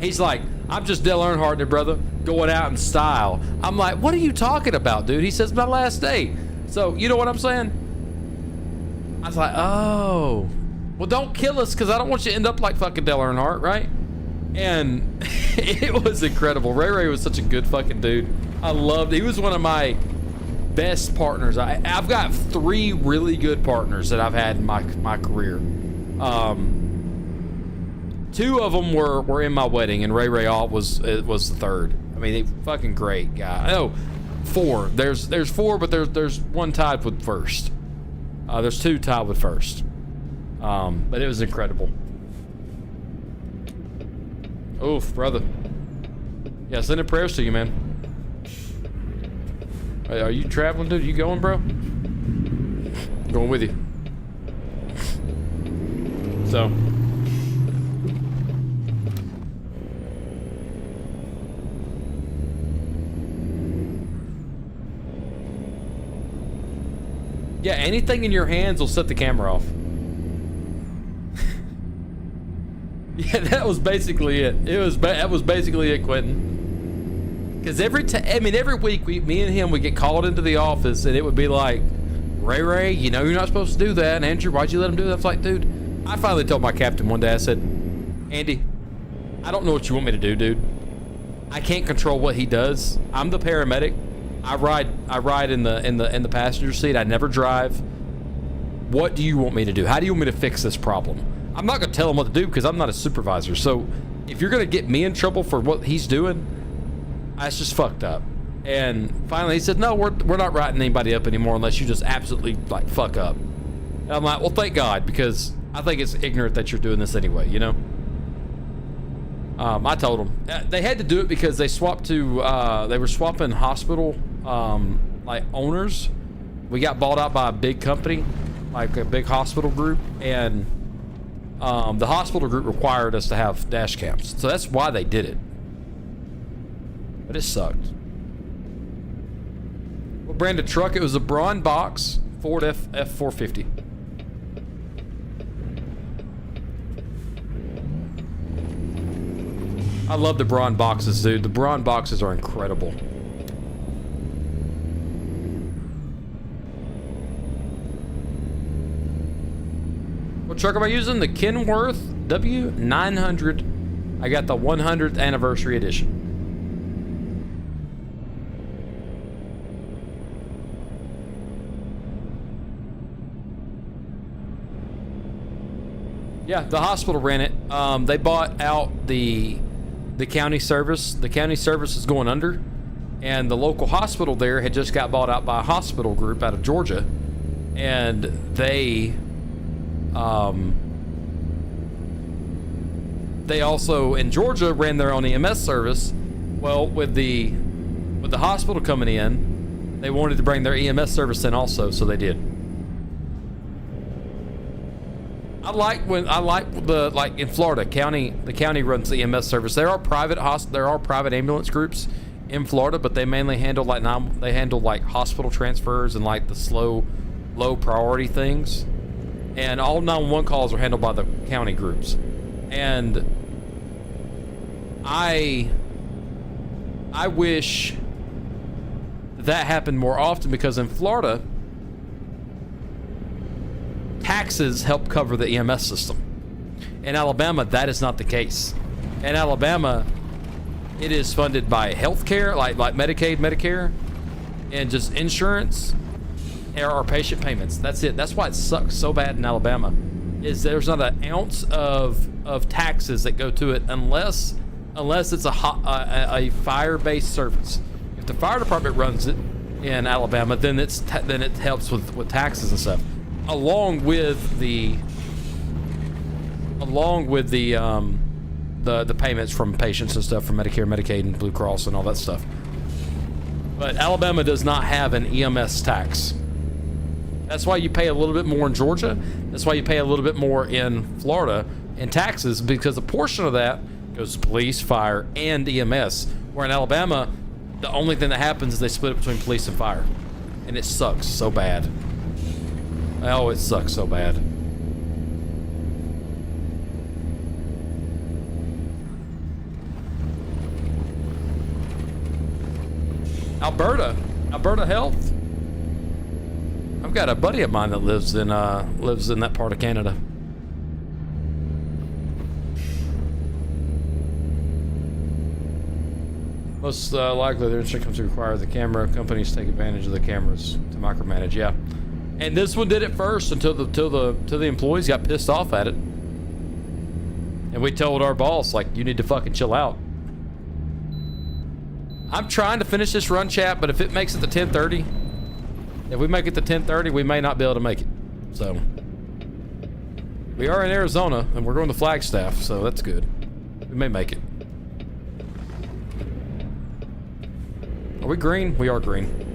He's like, I'm just Dale Earnhardt, brother, going out in style. I'm like, what are you talking about, dude? He says, my last day. So, you know what I'm saying? I was like, oh. Well, don't kill us, because I don't want you to end up like fucking Dale Earnhardt, right? And it was incredible. Ray was such a good fucking dude. He was one of my best partners. I've got 3 really good partners that I've had in my career. 2 of them were in my wedding, and Ray was the third. I mean, they fucking great guy. Oh, 4. There's 4, but there's 1 tied with first. There's 2 tied with first. But it was incredible. Oof, brother. Yeah, sending prayers to you, man. Hey, are you traveling, dude? You going, bro? Going with you. So. Yeah, anything in your hands will set the camera off. Yeah, that was basically it. That was basically it, Quentin. Because every week, me and him would get called into the office, and it would be like, Ray, you know you're not supposed to do that. And Andrew, why'd you let him do that? I was like, dude, I finally told my captain one day, I said, Andy, I don't know what you want me to do, dude. I can't control what he does. I'm the paramedic. I ride in the passenger seat. I never drive. What do you want me to do? How do you want me to fix this problem? I'm not going to tell him what to do because I'm not a supervisor. So if you're going to get me in trouble for what he's doing, that's just fucked up. And finally he said, no, we're not writing anybody up anymore unless you just absolutely like fuck up. And I'm like, well, thank God, because I think it's ignorant that you're doing this anyway, you know? I told them they had to do it because they swapped to they were swapping hospital like owners. We got bought out by a big company, like a big hospital group, and the hospital group required us to have dash cams, so that's why they did it. But it sucked. What brand of truck? It was a Braun box Ford F450. I love the Braun boxes, dude. The Braun boxes are incredible. What truck am I using? The Kenworth W900. I got the 100th anniversary edition. Yeah, the hospital ran it. They bought out the county service. The county service is going under, and the local hospital there had just got bought out by a hospital group out of Georgia, and they also in Georgia ran their own EMS service. Well, with the hospital coming in, they wanted to bring their EMS service in also, so they did. I like in Florida, the county runs the EMS service. There are private ambulance groups in Florida, but they mainly handle like hospital transfers and like the low priority things. And all 911 calls are handled by the county groups. And I wish that happened more often, because in Florida, taxes help cover the EMS system. In Alabama, that is not the case. In Alabama, it is funded by healthcare, like Medicaid, Medicare, and just insurance or patient payments. That's it. That's why it sucks so bad in Alabama, is there's not an ounce of taxes that go to it unless it's a fire-based service. If the fire department runs it in Alabama, then it helps with taxes and stuff. Along with the payments from patients and stuff from Medicare, Medicaid, and Blue Cross and all that stuff. But Alabama does not have an EMS tax. That's why you pay a little bit more in Georgia. That's why you pay a little bit more in Florida in taxes, because a portion of that goes to police, fire, and EMS. Where in Alabama, the only thing that happens is they split it between police and fire. And it sucks so bad. Oh, it sucks so bad. Alberta Health. I've got a buddy of mine that lives in that part of Canada. Most likely, their instructions require the camera companies take advantage of the cameras to micromanage. Yeah. And this one did it first until the employees got pissed off at it. And we told our boss, like, you need to fucking chill out. I'm trying to finish this run, chat, but if it makes it to 10:30, if we make it to 10:30, we may not be able to make it. So we are in Arizona and we're going to Flagstaff, so that's good. We may make it. Are we green? We are green.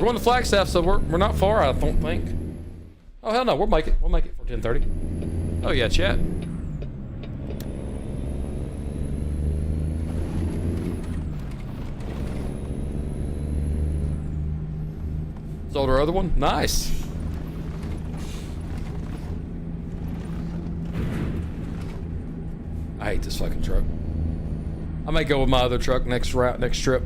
going to Flagstaff, so we're not far, I don't think. Oh hell no, we'll make it. We'll make it for 10:30. Oh yeah, chat. Sold our other one. Nice. I hate this fucking truck. I may go with my other truck next trip.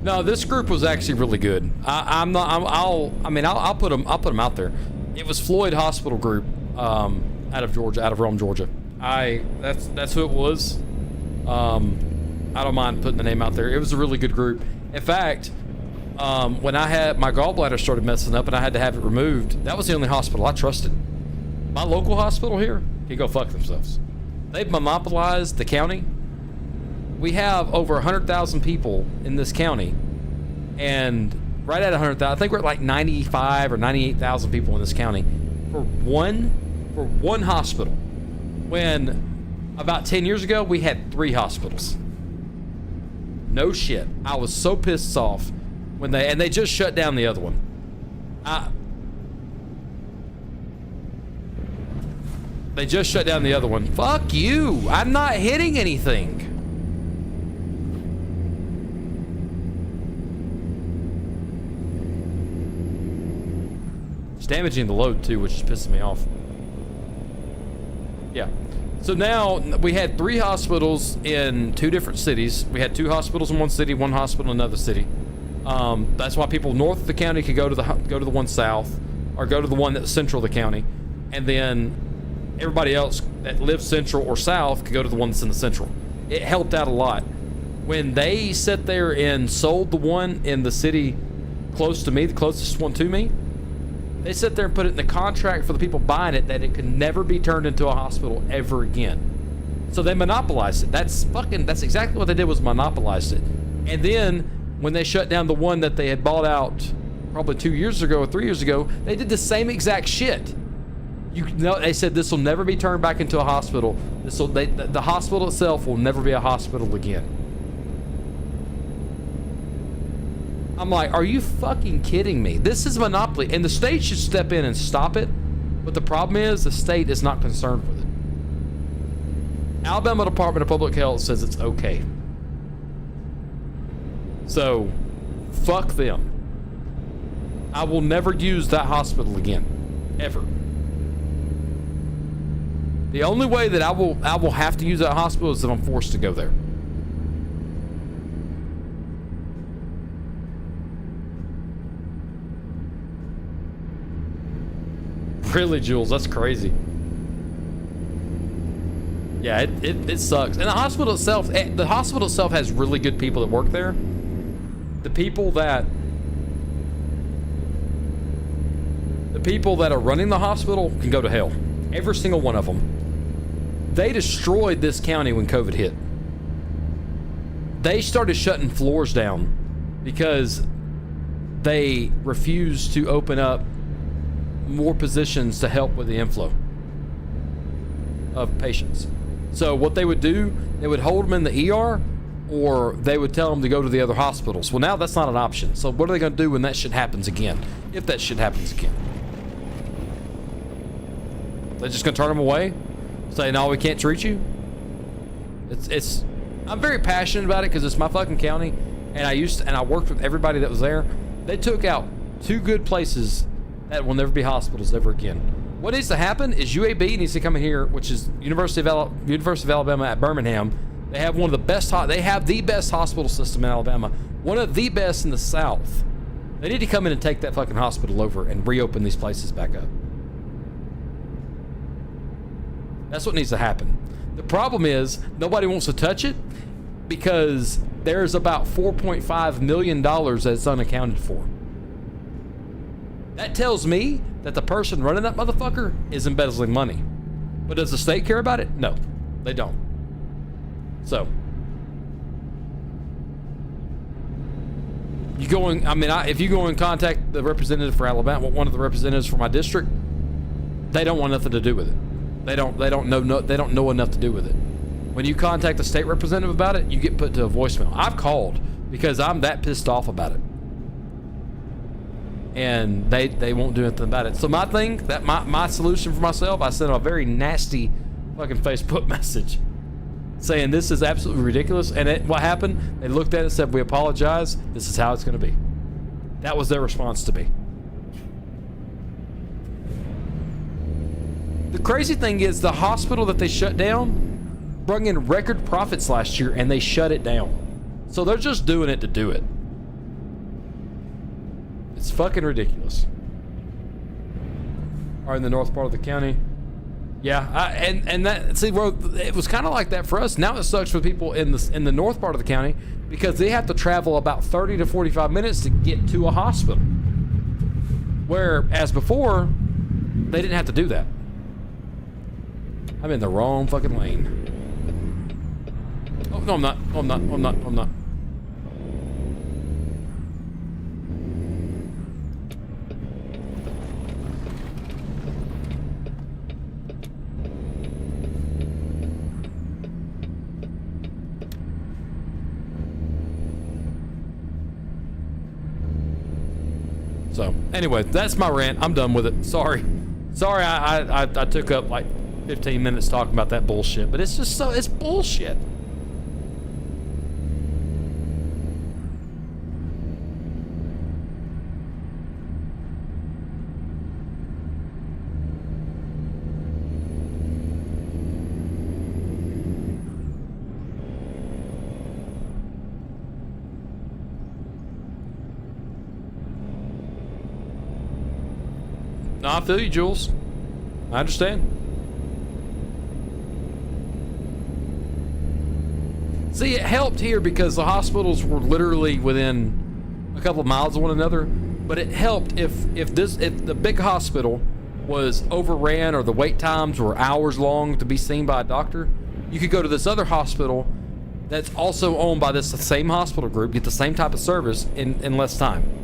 No, this group was actually really good. I'll put them out there. It was Floyd Hospital Group, out of Georgia, out of Rome, Georgia. That's who it was. I don't mind putting the name out there. It was a really good group. In fact, when I had my gallbladder started messing up and I had to have it removed, that was the only hospital I trusted. My local hospital here can go fuck themselves. They've monopolized the county. We have over 100,000 people in this county, and right at 100,000, I think we're at like 95 or 98,000 people in this county for one hospital. When about 10 years ago we had 3 hospitals. No shit. I was so pissed off when they just shut down the other one. They just shut down the other one. Fuck you. I'm not hitting anything. It's damaging the load too, which is pissing me off. Yeah. So now we had 3 hospitals in 2 different cities. We had 2 hospitals in one city, 1 hospital in another city. That's why people north of the county could go to the one south, or go to the one that's central of the county, and then everybody else that lives central or south could go to the one that's in the central. It helped out a lot. When they sat there and sold the one in the city close to me, the closest one to me, they sit there and put it in the contract for the people buying it that it could never be turned into a hospital ever again. So they monopolized it. That's exactly what they did, was monopolized it. And then when they shut down the one that they had bought out probably 2 years ago or 3 years ago, they did the same exact shit. They said this will never be turned back into a hospital. The hospital itself will never be a hospital again. I'm like, are you fucking kidding me? This is monopoly, and the state should step in and stop it. But the problem is, the state is not concerned with it. Alabama Department of Public Health says it's okay. So, fuck them. I will never use that hospital again, ever. The only way that I will have to use that hospital is if I'm forced to go there. Really, Jules? That's crazy. Yeah, it sucks. And the hospital itself has really good people that work there. The people that are running the hospital can go to hell. Every single one of them. They destroyed this county when COVID hit. They started shutting floors down because they refused to open up more positions to help with the inflow of patients. So what they would do, they would hold them in the ER, or they would tell them to go to the other hospitals. Well, now that's not an option. So what are they going to do when that shit happens again? If that shit happens again. They're just going to turn them away? Say, no, we can't treat you? I'm very passionate about it because it's my fucking county, and I worked with everybody that was there. They took out 2 good places that will never be hospitals ever again. What needs to happen is UAB needs to come in here, which is University of Alabama at Birmingham. They have the best hospital system in Alabama, one of the best in the South. They need to come in and take that fucking hospital over and reopen these places back up. That's what needs to happen. The problem is nobody wants to touch it because there's about $4.5 million that's unaccounted for. That tells me that the person running that motherfucker is embezzling money. But does the state care about it? No, they don't. So, You go in, I mean, if you go and contact the representative for Alabama, one of the representatives for my district, they don't want nothing to do with it. They don't know enough to do with it. When you contact the state representative about it, you get put to a voicemail. I've called because I'm that pissed off about it. And they won't do anything about it. So my thing, that my solution for myself, I sent a very nasty fucking Facebook message saying this is absolutely ridiculous. And what happened? They looked at it and said, we apologize. This is how it's going to be. That was their response to me. The crazy thing is the hospital that they shut down brought in record profits last year and they shut it down. So they're just doing it to do it. It's fucking ridiculous. Are in the north part of the county. Yeah, and that, see, well, it was kind of like that for us. Now it sucks for people in the north part of the county because they have to travel about 30 to 45 minutes to get to a hospital. Whereas before, they didn't have to do that. I'm in the wrong fucking lane. Oh, no, I'm not. Oh, I'm not. Oh, I'm not. Oh, I'm not. So, anyway, that's my rant. I'm done with it. Sorry. Sorry I took up like 15 minutes talking about that bullshit, but it's just it's bullshit. No, I feel you, Jules. I understand. See, it helped here because the hospitals were literally within a couple of miles of one another. But it helped if the big hospital was overran or the wait times were hours long to be seen by a doctor, you could go to this other hospital that's also owned by this same hospital group, get the same type of service in less time.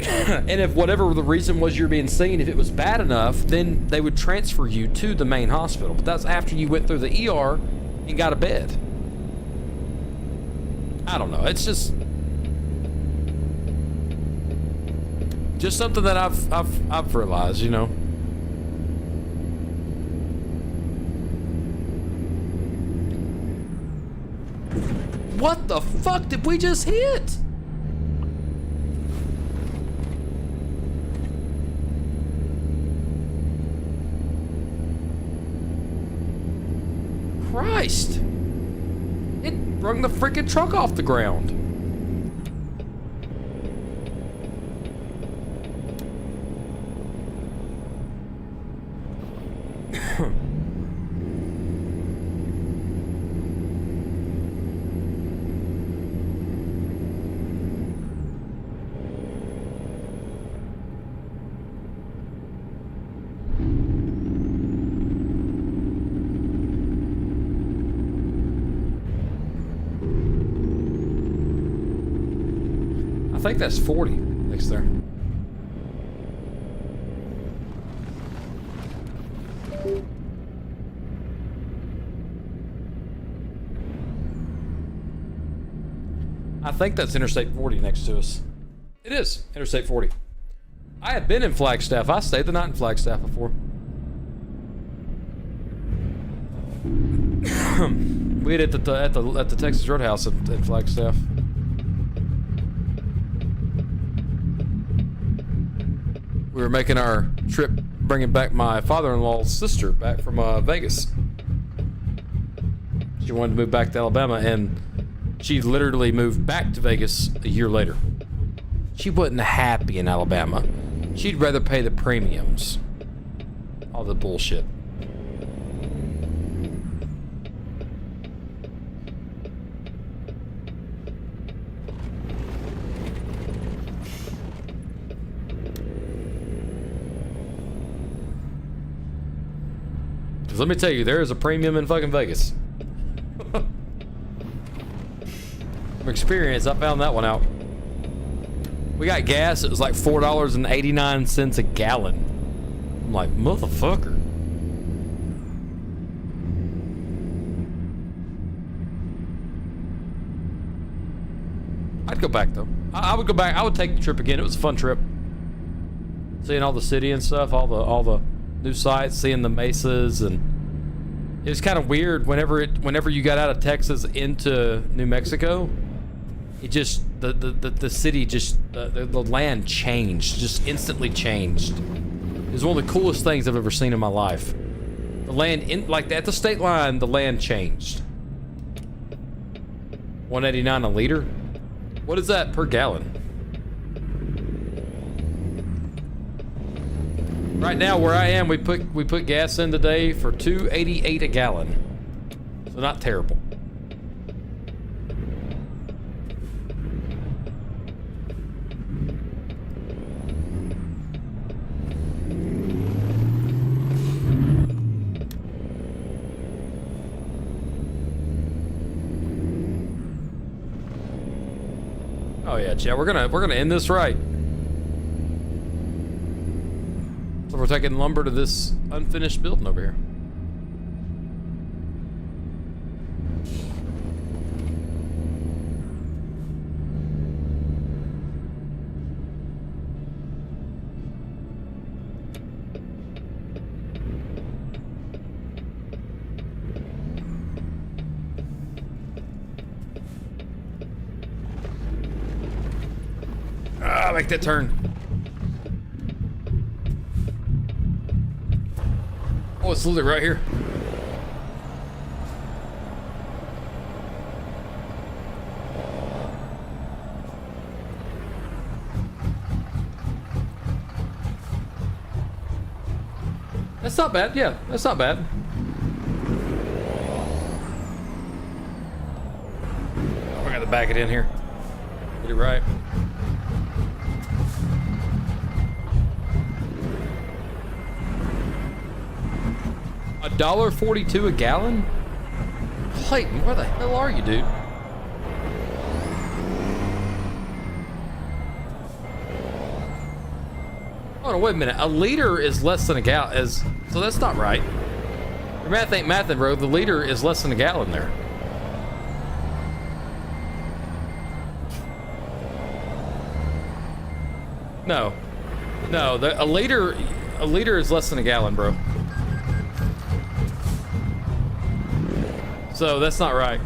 And if whatever the reason was you're being seen, if it was bad enough, then they would transfer you to the main hospital. But that's after you went through the ER and got a bed. I don't know. It's just something that I've realized, you know. What the fuck did we just hit? Christ! It brung the freaking truck off the ground. I think that's 40 next there. I think that's Interstate 40 next to us. It is Interstate 40. I have been in Flagstaff. I stayed the night in Flagstaff before. We had it at the Texas Roadhouse in Flagstaff. We were making our trip, bringing back my father-in-law's sister back from Vegas. She wanted to move back to Alabama, and she literally moved back to Vegas a year later. She wasn't happy in Alabama. She'd rather pay the premiums. All the bullshit. Because let me tell you, there is a premium in fucking Vegas. From experience, I found that one out. We got gas. It was like $4.89 a gallon. I'm like, motherfucker. I'd go back though. I would go back. I would take the trip again. It was a fun trip. Seeing all the city and stuff, all the new sites, seeing the mesas, and it was kind of weird whenever you got out of Texas into New Mexico. It just the city just the land changed, just instantly changed. It was one of the coolest things I've ever seen in my life. The land like at the state line, the land changed. 189 a liter. What is that per gallon? Right now, where I am, we put gas in today for $2.88 a gallon. So not terrible. Oh yeah, Chad, we're gonna end this right. So we're taking lumber to this unfinished building over here. Make that turn. Oh, it's literally right here. That's not bad. Yeah, that's not bad. I got to back it in here. Get it right. $1.42 a gallon? Clayton, where the hell are you, dude? Hold on, wait a minute. A liter is less than a gallon. So that's not right. Your math ain't mathin', bro. The liter is less than a gallon there. No. No, a liter is less than a gallon, bro. So that's not right.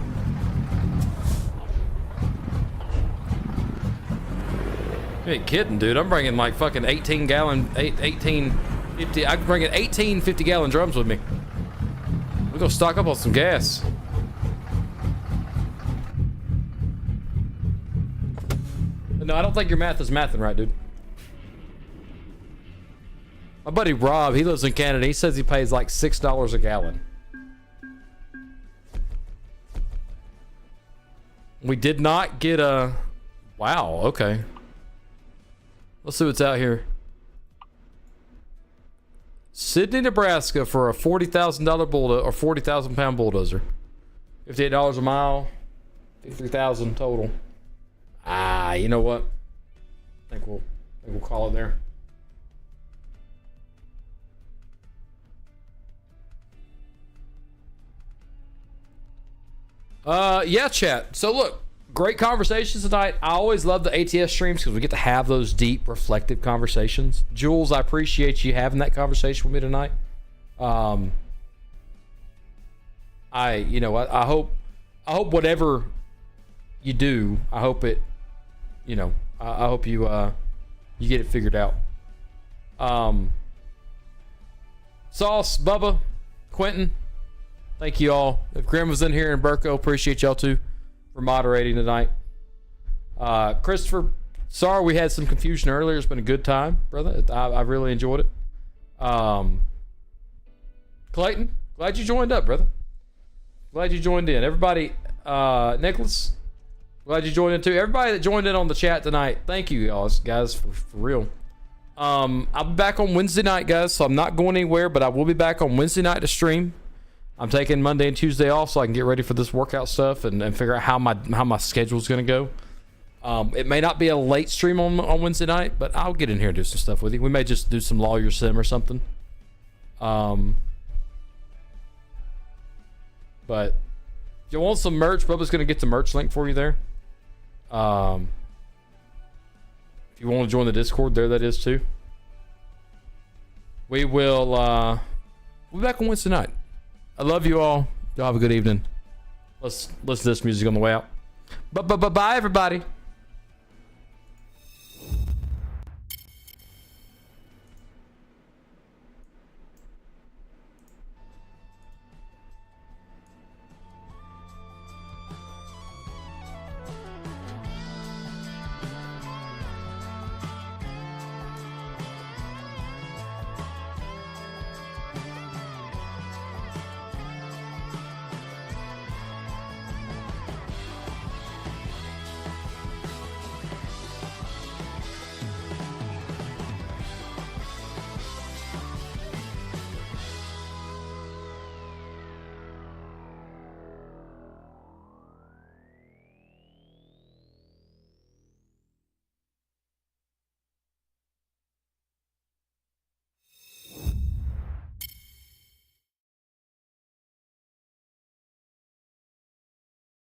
You ain't kidding, dude. I'm bringing like fucking 18 gallon, 18, 50. I'm bringing 18 50 gallon drums with me. We're gonna stock up on some gas. No, I don't think your math is mathin' right, dude. My buddy Rob, he lives in Canada. He says he pays like $6 a gallon. We did not get a... Wow, okay. Let's see what's out here. Sydney, Nebraska for a $40,000 bulldozer, or 40,000 pound bulldozer. $58 a mile. 53,000 total. Ah, you know what? I think we'll call it there. Yeah, chat. So look, great conversations tonight. I always love the ATS streams because we get to have those deep, reflective conversations. Jules, I appreciate you having that conversation with me tonight. I hope whatever you do, I hope it, I hope you get it figured out. Sauce, Bubba, Quentin, thank you all. If Grim was in here and Burko, appreciate y'all too for moderating tonight. Christopher, sorry we had some confusion earlier. It's been a good time, brother. I really enjoyed it. Clayton, glad you joined up, brother. Glad you joined in. Everybody, Nicholas, glad you joined in too. Everybody that joined in on the chat tonight, thank you guys for real. I'll be back on Wednesday night, guys, so I'm not going anywhere, but I will be back on Wednesday night to stream. I'm taking Monday and Tuesday off so I can get ready for this workout stuff and figure out how my schedule's gonna go. It may not be a late stream on Wednesday night, but I'll get in here and do some stuff with you. We may just do some Lawyer Sim or something. But if you want some merch, Bubba's going to get the merch link for you there. If you want to join the Discord, there that is too. We will we'll be back on Wednesday night. I love you all. Y'all have a good evening. Let's listen to this music on the way out. Bye everybody.